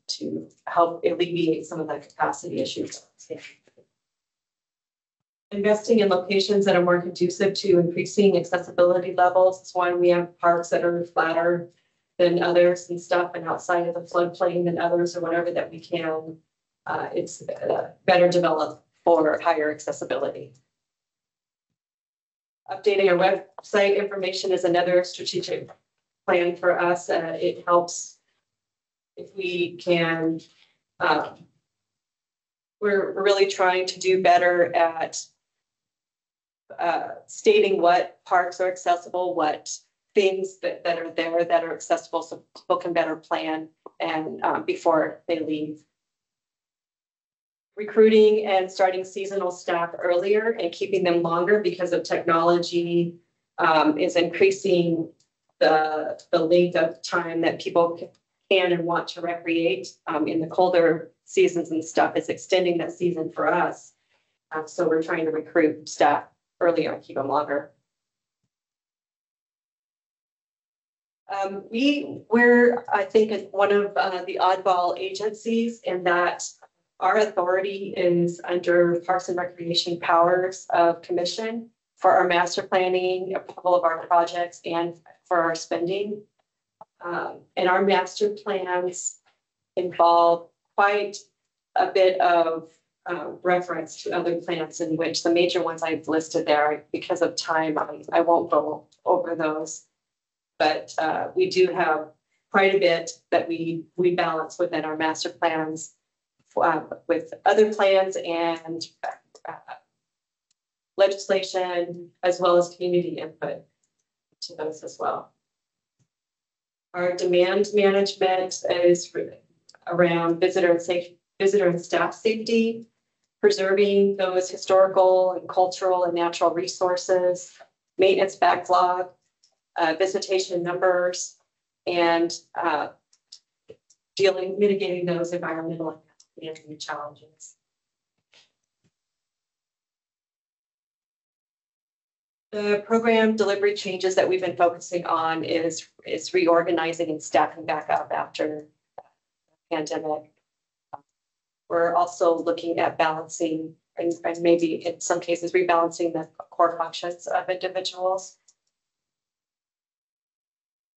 help alleviate some of the capacity issues. Investing in locations that are more conducive to increasing accessibility levels. It's one, we have parks that are flatter than others and stuff, and outside of the floodplain than others, or whatever that we can. It's better developed for higher accessibility. Updating our website information is another strategic plan for us. It helps if we can. We're really trying to do better at stating what parks are accessible, what things that are there that are accessible, so people can better plan and before they leave. Recruiting and starting seasonal staff earlier and keeping them longer because of technology is increasing the length of time that people can and want to recreate in the colder seasons and stuff. It's extending that season for us. So we're trying to recruit staff earlier and keep them longer. We're, I think, one of the oddball agencies in that our authority is under Parks and Recreation powers of commission for our master planning, approval of our projects, and for our spending. And our master plans involve quite a bit of reference to other plans, in which the major ones I've listed there. Because of time, I won't go over those. But we do have quite a bit that we balance within our master plans with other plans and legislation, as well as community input to those as well. Our demand management is around visitor and staff safety, preserving those historical and cultural and natural resources, maintenance backlog, visitation numbers, and mitigating those environmental and challenges. The program delivery changes that we've been focusing on is reorganizing and staffing back up after the pandemic. We're also looking at balancing and maybe in some cases rebalancing the core functions of individuals.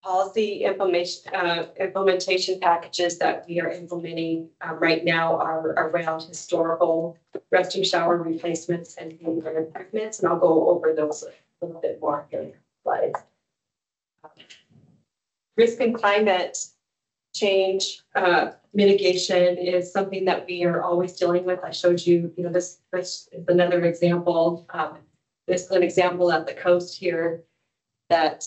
policy implementation packages that we are implementing right now are around historical restroom shower replacements and behavior improvements, and I'll go over those a little bit more in the slides. Risk and climate change mitigation is something that we are always dealing with. I showed you, this is another example. This is an example at the coast here that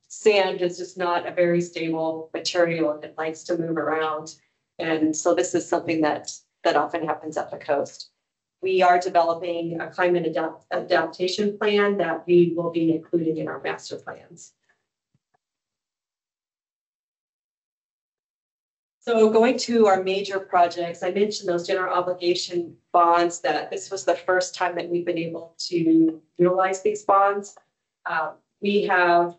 sand is just not a very stable material and it likes to move around. And so this is something that often happens at the coast. We are developing a climate adaptation plan that we will be including in our master plans. So going to our major projects, I mentioned those general obligation bonds, that this was the first time that we've been able to utilize these bonds. We have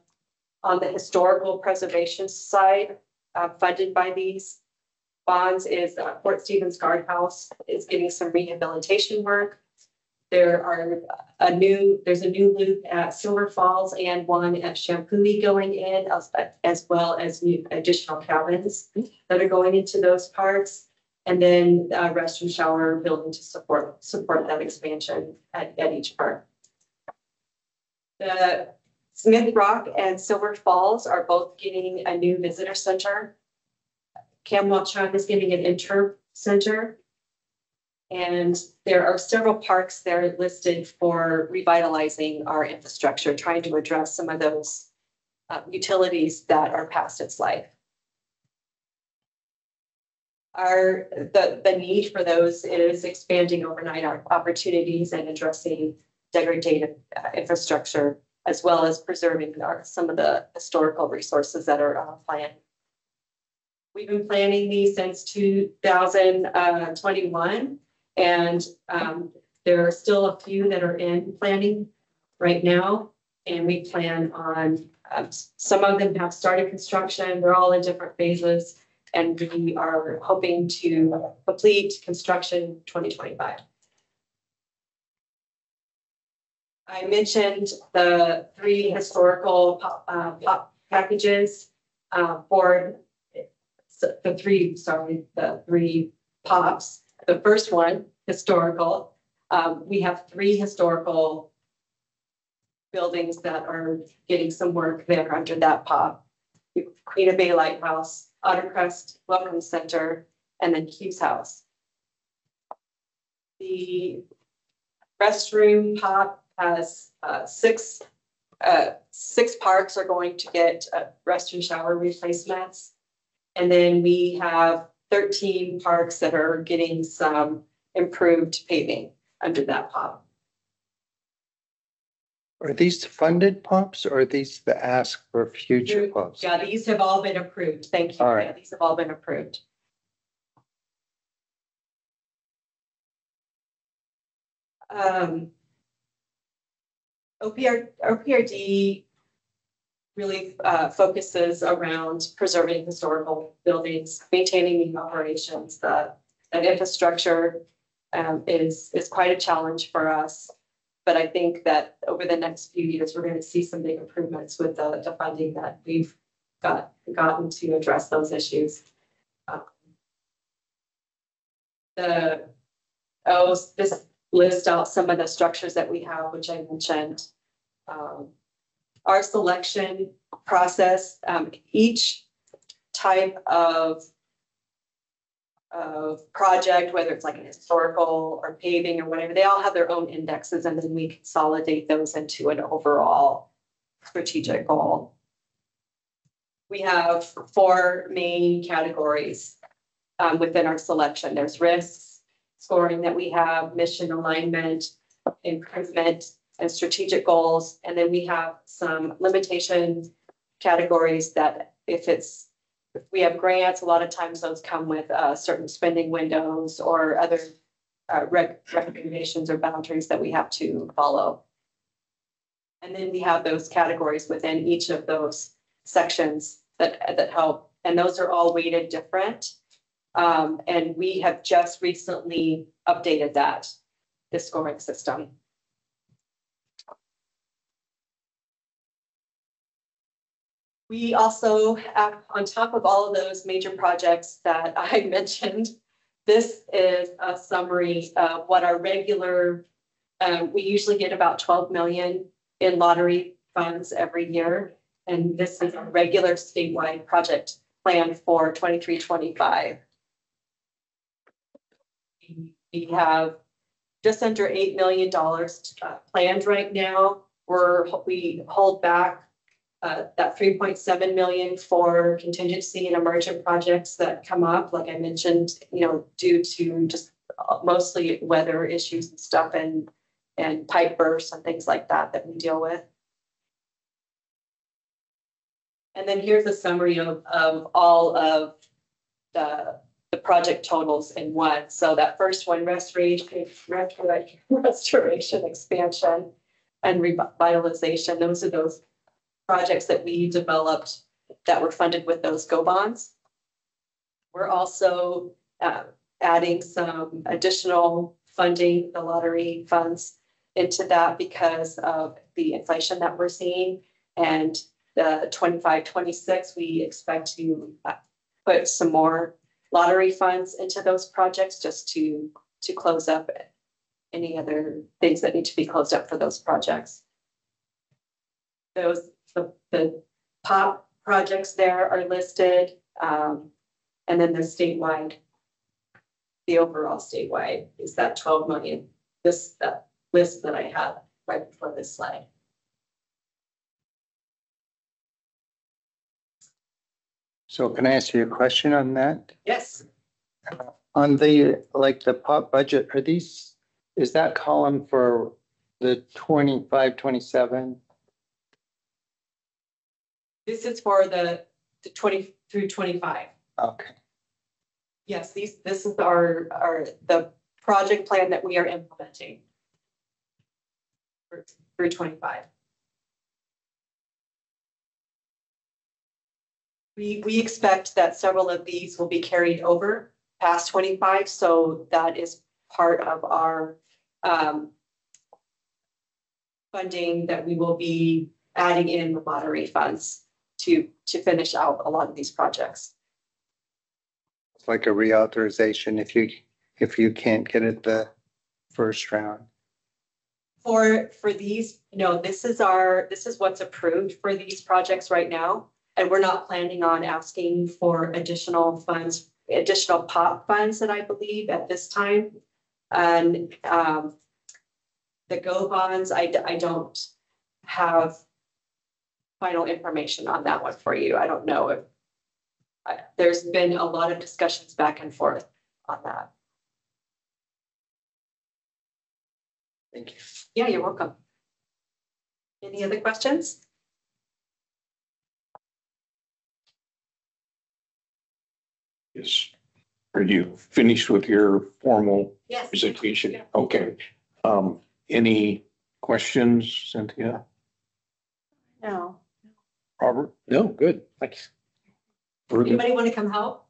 on the historical preservation side, funded by these bonds is Fort Stevens Guardhouse is getting some rehabilitation work. There's a new loop at Silver Falls and one at Shampooey going in, as well as new additional cabins that are going into those parks. And then a restroom shower building to support that expansion at each park. The Smith Rock and Silver Falls are both getting a new visitor center. Camwell-Chung is getting an interim center. And there are several parks there listed for revitalizing our infrastructure, trying to address some of those utilities that are past its life. The need for those is expanding overnight opportunities and addressing degraded infrastructure, as well as preserving some of the historical resources that are planned. We've been planning these since 2021, and there are still a few that are in planning right now, and we plan on, some of them have started construction, they're all in different phases, and we are hoping to complete construction 2025. I mentioned the 3 historical pop packages for the 3 pops. The first one, historical, we have 3 historical buildings that are getting some work there under that pop. Queen of Bay Lighthouse, Otter Crest Welcome Center, and then Hughes House. The restroom pop has 6 parks are going to get restroom shower replacements. And then we have 13 parks that are getting some improved paving under that pop. Are these funded pops or are these the ask for future pops? Yeah, these have all been approved. Thank you. All right. Yeah, these have all been approved. OPRD really focuses around preserving historical buildings, maintaining the operations. That infrastructure is quite a challenge for us. But I think that over the next few years, we're going to see some big improvements with the funding that we've gotten to address those issues. This lists out some of the structures that we have, which I mentioned. Our selection process, each type of project, whether it's like an historical or paving or whatever, they all have their own indexes, and then we consolidate those into an overall strategic goal. We have 4 main categories within our selection. There's risks scoring that we have, mission alignment, improvement, and strategic goals. And then we have some limitation categories that if we have grants, a lot of times those come with certain spending windows or other recommendations or boundaries that we have to follow. And then we have those categories within each of those sections that help. And those are all weighted different. And we have just recently updated the scoring system. We also have, on top of all of those major projects that I mentioned, this is a summary of what our regular, we usually get about 12 million in lottery funds every year. And this is a regular statewide project plan for 23-25. We have just under $8 million planned right now. We hold back that 3.7 million for contingency and emergent projects that come up, like I mentioned, due to just mostly weather issues and stuff and pipe bursts and things like that we deal with. And then here's a summary of all of the project totals in one. So that first one, restoration, expansion, and revitalization. Those are those projects that we developed that were funded with those GO bonds. We're also adding some additional funding, the lottery funds, into that because of the inflation that we're seeing. And the 25-26, we expect to put some more lottery funds into those projects just to close up any other things that need to be closed up for those projects. The POP projects there are listed, and then the statewide, the overall statewide is that 12 million, that list that I have right before this slide. So can I ask you a question on that? Yes. On the POP budget, is that column for the 25-27? This is for the 20 through 25. Okay. Yes, this is the project plan that we are implementing through 25. We expect that several of these will be carried over past 25, so that is part of our funding that we will be adding in the lottery funds to finish out a lot of these projects. It's like a reauthorization if you can't get it the first round. For these, this is what's approved for these projects right now. And we're not planning on asking for additional funds, additional POP funds that I believe at this time. And the GO bonds, I don't have final information on that one for you. I don't know if there's been a lot of discussions back and forth on that. Thank you. Yeah, you're welcome. Any other questions? Yes. Are you finished with your formal Yes. presentation? Yeah. Okay. Any questions, Cynthia? No. Robert? No, good. Thanks. Further? Anybody want to come help?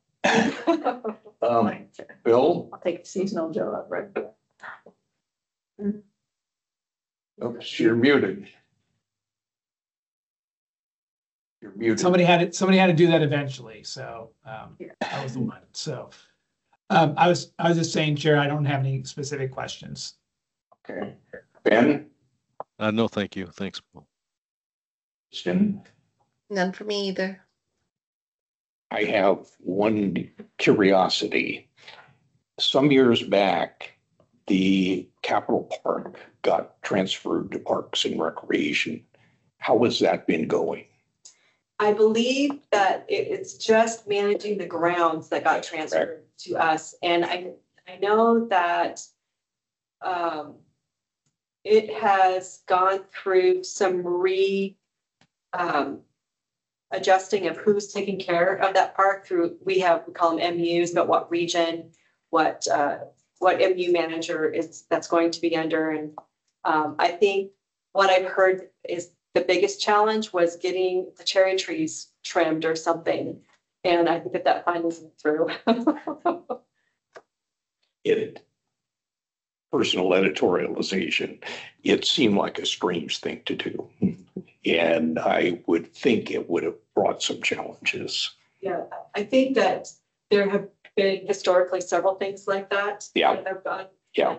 Bill? I'll take seasonal Joe up right there. Oops, you're muted. You're muted. Somebody had to do that eventually, so I was the one. So I was just saying, Chair, I don't have any specific questions. Okay. Ben? No, thank you. Thanks. Kristen? None for me either. I have one curiosity. Some years back, the Capitol Park got transferred to Parks and Recreation. How has that been going? I believe that it's just managing the grounds that got transferred to us. And I know that it has gone through some adjusting of who's taking care of that park through, we call them MUs, but what region, what MU manager that's going to be under. And I think what I've heard is the biggest challenge was getting the cherry trees trimmed or something. And I think that finally went through. Personal editorialization, it seemed like a strange thing to do. And I would think it would have brought some challenges. Yeah, I think that there have been historically several things like that. Yeah. That have gone. Yeah.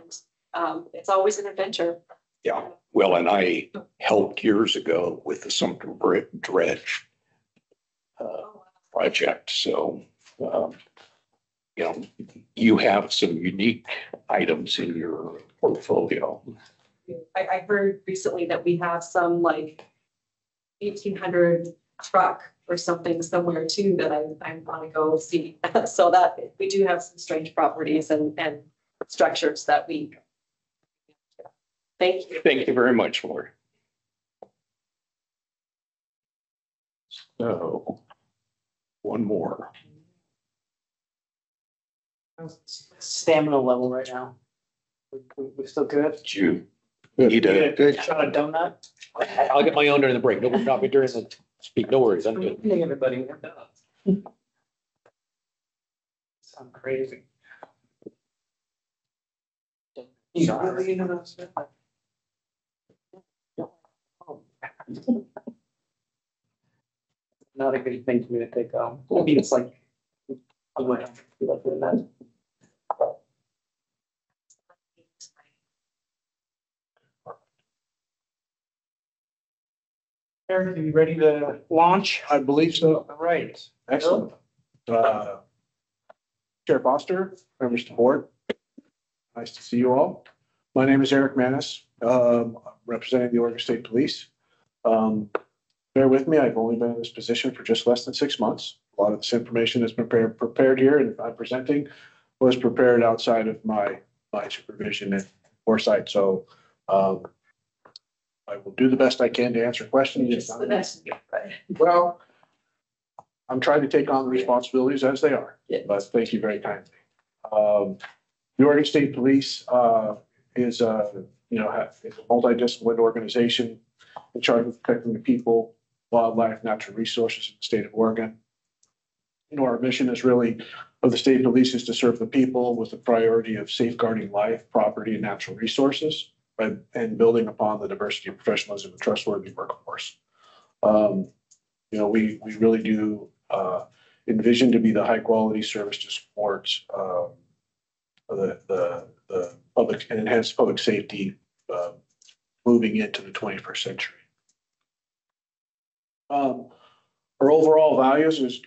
And, it's always an adventure. Yeah. Well, and I helped years ago with the Sumter Dredge project. So, you know, you have some unique items in your portfolio. I heard recently that we have some like 1800 truck or something somewhere too that I want to go see. So that we do have some strange properties and structures that we. Thank you. Thank you very much, Lori. So, one more. Stamina level right now. We still good? You need a Good. Shot a donut? I'll get my own during the break. No, not me during the speak. No worries. I'm good. Everybody. Sound crazy. Sorry. Not a good thing for me to take home. I mean, it's like, I went have to feel like doing that. Eric, are you ready to launch? I believe so. All right. Excellent. Chair Foster, members of the board. Nice to see you all. My name is Eric Manis, representing the Oregon State Police. Bear with me, I've only been in this position for just less than 6 months. A lot of this information has been prepared here and I'm presenting was prepared outside of my supervision and foresight. So I will do the best I can to answer questions. It's the best. Well, I'm trying to take on the responsibilities as they are, Yeah. but thank you very kindly. The Oregon State Police is a multidisciplinary organization in charge of protecting the people, wildlife, natural resources in the state of Oregon. Our mission is really of the state police is to serve the people with the priority of safeguarding life, property, and natural resources, and building upon the diversity of professionalism and trustworthy workforce. We really do envision to be the high quality service to support the public and enhance public safety moving into the 21st century. Our overall values is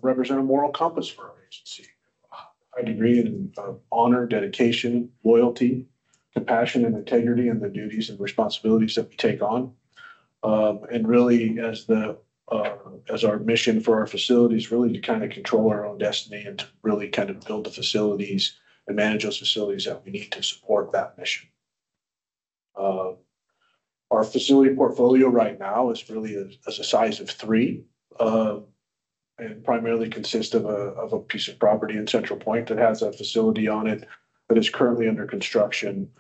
represent a moral compass for our agency. High degree of honor, dedication, loyalty, compassion, and integrity in the duties and responsibilities that we take on. And really as our mission for our facilities, really to kind of control our own destiny and to really kind of build the facilities and manage those facilities that we need to support that mission. Our facility portfolio right now is really a size of 3. And primarily consists of a piece of property in Central Point that has a facility on it that is currently under construction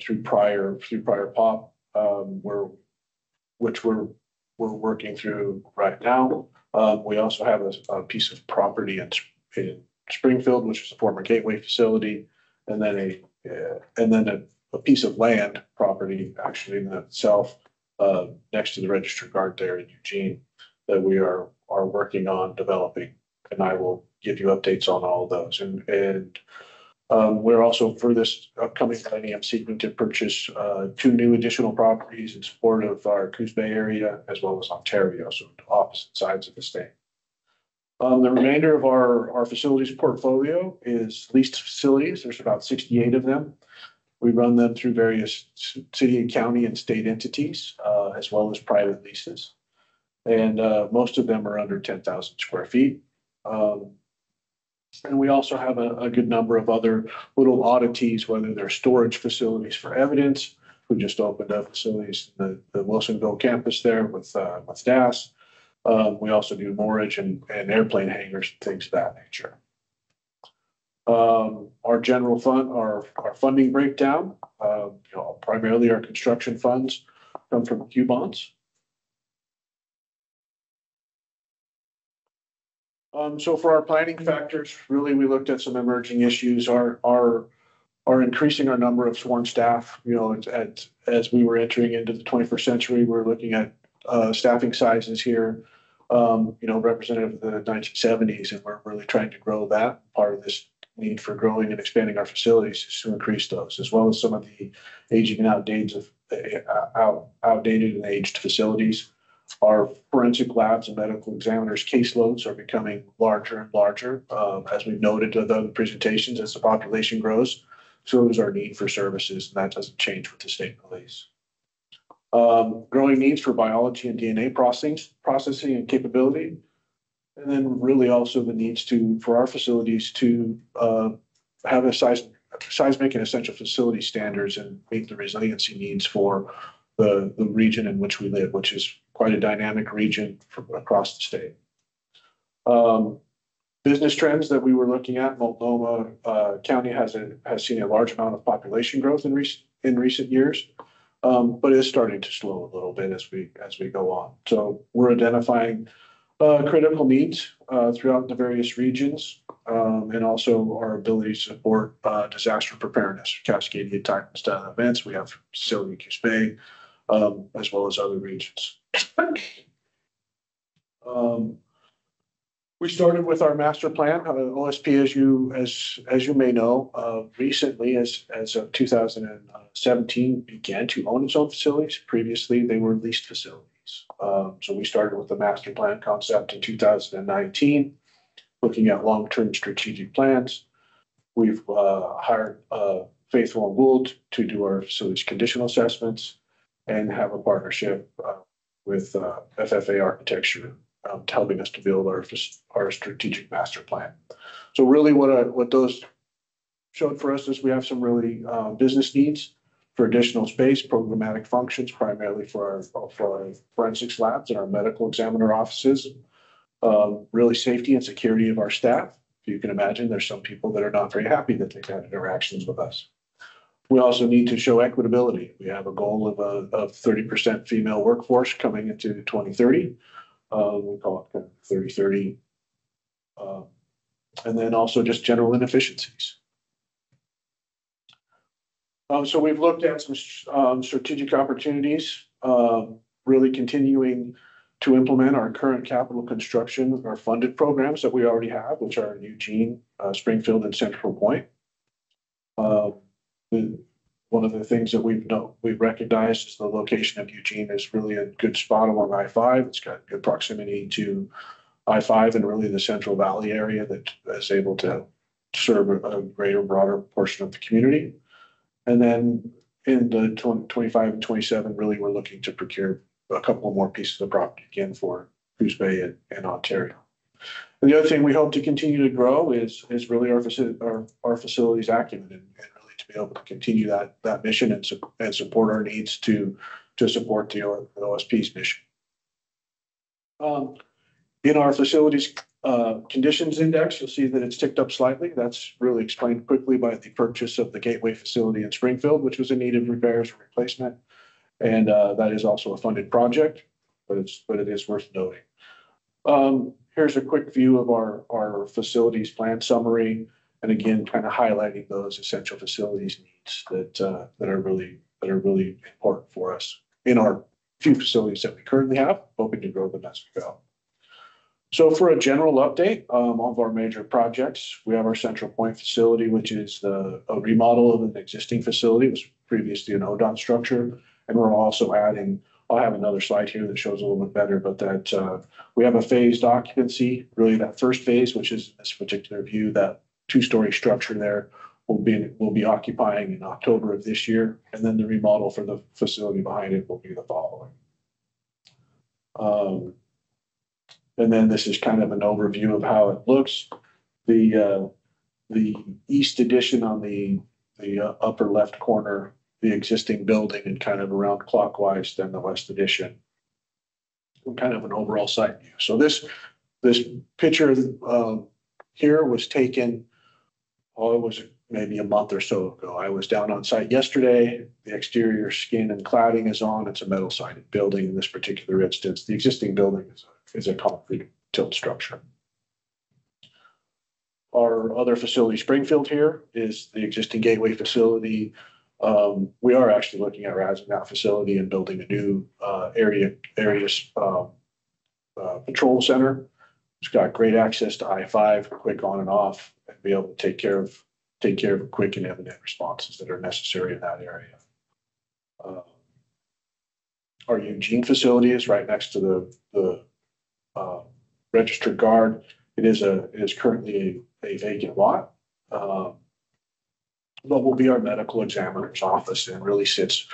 through prior POP, which we're working through right now. We also have a piece of property in Springfield, which is a former Gateway facility, and then a piece of land property actually in itself next to the Register Guard there in Eugene that we are working on developing, and I will give you updates on all of those. And we're also for this upcoming millennium seeking to purchase 2 new additional properties in support of our Coos Bay area as well as Ontario, so opposite sides of the state. The remainder of our facilities portfolio is leased facilities. There's about 68 of them. We run them through various city and county and state entities, as well as private leases. And most of them are under 10,000 square feet. And we also have a good number of other little oddities, whether they're storage facilities for evidence. We just opened up facilities in the Wilsonville campus there with DAS. We also do mortgage and airplane hangars and things of that nature. Our general fund, our funding breakdown, primarily our construction funds come from Q bonds. So for our planning factors, really, we looked at some emerging issues. Our increasing our number of sworn staff. As we were entering into the 21st century, we're looking at staffing sizes here, representative of the 1970s, and we're really trying to grow that. Part of this need for growing and expanding our facilities is to increase those, as well as some of the aging and outdated and aged facilities. Our forensic labs and medical examiners caseloads are becoming larger and larger, as we've noted in the other presentations. As the population grows, so does our need for services, and that doesn't change with the state police. Growing needs for biology and DNA processing and capability, and then really also the needs for our facilities to have a seismic and essential facility standards and meet the resiliency needs for the region in which we live, which is quite a dynamic region across the state. Business trends that we were looking at, Multnomah County has seen a large amount of population growth in recent years, but is starting to slow a little bit as we go on. So we're identifying critical needs throughout the various regions, and also our ability to support disaster preparedness, Cascadia type style events. We have facility in Coos Bay, as well as other regions. We started with our master plan. OSP, as you may know, recently, as of 2017, began to own its own facilities. Previously, they were leased facilities. So we started with the master plan concept in 2019, looking at long-term strategic plans. We've hired Faithful and Gould to do our facilities conditional assessments and have a partnership with FFA Architecture, helping us to build our strategic master plan. So really what those showed for us is we have some really business needs for additional space, programmatic functions, primarily for our forensics labs and our medical examiner offices, really safety and security of our staff. You can imagine there's some people that are not very happy that they've had interactions with us. We also need to show equitability. We have a goal of 30% female workforce coming into 2030. We call it 30-30. And then also just general inefficiencies. So we've looked at some strategic opportunities, really continuing to implement our current capital construction, our funded programs that we already have, which are in Eugene, Springfield, and Central Point. One of the things that we've recognized is the location of Eugene is really a good spot along I-5. It's got good proximity to I-5 and really the Central Valley area that is able to serve a greater, broader portion of the community. And then in the 25 and 27, really we're looking to procure a couple of more pieces of property again for Coos Bay and Ontario. And the other thing we hope to continue to grow is really our facilities acumen and really to be able to continue that mission and support our needs to support the OSP's mission. In our facilities conditions index, you'll see that it's ticked up slightly. That's really explained quickly by the purchase of the Gateway facility in Springfield, which was in need of repairs and replacement. And that is also a funded project, but it is worth noting. Here's a quick view of our facilities plan summary, and again, kind of highlighting those essential facilities needs that are really important for us in our few facilities that we currently have, hoping to grow them as we go. So for a general update of our major projects, we have our Central Point facility, which is a remodel of an existing facility. It was previously an ODOT structure. And we're also adding, I'll have another slide here that shows a little bit better, but that we have a phased occupancy, really that first phase, which is this particular view, that two-story structure there will be occupying in October of this year. And then the remodel for the facility behind it will be the following. And then this is kind of an overview of how it looks. The east addition on the upper left corner, the existing building, and kind of around clockwise, then the west addition. Kind of an overall site view. So this picture here was taken, it was maybe a month or so ago. I was down on site yesterday. The exterior skin and cladding is on. It's a metal sided building in this particular instance. The existing building is a concrete tilt structure. Our other facility, Springfield, here is the existing Gateway facility. We are actually looking at razzing that facility and building a new patrol center. It's got great access to I-5, quick on and off, and be able to take care of quick and imminent responses that are necessary in that area. Our Eugene facility is right next to the registered guard. It is currently a vacant lot, but will be our medical examiner's office and really sits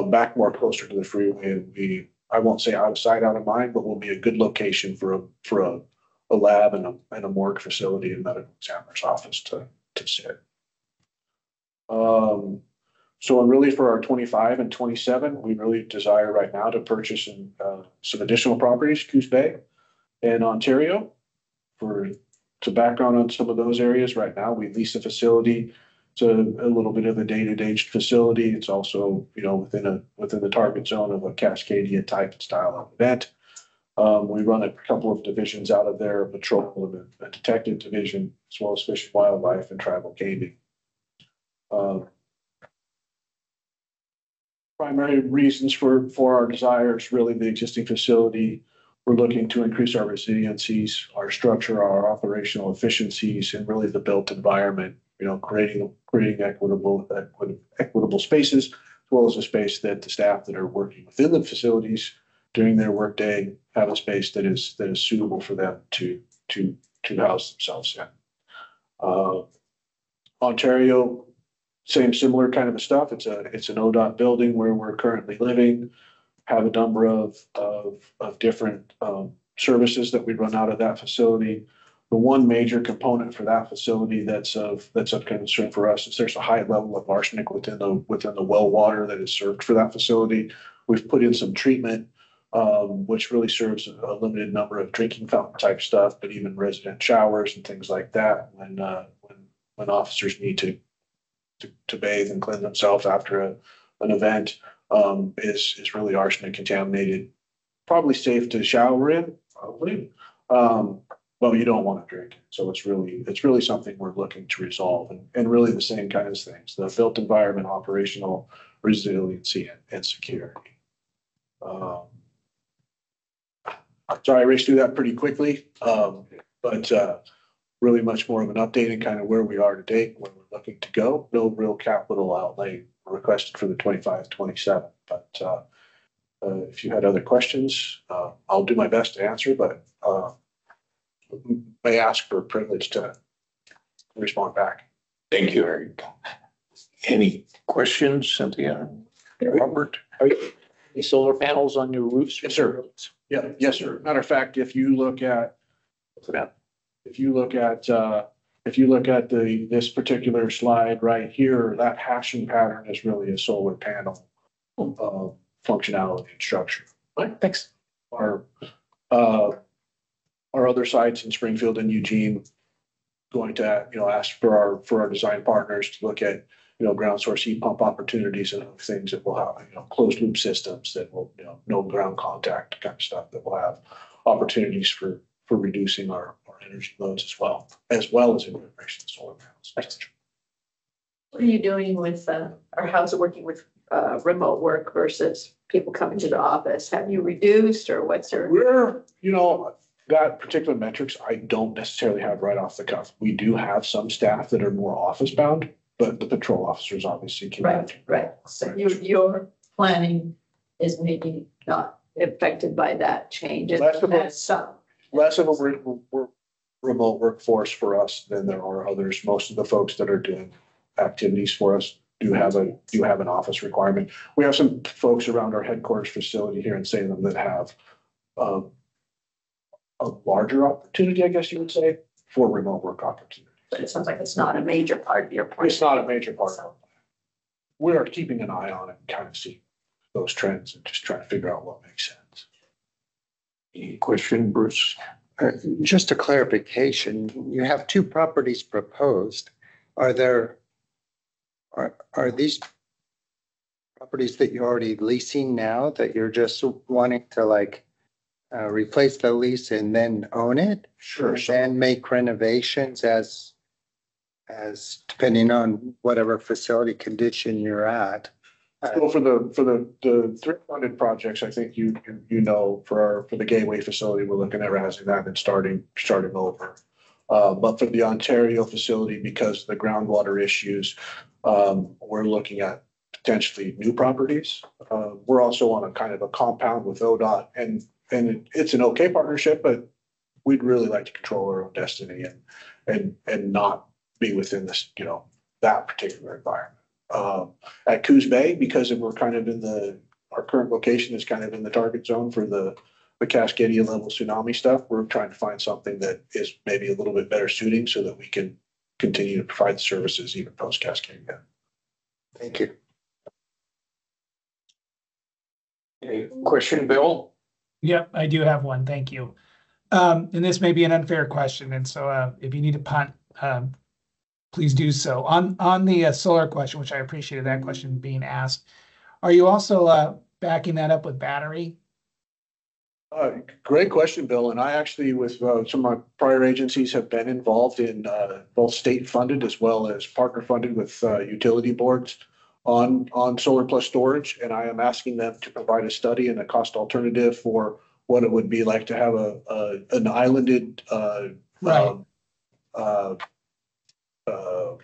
back more closer to the freeway. And I won't say out of sight, out of mind, but will be a good location for a lab and a morgue facility and medical examiner's office to sit. So really for our 25 and 27, we really desire right now to purchase some additional properties, Coos Bay and Ontario. To background on some of those areas right now, we lease a facility. It's a little bit of a dated aged facility. It's also, within the target zone of a Cascadia type and style of event. We run a couple of divisions out of there, a patrol and a detective division, as well as fish and wildlife and tribal gaming. Primary reasons for our desires, really the existing facility. We're looking to increase our resiliencies, our structure, our operational efficiencies, and really the built environment, creating equitable spaces, as well as a space that the staff that are working within the facilities during their workday have a space that is suitable for them to house themselves in. Ontario, similar kind of a stuff. It's an ODOT building where we're currently living. Have a number of different services that we run out of that facility. The one major component for that facility that's of concern for us is there's a high level of arsenic within the well water that is served for that facility. We've put in some treatment, which really serves a limited number of drinking fountain type stuff, but even resident showers and things like that when officers need to bathe and cleanse themselves after an event, is really arsenic contaminated. Probably safe to shower in, probably, but you don't want to drink it. So it's really something we're looking to resolve, and really the same kinds of things: the built environment, operational resiliency, and security. Sorry, I raced through that pretty quickly, but really much more of an update and kind of where we are to date, where we're looking to go. No real capital outlay requested for the 25-27, but if you had other questions, I'll do my best to answer, but may ask for a privilege to respond back. Thank you, Eric. Any questions, Cynthia? Robert? Are you any solar panels on your roofs? Yes, sir. Yeah, yes, sir. Matter of fact, if you look at this particular slide right here, that hashing pattern is really a solar panel functionality and structure. Right, thanks. Our other sites in Springfield and Eugene going to ask for our design partners to look at ground source heat pump opportunities and other things that will have closed loop systems that will no ground contact kind of stuff that will have opportunities for reducing our energy loads as well as integration of solar panels. What are you doing with, or how's it working with remote work versus people coming to the office? Have you reduced, or what's your? That particular metrics I don't necessarily have right off the cuff. We do have some staff that are more office bound, but the patrol officers obviously can. Right. So your planning is maybe not affected by that change. Less of a remote workforce for us than there are others. Most of the folks that are doing activities for us do have an office requirement. We have some folks around our headquarters facility here in Salem that have a larger opportunity, I guess you would say, for remote work opportunities. But it sounds like it's not a major part of your plan. It's not a major part of our plan. We are keeping an eye on it and kind of see those trends and just trying to figure out what makes sense. Any question, Bruce? Just a clarification, you have two properties proposed. Are these properties that you're already leasing now that you're just wanting to replace the lease and then own it? Sure. And make renovations as as depending on whatever facility condition you're at. So for the three funded projects, I think you know, for the Gateway facility, we're looking at raising that and starting over. But for the Ontario facility, because of the groundwater issues, we're looking at potentially new properties. We're also on a kind of a compound with ODOT, and it's an okay partnership, but we'd really like to control our own destiny and not be within this, that particular environment. At Coos Bay, because we're kind of our current location is kind of in the target zone for the Cascadia level tsunami stuff. We're trying to find something that is maybe a little bit better suiting so that we can continue to provide the services even post Cascadia. Thank you. Any question, Bill? Yep, I do have one. Thank you. And this may be an unfair question, and so if you need to punt, please do so. On the solar question, which I appreciated that question being asked, are you also backing that up with battery? Great question, Bill. And I actually, with some of my prior agencies, have been involved in both state funded as well as partner funded with utility boards on solar plus storage. And I am asking them to provide a study and a cost alternative for what it would be like to have an islanded,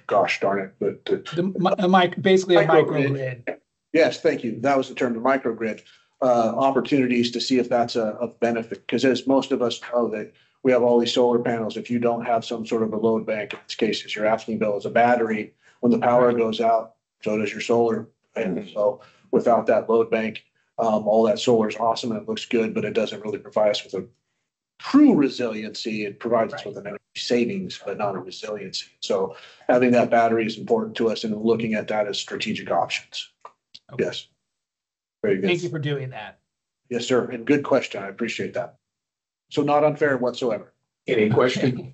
gosh darn it, but basically a microgrid. Yes, thank you. That was the term, the microgrid. Opportunities to see if that's a benefit, because as most of us know that we have all these solar panels. If you don't have some sort of a load bank, in this case, as you're asking, Bill, is a battery. When the power goes out, so does your solar. And so without that load bank, all that solar is awesome and it looks good, but it doesn't really provide us with a true resiliency. It provides us with an energy savings, but not a resiliency. So having that battery is important to us and looking at that as strategic options. Okay. Yes. Very good. Thank you for doing that. Yes, sir. And good question. I appreciate that. So not unfair whatsoever. Any question?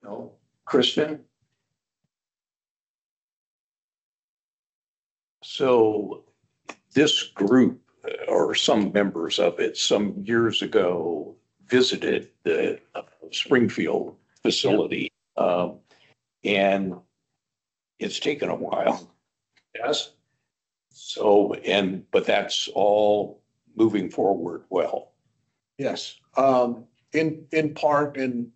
No. Kristen? So this group or some members of it some years ago visited the Springfield facility. And it's taken a while. Yes. So, but that's all moving forward well. Yes. In part, and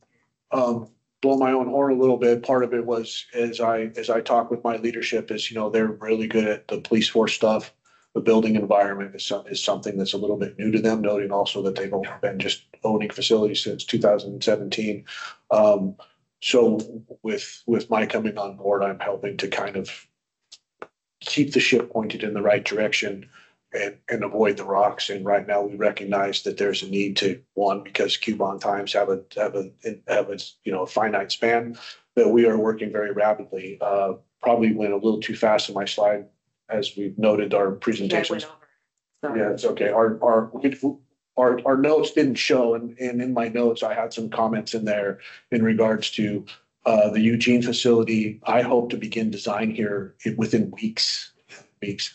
blow my own horn a little bit, part of it was as I talk with my leadership is, they're really good at the police force stuff. The building environment is something that's a little bit new to them, noting also that they've only been just owning facilities since 2017. So with my coming on board, I'm helping to kind of keep the ship pointed in the right direction and avoid the rocks. And right now we recognize that there's a need to, one, because Cubon times have a finite span, that we are working very rapidly. Probably went a little too fast in my slide, as we've noted our presentations. Yeah, it's okay. Our notes didn't show, and in my notes, I had some comments in there in regards to the Eugene facility. I hope to begin design here within weeks,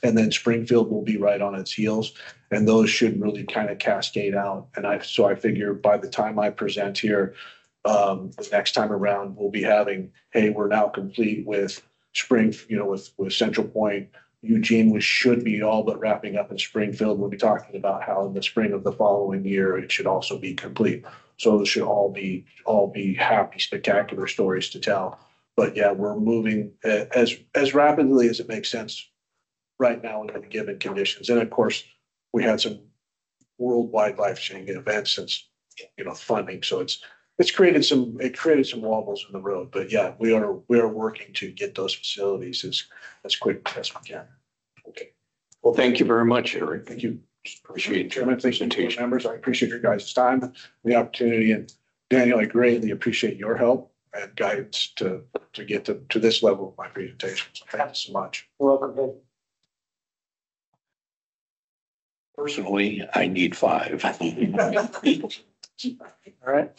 and then Springfield will be right on its heels, and those should really kind of cascade out. And I figure by the time I present here, the next time around, we'll be having, hey, we're now complete with with Central Point. Eugene should be all but wrapping up in Springfield. We'll be talking about how in the spring of the following year, it should also be complete. So those should all be happy, spectacular stories to tell. But yeah, we're moving as rapidly as it makes sense right now under the given conditions. And of course, we had some worldwide life-changing events since funding. So it created some wobbles in the road. But yeah, we are working to get those facilities as quick as we can. Okay. Well, thank you very much, Eric. Thank you. Appreciate your Chairman, thank you, members. I appreciate your guys' time, the opportunity, and Daniel, I greatly appreciate your help and guidance to get to this level of my presentation. So thank you so much. You're welcome. Personally, I need 5. All right.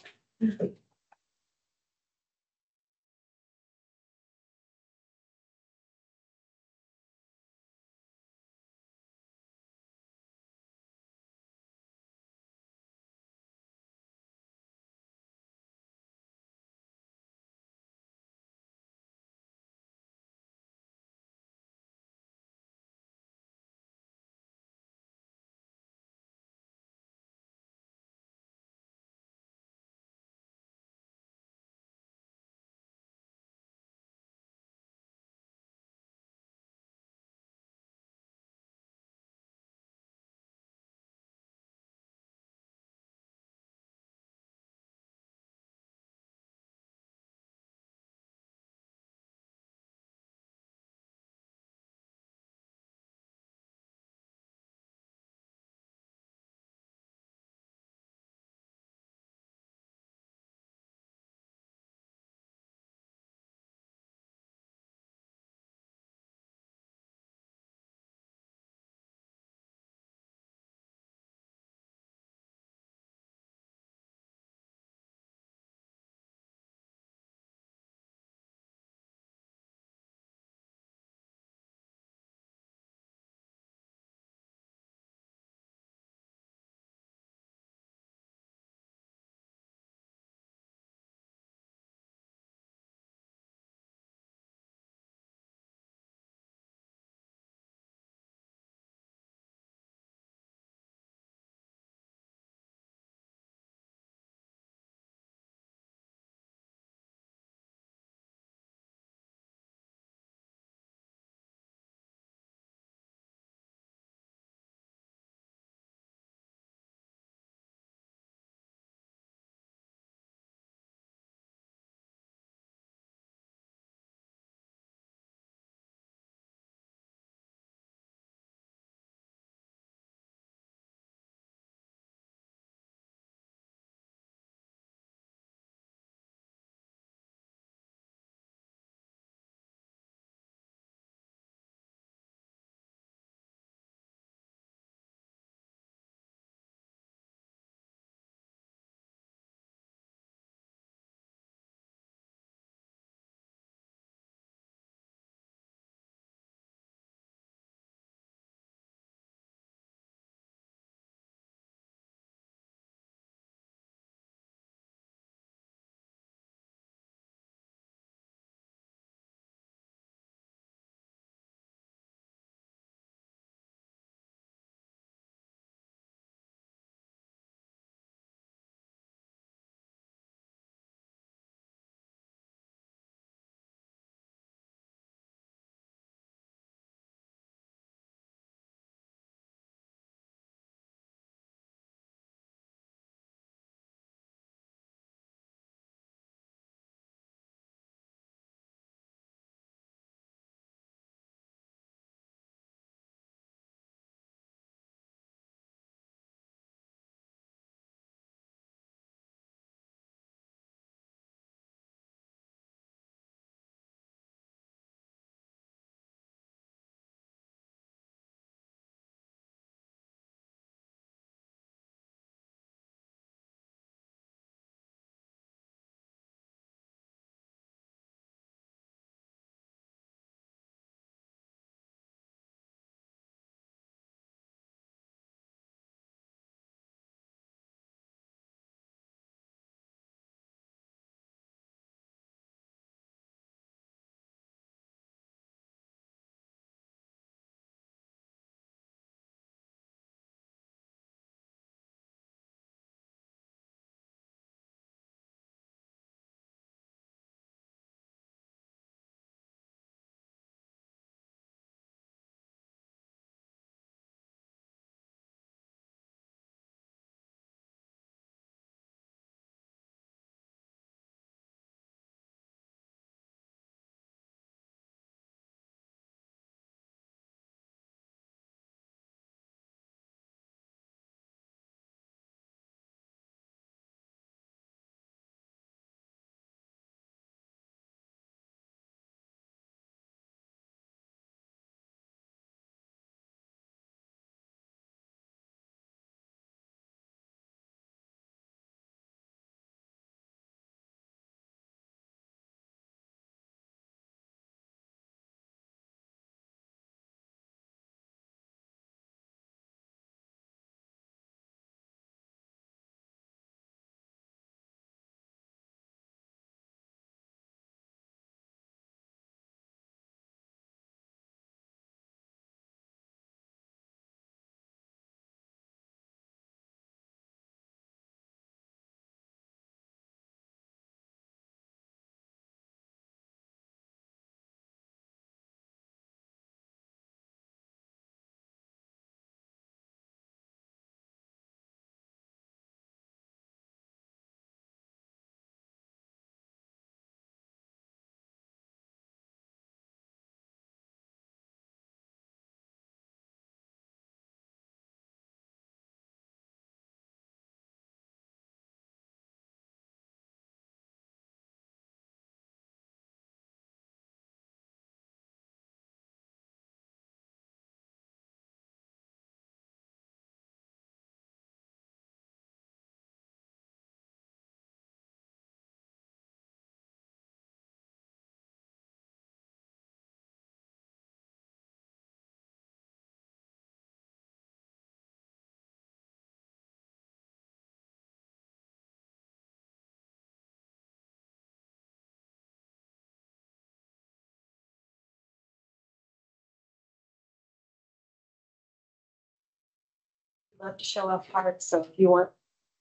love to show off parts, so if you want a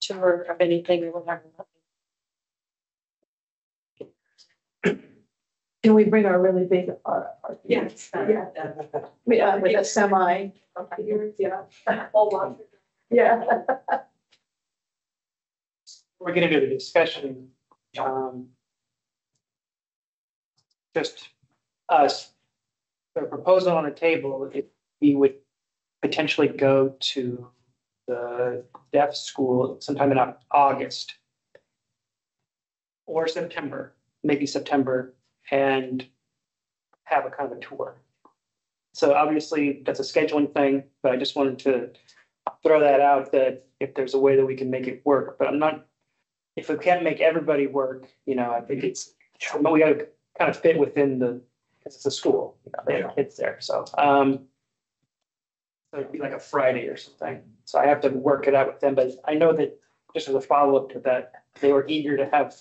tour of anything or whatever. Can we bring our really big, Yes. with a semi? Yeah. Hold on. Yeah. We're getting into the discussion. Just us, the proposal on the table, if we would potentially go to the deaf school sometime in August or September, maybe September, and have a kind of a tour. So obviously that's a scheduling thing, but I just wanted to throw that out that if there's a way that we can make it work, but I'm not, if we can't make everybody work, you know, I think it's, we got to kind of fit within the, because it's a school, you know, they have kids there. So, so it'd be like a Friday or something. So I have to work it out with them, but I know that just as a follow-up to that, they were eager to have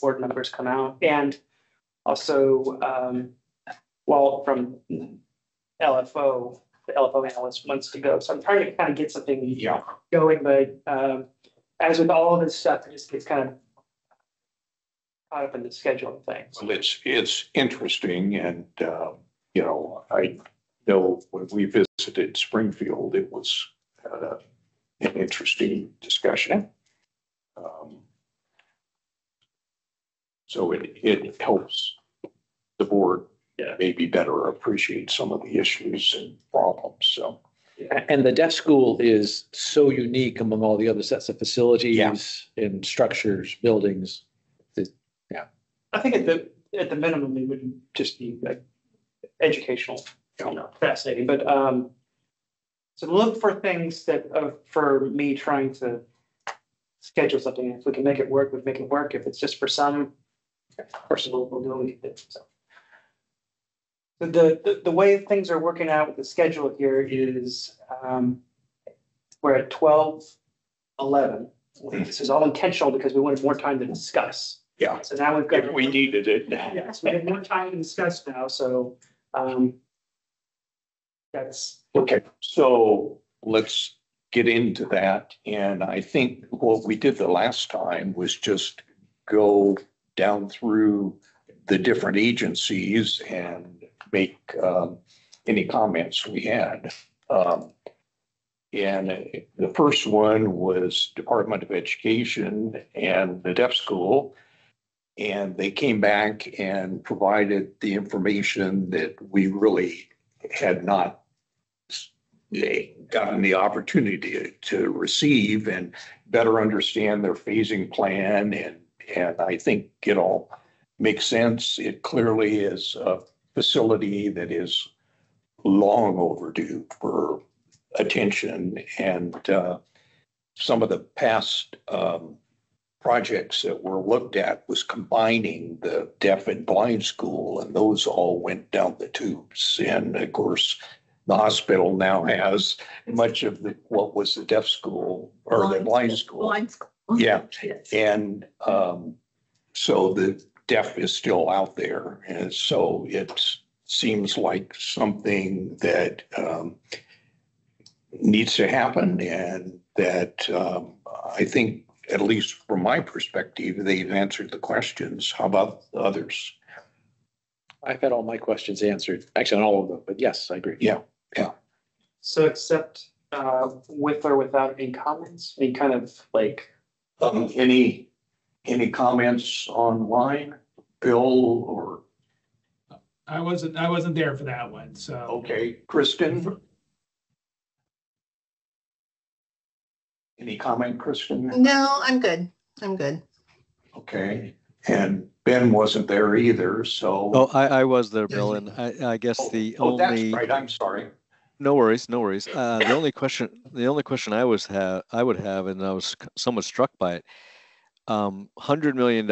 board members come out, and also, well, from LFO, the LFO analyst wants to go. So I'm trying to kind of get something going, but as with all of this stuff, it just gets kind of caught up in the scheduling thing. Well, it's interesting, and you know, I know when we visited Springfield, it was an interesting discussion. So it helps the board maybe better appreciate some of the issues and problems. So. And the deaf school is so unique among all the other sets of facilities and structures, buildings. I think at the minimum, it would just be like educational, you know, fascinating. But so look for things that for me trying to schedule something. If we can make it work, we make it work. If it's just for some, of course we'll do what we can do. So the way things are working out with the schedule here is we're at 12:11. This is all intentional because we wanted more time to discuss. Yeah. So now we've got. If we needed it. Yes, we have more time to discuss now. So that's. Okay, so let's get into that. And I think what we did the last time was just go down through the different agencies and make any comments we had. And the first one was Department of Education and the deaf school. And they came back and provided the information that we really had not gotten the opportunity to receive and better understand their phasing plan. And I think it all makes sense. It clearly is a facility that is long overdue for attention. And some of the past projects that were looked at was combining the deaf and blind school, and those all went down the tubes. And of course, the hospital now has much of what was the deaf school or the blind school. Blind school. Yeah. Yes. And so the deaf is still out there. And so it seems like something that needs to happen, and that I think, at least from my perspective, they've answered the questions. How about the others? I've had all my questions answered, actually on all of them, but yes, I agree. Yeah. So accept with or without any comments, any kind of like. Any comments online, Bill, or? I wasn't there for that one, so. Okay, Kristen? Any comment, Kristen? No, I'm good. I'm good. Okay, and Ben wasn't there either, so. Oh, I was there, Bill, and I guess the Oh, that's only. right, I'm sorry. No worries, no worries. The only question I would have, and I was somewhat struck by it. $100 million,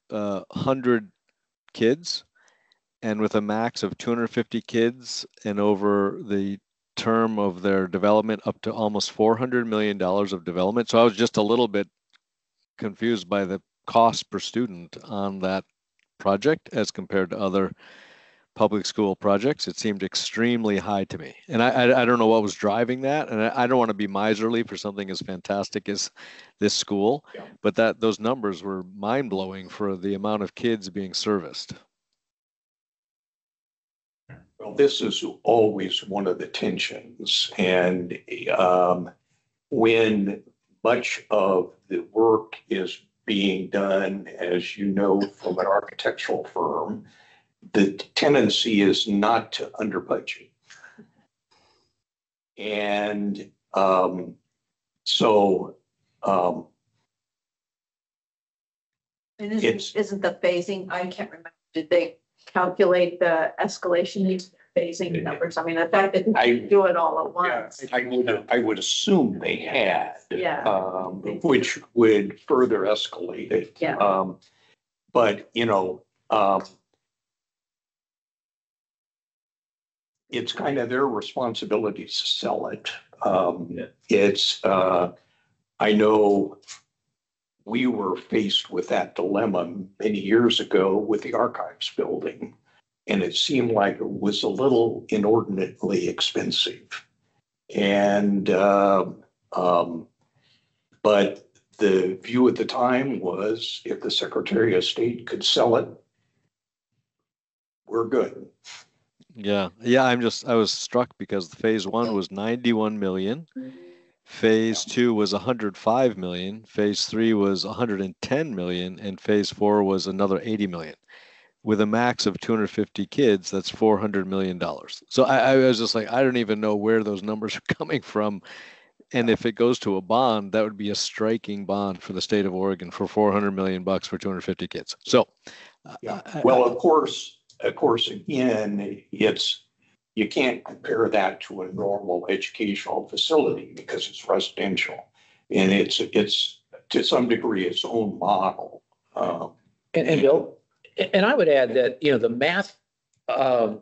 100 kids, and with a max of 250 kids, and over the term of their development up to almost $400 million of development. So I was just a little bit confused by the cost per student on that project as compared to other public school projects. It seemed extremely high to me. And I don't know what was driving that. And I don't want to be miserly for something as fantastic as this school, but those numbers were mind blowing for the amount of kids being serviced. Well, this is always one of the tensions. And when much of the work is being done, as you know, from an architectural firm, the tendency is not to under budget. And so and isn't the phasing, I can't remember, did they calculate the escalation into phasing numbers? I mean, the fact that they do it all at once. I would assume they had, Yeah. Which would further escalate it. Yeah. But, you know, it's kind of their responsibility to sell it. It's, I know we were faced with that dilemma many years ago with the archives building, and it seemed like it was a little inordinately expensive. And, but the view at the time was if the Secretary of State could sell it, we're good. Yeah. I was struck because the phase 1 was 91 million. Phase 2 was 105 million. Phase 3 was 110 million. And phase 4 was another 80 million. With a max of 250 kids, that's $400 million. So I was just like, I don't even know where those numbers are coming from. And if it goes to a bond, that would be a striking bond for the state of Oregon for $400 million for 250 kids. So, well, of course, again, you can't compare that to a normal educational facility because it's residential, and it's to some degree its own model. And Bill, and I would add that, you know, the math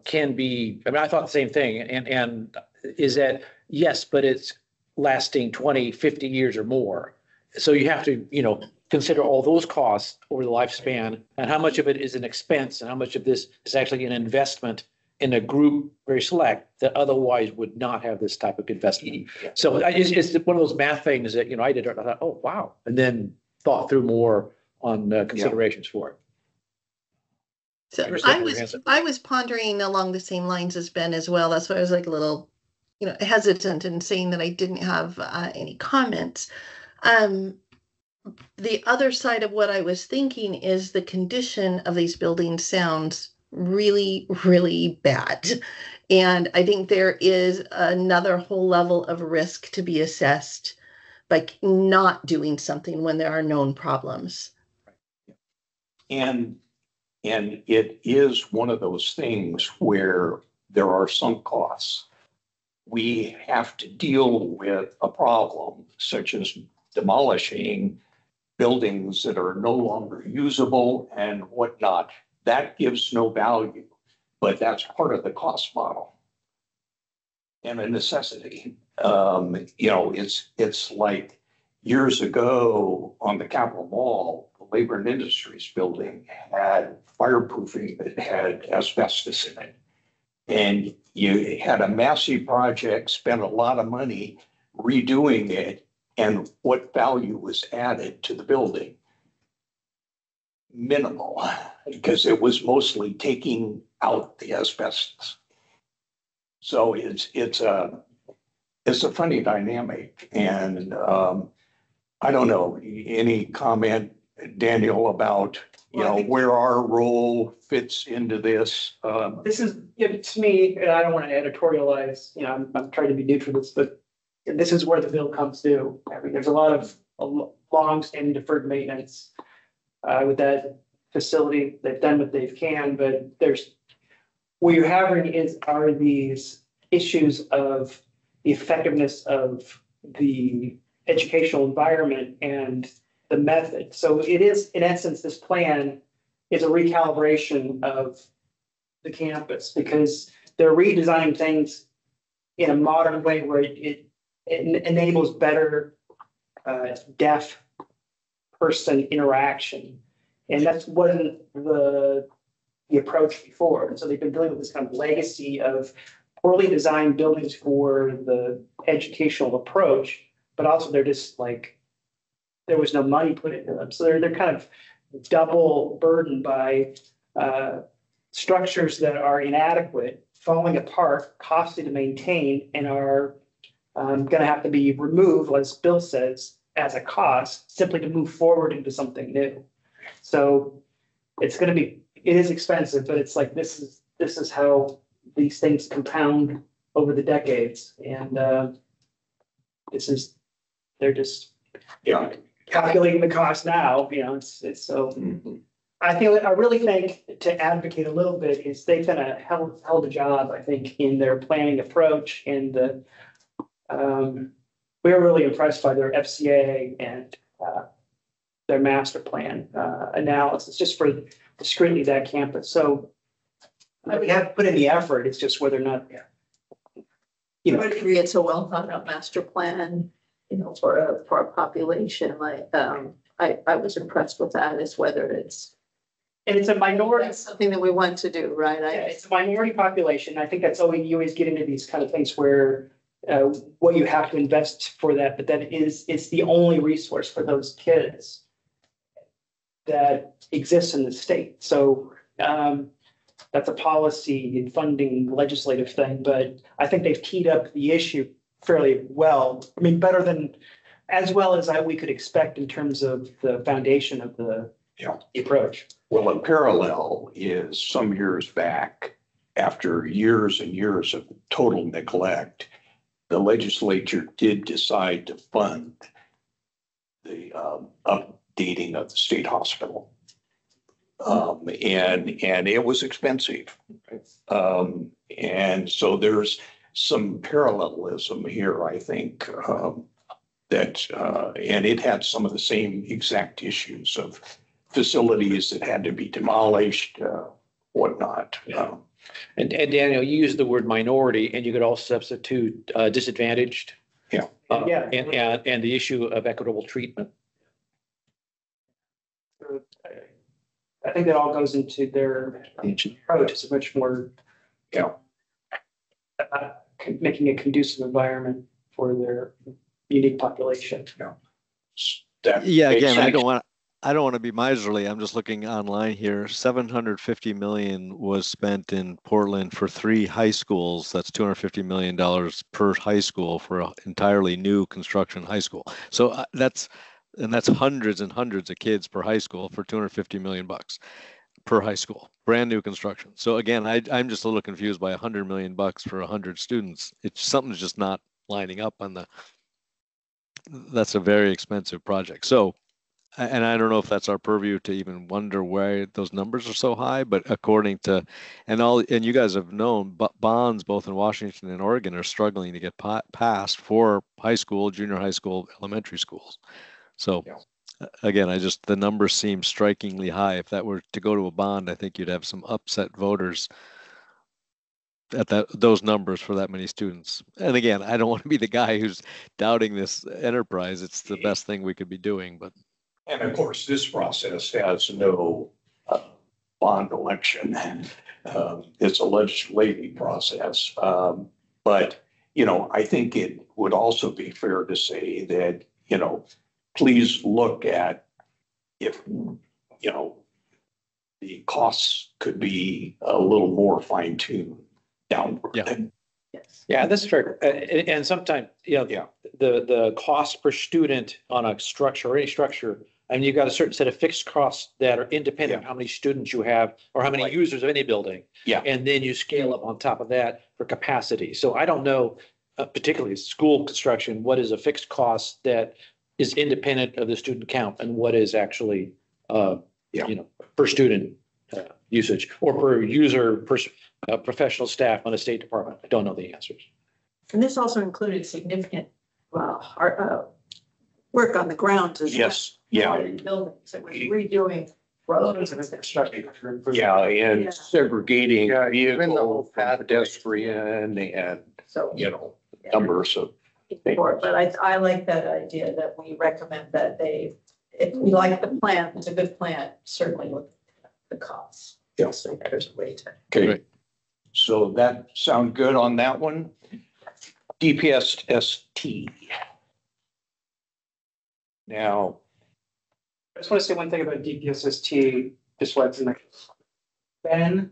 can be, I mean, I thought the same thing, and is that, yes, but it's lasting 20, 50 years or more. So you have to, you know, consider all those costs over the lifespan and how much of it is an expense and how much of this is actually an investment in a group very select that otherwise would not have this type of investment. So it's one of those math things that, you know, I did, I thought, oh, wow. And then thought through more on considerations for it. So I was pondering along the same lines as Ben as well. That's why I was like a little, you know, hesitant in saying that I didn't have any comments. The other side of what I was thinking is the condition of these buildings sounds really, really bad. And I think there is another whole level of risk to be assessed by not doing something when there are known problems. And it is one of those things where there are sunk costs. We have to deal with a problem such as demolishing buildings that are no longer usable and whatnot. That gives no value, but that's part of the cost model and a necessity. You know, it's like years ago on the Capitol Mall, the Labor and Industries building had fireproofing that had asbestos in it. And you had a massive project, spent a lot of money redoing it, and what value was added to the building? Minimal, because it was mostly taking out the asbestos. So it's a funny dynamic, and I don't know, any comment, Daniel, about where our role fits into this? This is, to me, and I don't want to editorialize, I'm trying to be neutral, but this is where the bill comes due. I mean, there's a lot of long-standing deferred maintenance with that facility. They've done what they can, but what you're having are these issues of the effectiveness of the educational environment and the method. So it is, in essence, this plan is a recalibration of the campus because they're redesigning things in a modern way where it enables better deaf person interaction. And that's one of the the approach before. And so they've been dealing with this kind of legacy of poorly designed buildings for the educational approach, but also they're just like, there was no money put into them. So they're kind of double burdened by structures that are inadequate, falling apart, costly to maintain, and are going to have to be removed, as Bill says, as a cost, simply to move forward into something new. So it's going to be, it is expensive, but it's like, this is how these things compound over the decades. And they're just calculating the cost now, it's so. I really think, to advocate a little bit, is they've done a hell of a job, I think, in their planning approach, and we were really impressed by their FCA and their master plan analysis, just for discretely that campus. So we have put in the effort. It's just whether or not, I would agree it's a well thought out master plan, for a population. Like I was impressed with that, is whether it's. And it's a minority. That's something that we want to do, right? It's a minority population. I think that's always, you always get into these kind of things where what you have to invest for that, but that it's the only resource for those kids that exists in the state. So that's a policy and funding legislative thing, but I think they've teed up the issue fairly well. I mean, better than, as well as we could expect in terms of the foundation of the approach. Well, a parallel is some years back, after years and years of total neglect, the legislature did decide to fund the updating of the state hospital. And it was expensive. And so there's some parallelism here, I think, that, and it had some of the same exact issues of facilities that had to be demolished, whatnot. And Daniel, you used the word minority, and you could also substitute disadvantaged. Yeah. And the issue of equitable treatment. I think that all goes into their approach. It's a much more, making a conducive environment for their unique population. Again, I don't want to be miserly. I'm just looking online here. 750 million was spent in Portland for 3 high schools. That's $250 million per high school for an entirely new construction high school. So that's hundreds and hundreds of kids per high school for $250 million per high school, brand new construction. So again, I'm just a little confused by $100 million for 100 students. Something's just not lining up on that's a very expensive project. So, and I don't know if that's our purview to even wonder why those numbers are so high, but according to, and you guys have known, bonds both in Washington and Oregon are struggling to get passed for high school, junior high school, elementary schools. So again, the numbers seem strikingly high. If that were to go to a bond, I think you'd have some upset voters at those numbers for that many students. And again, I don't want to be the guy who's doubting this enterprise. It's the best thing we could be doing, but. And of course, this process has no bond election. It's a legislative process. But, I think it would also be fair to say that, please look at if, the costs could be a little more fine-tuned downward. Yeah, that's fair. And sometimes, the cost per student on a structure or any structure, I mean, you've got a certain set of fixed costs that are independent of how many students you have or how many users of any building. And then you scale up on top of that for capacity. So I don't know, particularly school construction, what is a fixed cost that is independent of the student count and what is actually, per student usage or per user, professional staff on a State Department. I don't know the answers. And this also included significant work on the ground as buildings. It was redoing roads and infrastructure. And segregating vehicle from pedestrian and, numbers of things. But I like that idea that we recommend that if we like the plan, it's a good plan, certainly with the costs. Yeah. So there's a way to. Okay, Great. so that sound good on that one? DPSST. Now, I just want to say one thing about DPSST, just what's in the. Then,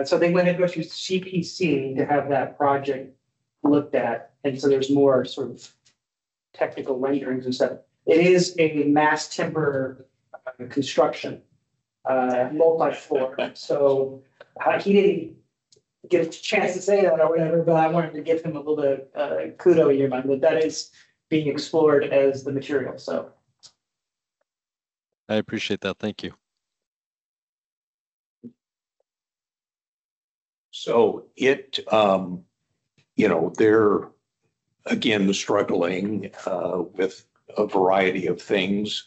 so they went and go through CPC to have that project looked at, and so there's more sort of technical renderings and stuff. It is a mass timber construction, multi-floor. So he didn't get a chance to say that or whatever, but I wanted to give him a little bit kudo in your mind that is being explored as the material. So I appreciate that. Thank you. so it, they're again struggling with a variety of things.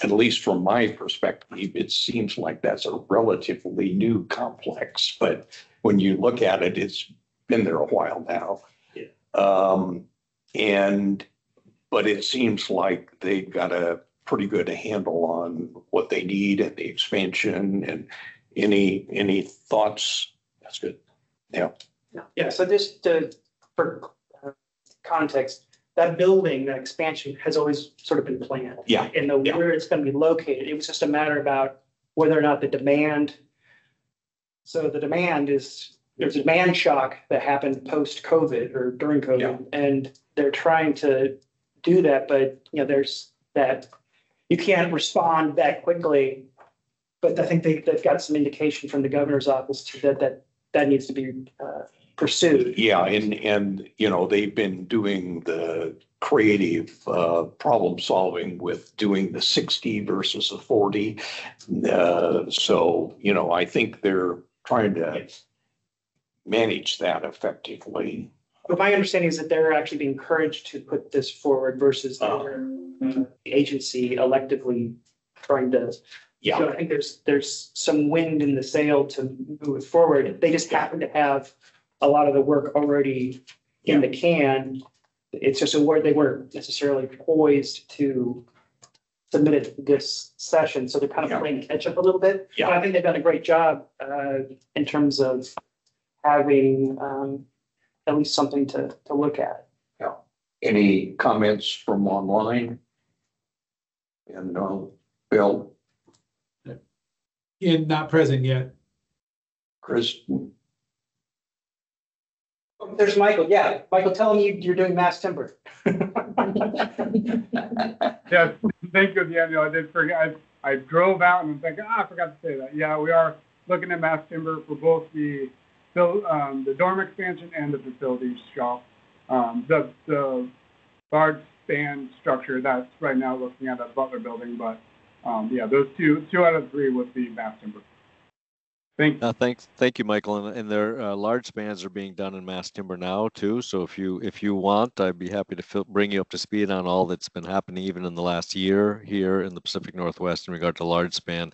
At least from my perspective, it seems like that's a relatively new complex, but when you look at it, it's been there a while now. Yeah. But it seems like they've got a pretty good handle on what they need and the expansion. And any thoughts? That's good. Yeah. yeah. So just for context, that building, that expansion has always sort of been planned. Yeah. And where it's going to be located, it was just a matter about whether or not the demand. So the demand there's a demand shock that happened post-COVID or during COVID, yeah. And they're trying to do that, but there's that you can't respond that quickly. But I think they've got some indication from the governor's office that needs to be pursued. Yeah, and they've been doing the creative problem solving with doing the 60 versus the 40. So I think they're trying to manage that effectively. But my understanding is that they're actually being encouraged to put this forward versus the agency electively trying to. Yeah, so I think there's some wind in the sail to move it forward. They just happen to have a lot of the work already in the can. It's just a word they weren't necessarily poised to submit it this session. So they're kind of playing catch up a little bit. Yeah. But I think they've done a great job in terms of having at least something to look at. Yeah. Any comments from online? And Bill? Not present yet. Chris? There's Michael. Yeah, Michael, tell him you're doing mass timber. Yeah, thank you, Daniel. I did forget. I drove out and was thinking, I forgot to say that. Yeah, we are looking at mass timber for both the dorm expansion and the facilities shop. The large span structure that's right now looking at a Butler building, but yeah, those two out of three would be mass timber. Thank you, Michael. And their large spans are being done in mass timber now too. So if you want, I'd be happy to bring you up to speed on all that's been happening even in the last year here in the Pacific Northwest in regard to large span.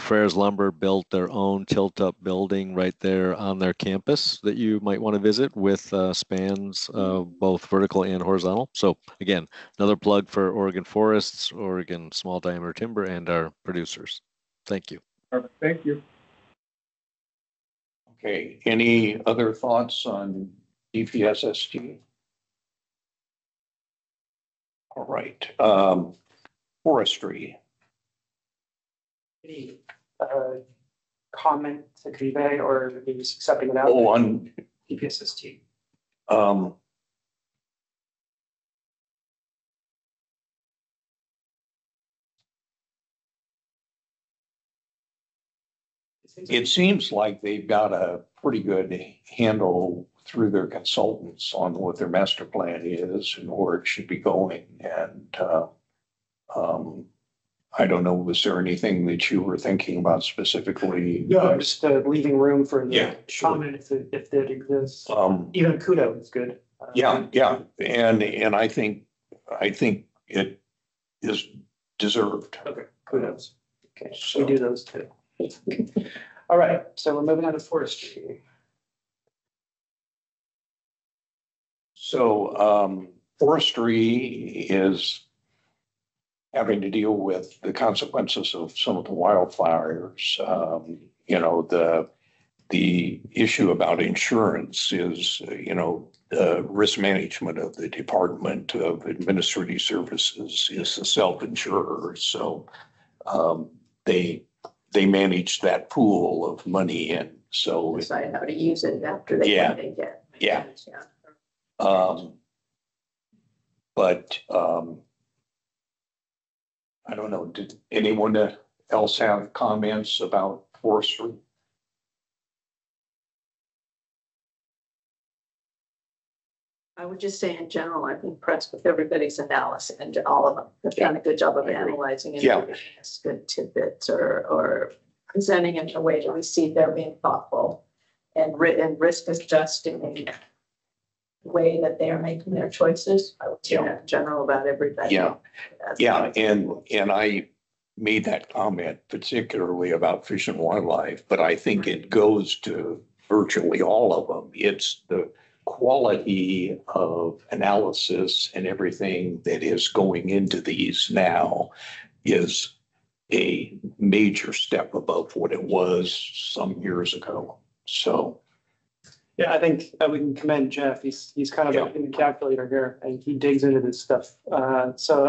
Frere's Lumber built their own tilt-up building right there on their campus that you might want to visit with spans both vertical and horizontal. So again, another plug for Oregon Forests, Oregon Small Diameter Timber, and our producers. Thank you. Perfect. Thank you. Okay, any other thoughts on DPSST? All right, forestry. Any comment to convey or maybe just accepting it out? Oh, on DPSST. It seems like they've got a pretty good handle through their consultants on what their master plan is and where it should be going. And I don't know, was there anything that you were thinking about specifically? No, I'm just leaving room for the comment if that exists. Even kudo is good. Yeah, and I think it is deserved. Okay, kudos. Okay, so we do those too. All right, so we're moving on to forestry. So forestry having to deal with the consequences of some of the wildfires. You know, the issue about insurance is, you know, the risk management of the Department of Administrative Services is a self-insurer. So they manage that pool of money, and so decide how to use it after they Yeah. get it. Yeah. But I don't know, did anyone else have comments about forestry? I would just say in general, I'm impressed with everybody's analysis and all of them. They've done a good job of analyzing and Yeah. giving us good tidbits or presenting in a way that we see they're being thoughtful and risk adjusting in the way that they are making their choices. I would say that in general about everybody. Yeah. Yeah, and I made that comment particularly about Fish and Wildlife, but I think it goes to virtually all of them. It's the quality of analysis and everything that is going into these now is a major step above what it was some years ago. So. Yeah, I think we can commend Jeff. He's kind of in the calculator here, and he digs into this stuff. So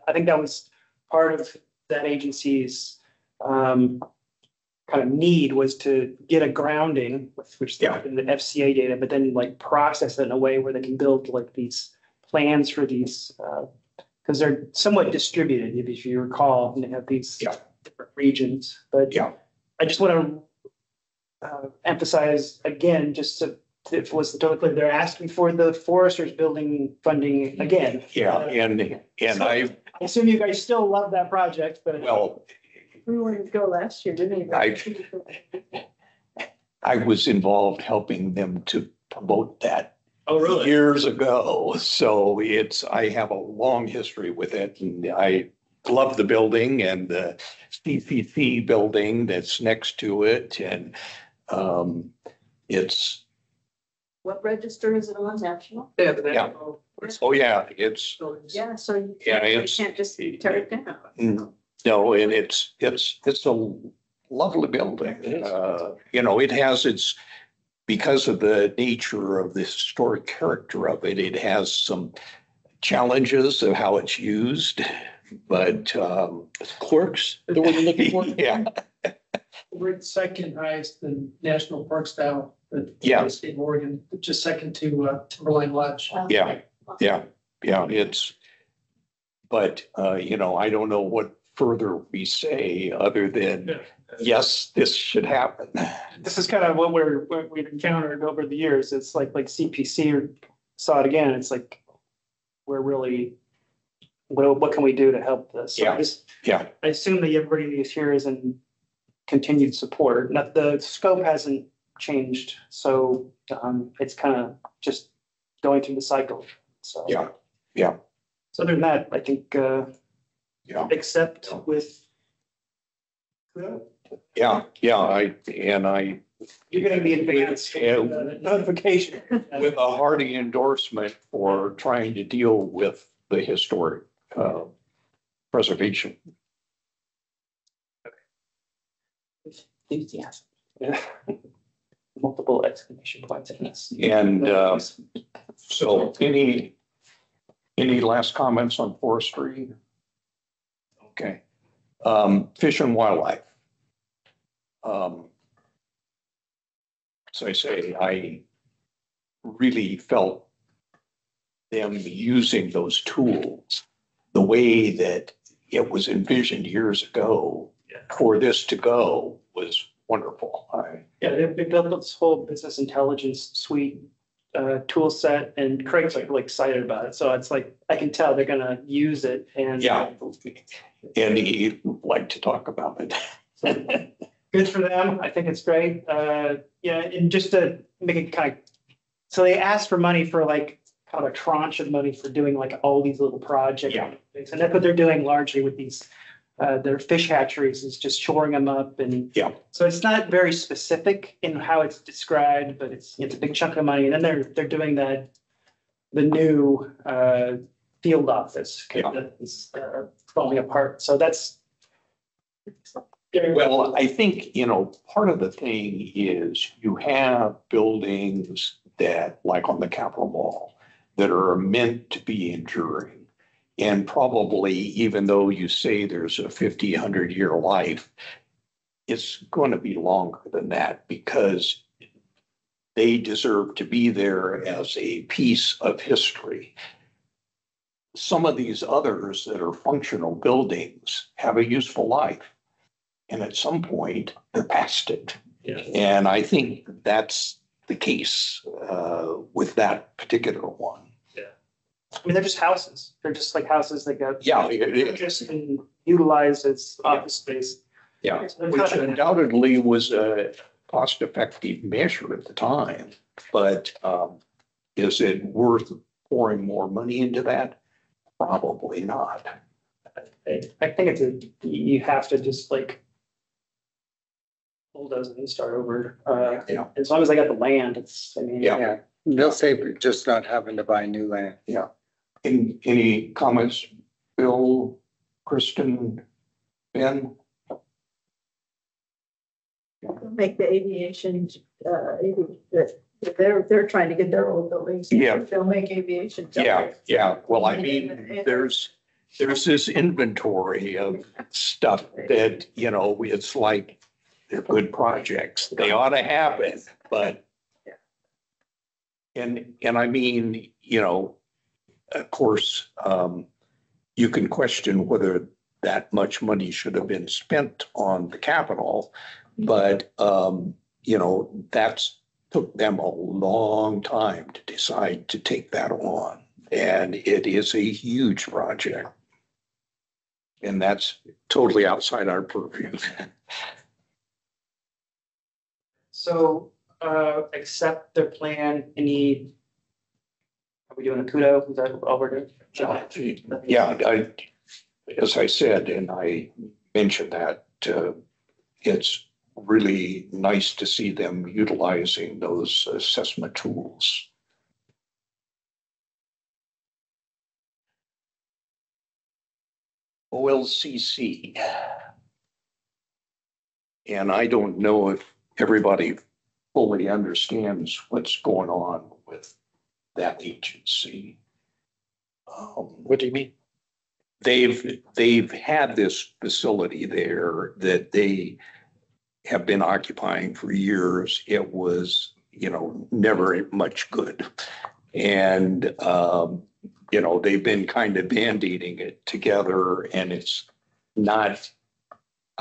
I think that was part of that agency's kind of need, was to get a grounding, which in the FCA data, but then like process it in a way where they can build like these plans for these, because they're somewhat distributed, if you recall, and they have these different regions. But I just want to emphasize again, just to, if it was totally clear, they're asking for the foresters building funding again. Yeah, and So I assume you guys still love that project, but we wanted to go last year, didn't we? I was involved helping them to promote that. Oh, really? Years ago. So I have a long history with it, and I love the building and the CCC building that's next to it. And it's. What register is it on, national? Yeah. Oh, yeah, it's. Yeah, so you it's. can't just tear it down. No, and it's a lovely building. You know, it has because of the nature of the historic character of it, it has some challenges of how it's used, but quirks that we're looking for. Yeah. We're second highest in national park style. Yeah. State of Oregon, just second to Timberline Lodge. Yeah. But you know, I don't know what further we say other than yes, this should happen. This is kind of what we've encountered over the years. It's like CPC saw it again. It's like, we're really, what can we do to help this? So I assume that everybody here is in continued support. Not the scope hasn't changed, so it's kind of just going through the cycle. So So other than that, I think except with. Yeah. You're getting the advance notification with a hearty endorsement for trying to deal with the historic preservation. Enthusiasm. Yeah. Multiple exclamation points in this. And so any last comments on forestry? Okay. Fish and Wildlife. So I say, I really felt them using those tools the way that it was envisioned years ago for this to go was wonderful. They built this whole business intelligence suite tool set, and Craig's like really excited about it. So it's like, I can tell they're gonna use it, and and he'd like to talk about it. Good for them. I think it's great. And just to make it kind of, so they asked for money for like kind of a tranche of money for doing like all these little projects. And that's what they're doing largely with these, their fish hatcheries, is just shoring them up. And so it's not very specific in how it's described, but it's a big chunk of money. And then they're doing the new field office. falling apart. So that's. Well, I think, part of the thing is you have buildings that, like on the Capitol Mall, that are meant to be enduring. And probably, even though you say there's a 50, 100-year life, it's going to be longer than that because they deserve to be there as a piece of history. Some of these others that are functional buildings have a useful life. And at some point, they're past it. Yeah. And I think that's the case with that particular one. Yeah. I mean, they're just houses. They're just like houses that go. Yeah. Just utilized as office space. Yeah. Which undoubtedly was a cost-effective measure at the time. But is it worth pouring more money into that? Probably not. I think you have to just like bulldoze and start over. As long as I got the land, yeah. They'll save just not having to buy new land. Yeah. Any comments, Bill, Kristen, Ben? Make the aviation, they're trying to get their old buildings. Yeah. They'll make aviation. Yeah. Well, I mean, there's this inventory of stuff that, it's like they're good projects. They ought to happen, but and I mean, of course, you can question whether that much money should have been spent on the Capitol, but that's took them a long time to decide to take that on. And it is a huge project. And that's totally outside our purview. So accept their plan. Are we doing a kudo? Is that all we're doing? Yeah, as I said, and I mentioned that it's really nice to see them utilizing those assessment tools. OLCC. And I don't know if everybody fully understands what's going on with that agency. What do you mean? They've had this facility there that they have been occupying for years. It was, never much good. And, they've been kind of band-aiding it together, and it's not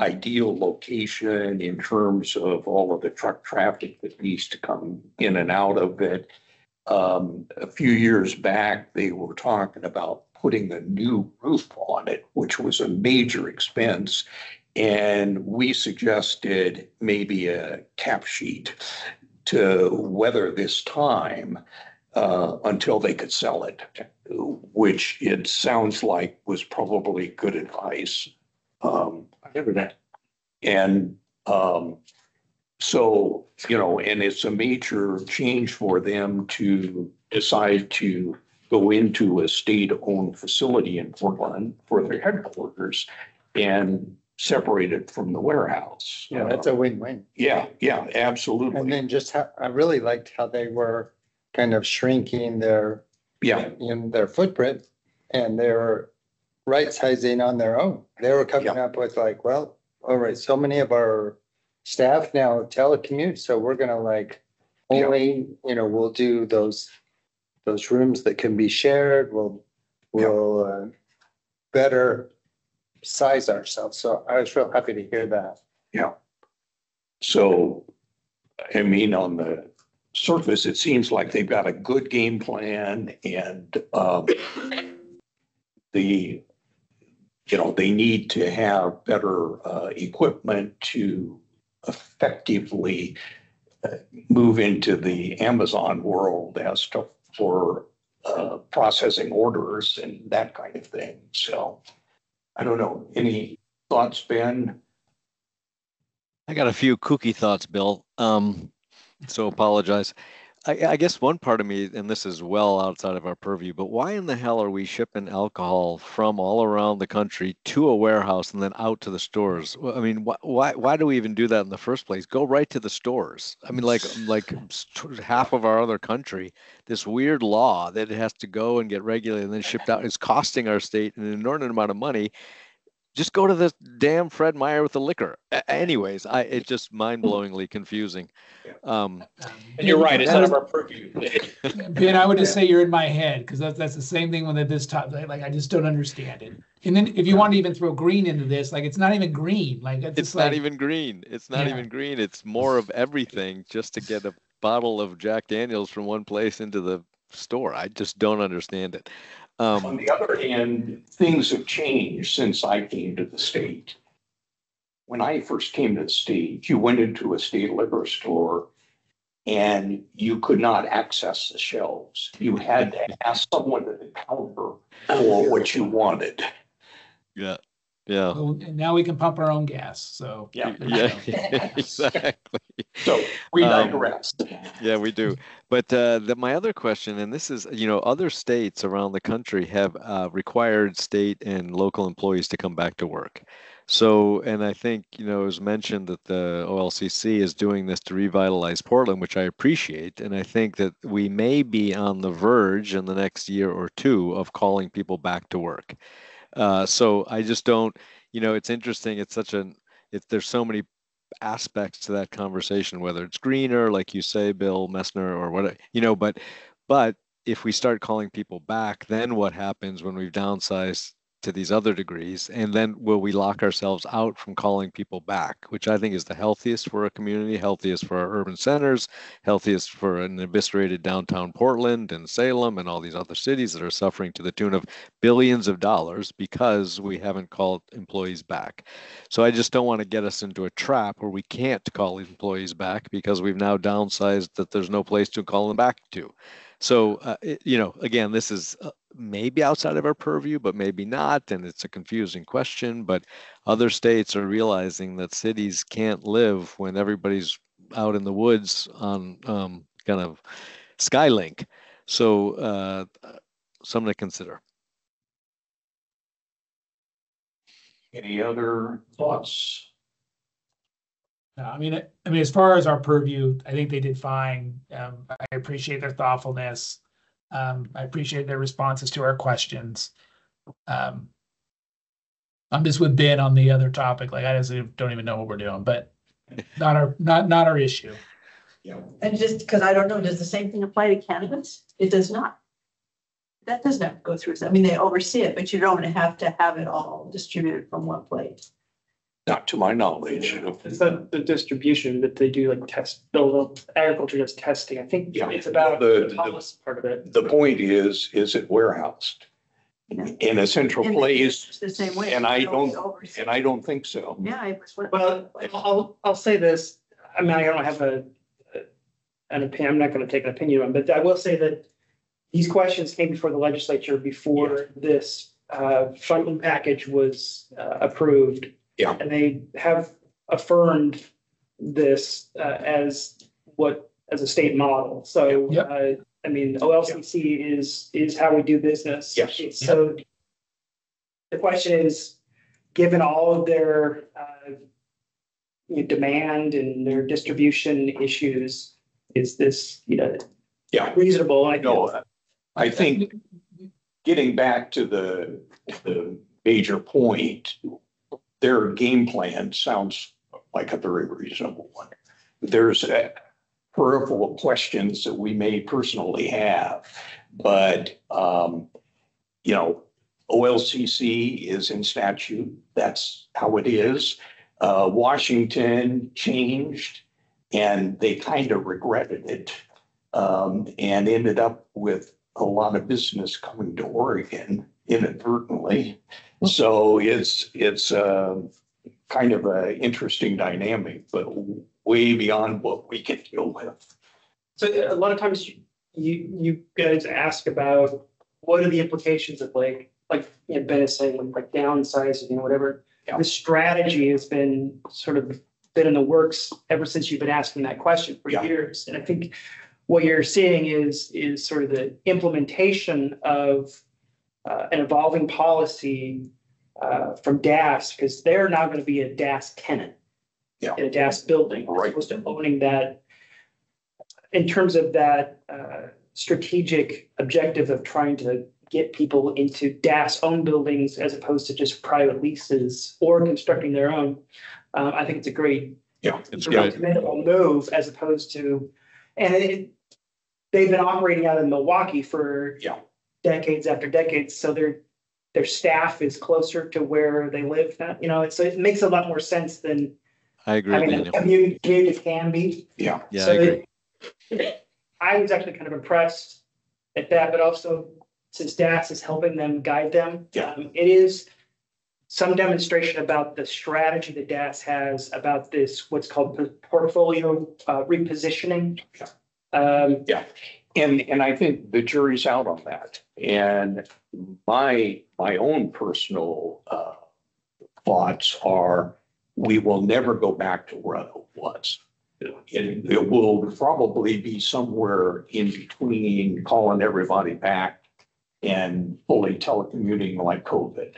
ideal location in terms of all of the truck traffic that needs to come in and out of it. A few years back, they were talking about putting a new roof on it, which was a major expense. And we suggested maybe a cap sheet to weather this time until they could sell it, which it sounds like was probably good advice. I remember that. And so, and it's a major change for them to decide to go into a state-owned facility in Portland for their headquarters and separate it from the warehouse. Yeah, that's a win-win. Yeah, absolutely. And then I really liked how they were kind of shrinking their footprint, and they were right sizing on their own. They were coming up with like, well, all right, so many of our staff now telecommute, so we're gonna only, we'll do those rooms that can be shared. We'll better size ourselves. So I was real happy to hear that. Yeah. So, I mean, on the surface, it seems like they've got a good game plan, and they need to have better equipment to effectively move into the Amazon world for processing orders and that kind of thing. So I don't know. Any thoughts, Ben? I got a few kooky thoughts, Bill. So apologize. I guess one part of me, and this is well outside of our purview, but why in the hell are we shipping alcohol from all around the country to a warehouse and then out to the stores? I mean, why do we even do that in the first place? Go right to the stores. I mean, like half of our other country, this weird law that it has to go and get regulated and then shipped out is costing our state an inordinate amount of money. Just go to the damn Fred Meyer with the liquor. Anyways, it's just mind-blowingly confusing. And you're right, it's out of our purview. Ben, I would just say you're in my head, because that's the same thing with this topic. Like, I just don't understand it. And then if you want to even throw green into this, like, it's not even green. Like, it's not even green. It's not even green. It's more of everything just to get a bottle of Jack Daniels from one place into the store. I just don't understand it. On the other hand, things have changed since I came to the state. When I first came to the state, you went into a state liquor store and you could not access the shelves. You had to ask someone at the counter for what you wanted. Yeah. Yeah. Well, and now we can pump our own gas. So yeah, exactly. So we digress. Yeah, we do. But my other question, and this is, other states around the country have required state and local employees to come back to work. So, and I think, it was mentioned that the OLCC is doing this to revitalize Portland, which I appreciate. And I think that we may be on the verge in the next year or two of calling people back to work. So I just don't, it's interesting. It's there's so many aspects to that conversation, whether it's greener, like you say, Bill Messner, or what, but if we start calling people back, then what happens when we've downsized to these other degrees? And then will we lock ourselves out from calling people back, which I think is the healthiest for a community, healthiest for our urban centers, healthiest for an eviscerated downtown Portland and Salem and all these other cities that are suffering to the tune of billions of dollars because we haven't called employees back. So I just don't want to get us into a trap where we can't call employees back because we've now downsized that there's no place to call them back to. So, again, this is maybe outside of our purview, but maybe not. And it's a confusing question. But other states are realizing that cities can't live when everybody's out in the woods on kind of Skylink. So something to consider. Any other thoughts? I mean, as far as our purview, I think they did fine. I appreciate their thoughtfulness. I appreciate their responses to our questions. I'm just with Ben on the other topic. Like, I just don't even know what we're doing, but not our issue. Yeah. And just because I don't know, does the same thing apply to cannabis? It does not. That does not go through. I mean, they oversee it, but you don't have to have it all distributed from one place. Not to my knowledge. It's the distribution that they do, like the agriculture does testing. I think it's about the policy part of it. The point is it warehoused in a central place? The same way. And I don't think so. Yeah. Well, I'll say this. I mean, I don't have an opinion. I'm not going to take an opinion on, but I will say that these questions came before the legislature before this funding package was approved. Yeah. And they have affirmed this as a state model. So, I mean, OLCC is how we do business. Yes. So the question is, given all of their demand and their distribution issues, is this, reasonable? I think getting back to the major point, their game plan sounds like a very reasonable one. There's a peripheral questions that we may personally have, but OLCC is in statute. That's how it is. Washington changed, and they kind of regretted it, and ended up with a lot of business coming to Oregon inadvertently. So it's kind of an interesting dynamic, but way beyond what we can deal with. So a lot of times you guys ask about what are the implications of like Ben is saying, like downsizing and whatever. The strategy has been sort of been in the works ever since you've been asking that question for years. And I think what you're seeing is sort of the implementation of an evolving policy from DAS, because they're now going to be a DAS tenant in a DAS building, as opposed to owning that. In terms of that strategic objective of trying to get people into DAS-owned buildings as opposed to just private leases or constructing their own, I think it's a great commendable move, as opposed to, and they've been operating out in Milwaukee for decades after decades, so their staff is closer to where they live now. You know, it makes a lot more sense than I agree. having a community can be. Yeah, So I agree. I was actually kind of impressed at that, but also since DAS is helping them, guide them, it is some demonstration about the strategy that DAS has about this, what's called portfolio repositioning. And I think the jury's out on that. And my own personal thoughts are, we will never go back to where it was. It will probably be somewhere in between calling everybody back and fully telecommuting like COVID.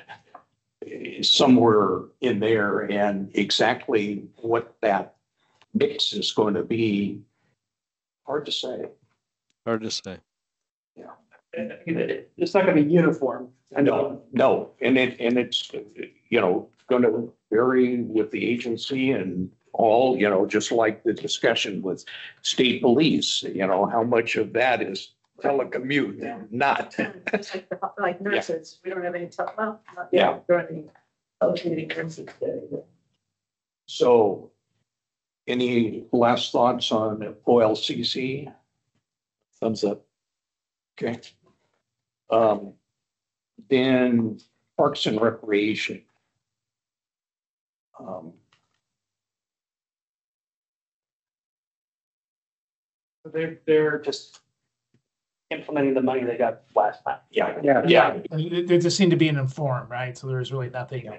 Somewhere in there, and exactly what that mix is going to be, hard to say. Hard to say. Yeah, it's not going to be uniform. No, and it's going to vary with the agency and all. Just like the discussion with state police. How much of that is telecommute, not. It's like nurses, we don't have any nurses today. So, any last thoughts on OLCC? Thumbs up. Okay. Then Parks and Recreation. They're just implementing the money they got last time. Yeah. There just seemed to be an inform, right? So there's really nothing.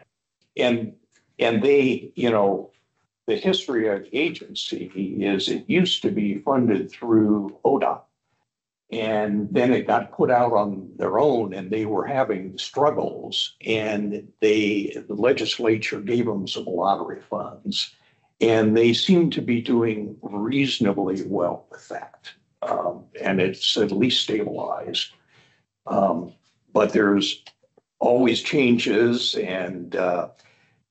And they, the history of the agency is it used to be funded through ODOT. And then it got put out on their own, and they were having struggles, and the legislature gave them some lottery funds, and they seem to be doing reasonably well with that. And it's at least stabilized. But there's always changes, and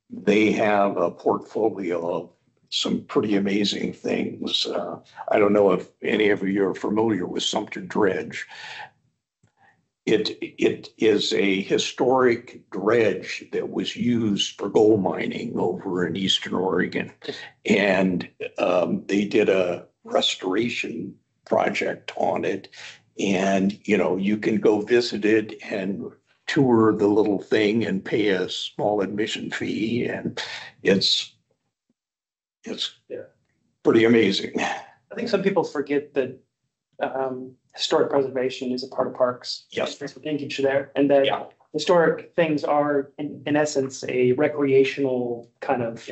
they have a portfolio of some pretty amazing things. I don't know if any of you are familiar with Sumter Dredge. It is a historic dredge that was used for gold mining over in Eastern Oregon. And they did a restoration project on it. And, you can go visit it and tour the little thing and pay a small admission fee. And it's pretty amazing. I think some people forget that historic preservation is a part of parks. Yes. There's a linkage there, and that historic things are in essence a recreational kind of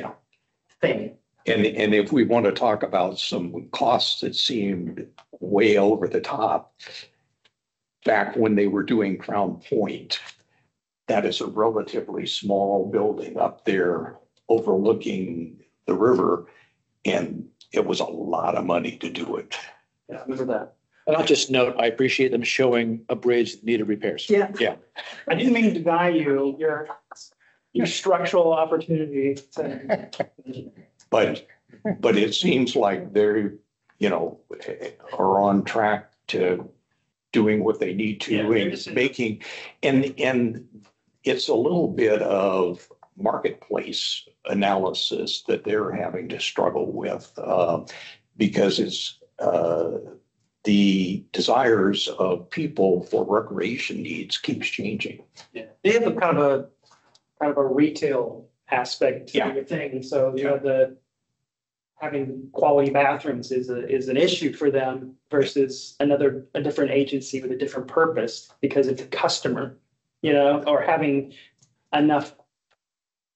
thing. And if we want to talk about some costs that seemed way over the top, back when they were doing Crown Point, that is a relatively small building up there overlooking the river, and it was a lot of money to do it. Yeah, I remember that. And I'll just note, I appreciate them showing a bridge that needed repairs. Yeah. Yeah. I didn't mean to deny you your structural opportunity to. But it seems like they're, are on track to doing what they need to and making, and it's a little bit of marketplace analysis that they're having to struggle with because it's the desires of people for recreation needs keeps changing. Yeah, they have a kind of a retail aspect to the thing. So the having quality bathrooms is an issue for them versus a different agency with a different purpose because it's a customer, or having enough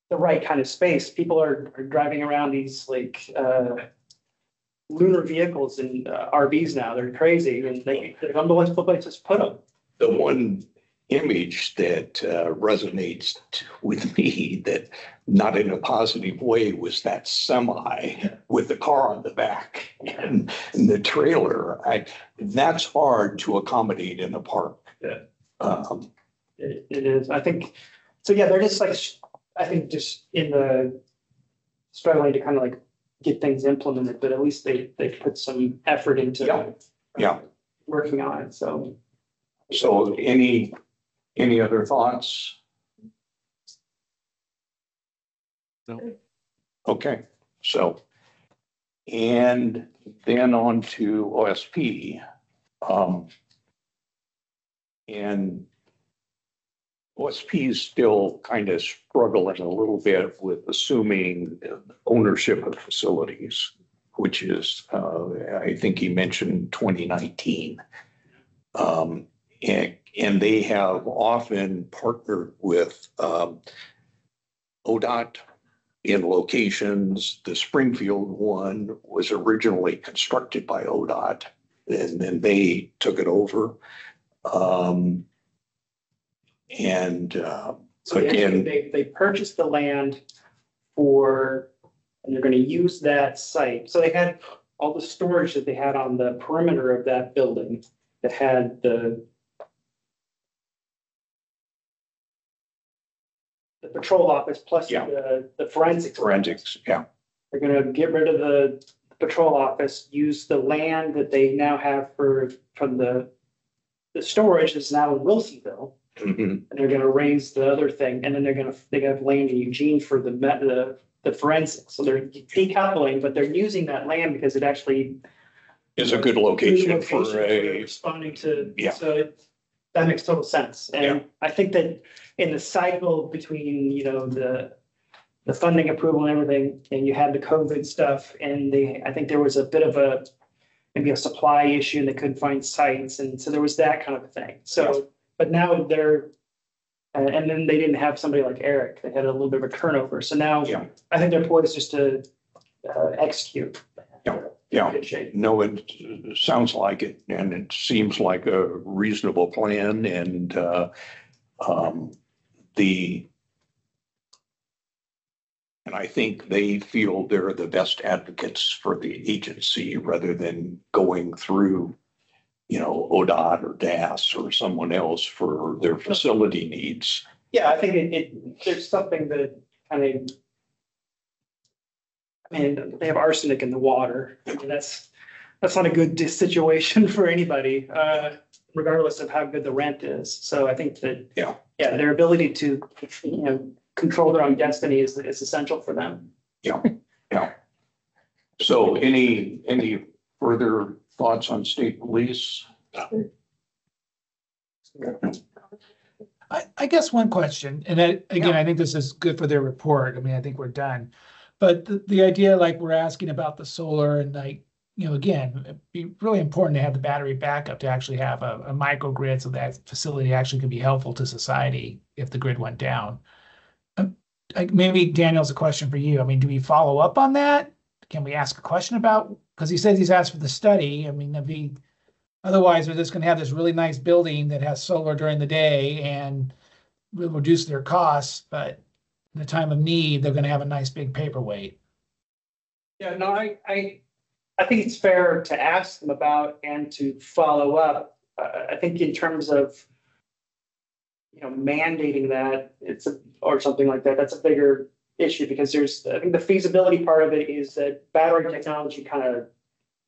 the right kind of space. People are driving around these lunar vehicles and RVs now. They're crazy and they don't know what places to put them. The one image that resonates with me, that not in a positive way, was that semi with the car on the back and the trailer. That's hard to accommodate in a park. Yeah. It is. I think so. Yeah, they're just like, I think just in the struggling to kind of like get things implemented, but at least they put some effort into working on it. So any other thoughts? No. Okay, so, and then on to OSP. And OSP is still kind of struggling a little bit with assuming ownership of facilities, which is, I think he mentioned 2019. And they have often partnered with ODOT in locations. The Springfield one was originally constructed by ODOT, and then they took it over. So again, they purchased the land and they're going to use that site. So they had all the storage that they had on the perimeter of that building that had the patrol office plus the forensics. Forensics, yeah. They're going to get rid of the patrol office, use the land that they now have from the storage that's now in Wilsonville. Mm-hmm. And they're going to raise the other thing, and then they have land in Eugene for the forensics. So they're decoupling, but they're using that land because it actually is a good location for responding to. Yeah. So that makes total sense, and I think that in the cycle between the funding approval and everything, and you had the COVID stuff, and I think there was a bit of maybe a supply issue, and they couldn't find sites, and so there was that kind of a thing. So. But now and then they didn't have somebody like Eric. They had a little bit of a turnover. So now I think they're poised just to execute. Yeah. No, it sounds like it, and it seems like a reasonable plan. And I think they feel they're the best advocates for the agency rather than going through ODOT or DAS or someone else for their facility needs. Yeah, I think there's something that they have arsenic in the water. I mean, that's not a good situation for anybody, regardless of how good the rent is. So I think that, their ability to, control their own destiny is essential for them. Yeah. So any further thoughts on state police? I guess one question, and I think this is good for their report. I mean, I think we're done. But the idea, like we're asking about the solar and again, it'd be really important to have the battery backup to actually have a microgrid so that facility actually can be helpful to society if the grid went down. Maybe Daniel's a question for you. I mean, do we follow up on that? Can we ask a question about, because he says he's asked for the study. I mean, otherwise they're just going to have this really nice building that has solar during the day and will reduce their costs, but in the time of need, they're going to have a nice big paperweight. Yeah, no, I think it's fair to ask them about and to follow up. I think in terms of mandating that or something like that, that's a bigger issue because I think the feasibility part of it is that battery technology kind of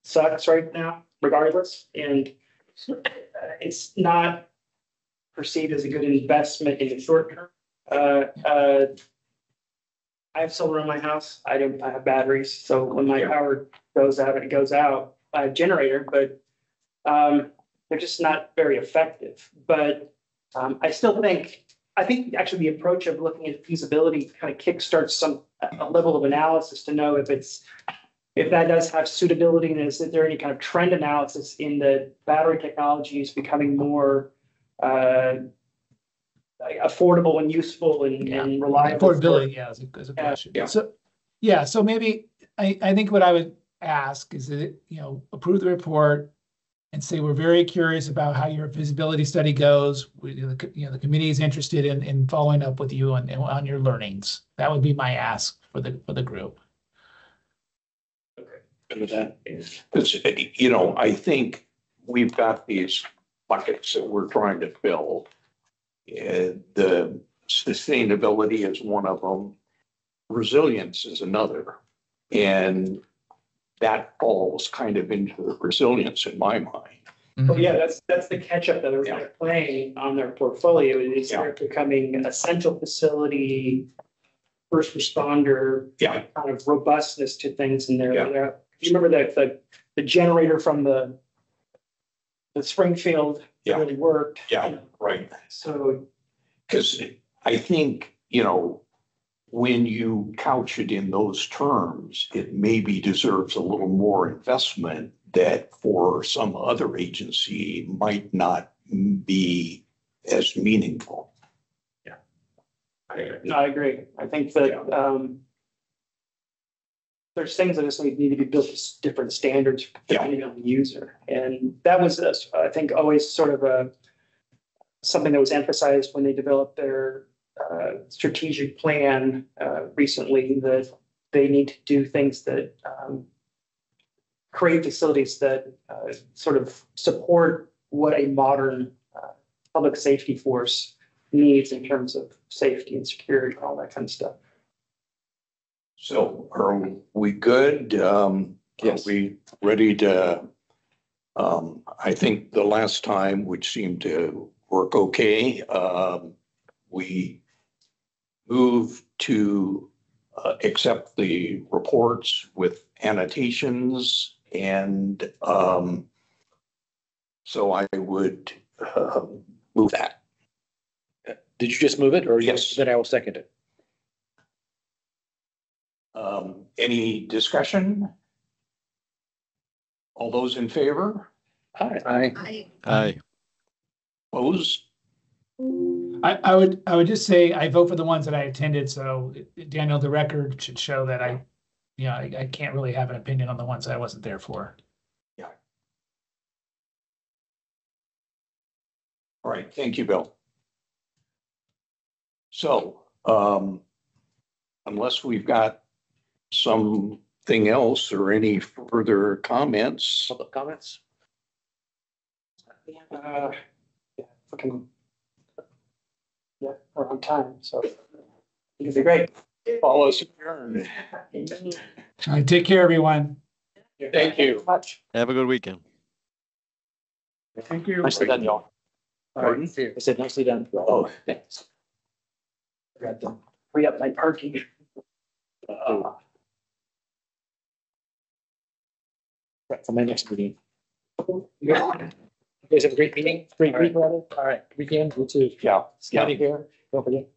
sucks right now, regardless, and it's not perceived as a good investment in the short term. I have solar in my house. I have batteries, so when my power goes out, it goes out. I have a generator, but they're just not very effective. But I think actually the approach of looking at feasibility kind of kickstarts a level of analysis to know if that does have suitability and is there any kind of trend analysis in the battery technology is becoming more affordable and useful and reliable. Affordability, is a question. Yeah. So maybe I think what I would ask is that, approve the report and say, we're very curious about how your feasibility study goes. The committee is interested in following up with you on your learnings. That would be my ask for the group. With that, because, I think we've got these buckets that we're trying to fill. The sustainability is one of them. Resilience is another. And that falls kind of into the resilience in my mind. Well, yeah, that's the catch up that they're playing on their portfolio. Is they're becoming an essential facility, first responder, kind of robustness to things in there. You remember that the generator from the Springfield really worked. Yeah, right. So, because I think, when you couch it in those terms, it maybe deserves a little more investment that for some other agency might not be as meaningful. Yeah. I agree. I think that there's things that just need to be built to different standards depending on the user. And that was, I think, always sort of something that was emphasized when they developed their strategic plan recently, that they need to do things that create facilities that sort of support what a modern public safety force needs in terms of safety and security, all that kind of stuff. So are we good? Yes. Are we ready to, I think the last time, which seemed to work okay, we moved to accept the reports with annotations, and so I would move that. Did you just move it, or yes? Then I will second it. Any discussion? All those in favor? Aye. Aye. Opposed? I would just say I vote for the ones that I attended. So Daniel, the record should show that I can't really have an opinion on the ones that I wasn't there for. Yeah. All right. Thank you, Bill. So, unless we've got something else or any further comments. Public comments? We're on time, so it'd be great. Follow us adjourned. All right, take care, everyone. Thank you. Much. Have a good weekend. Thank you. Nicely done, y'all. Pardon? I said nicely done. Oh, thanks. Forgot to free up my parking. For my next meeting. You guys have a great meeting, great week, rather. All right, weekend, you too. yeah. Scotty here, don't forget.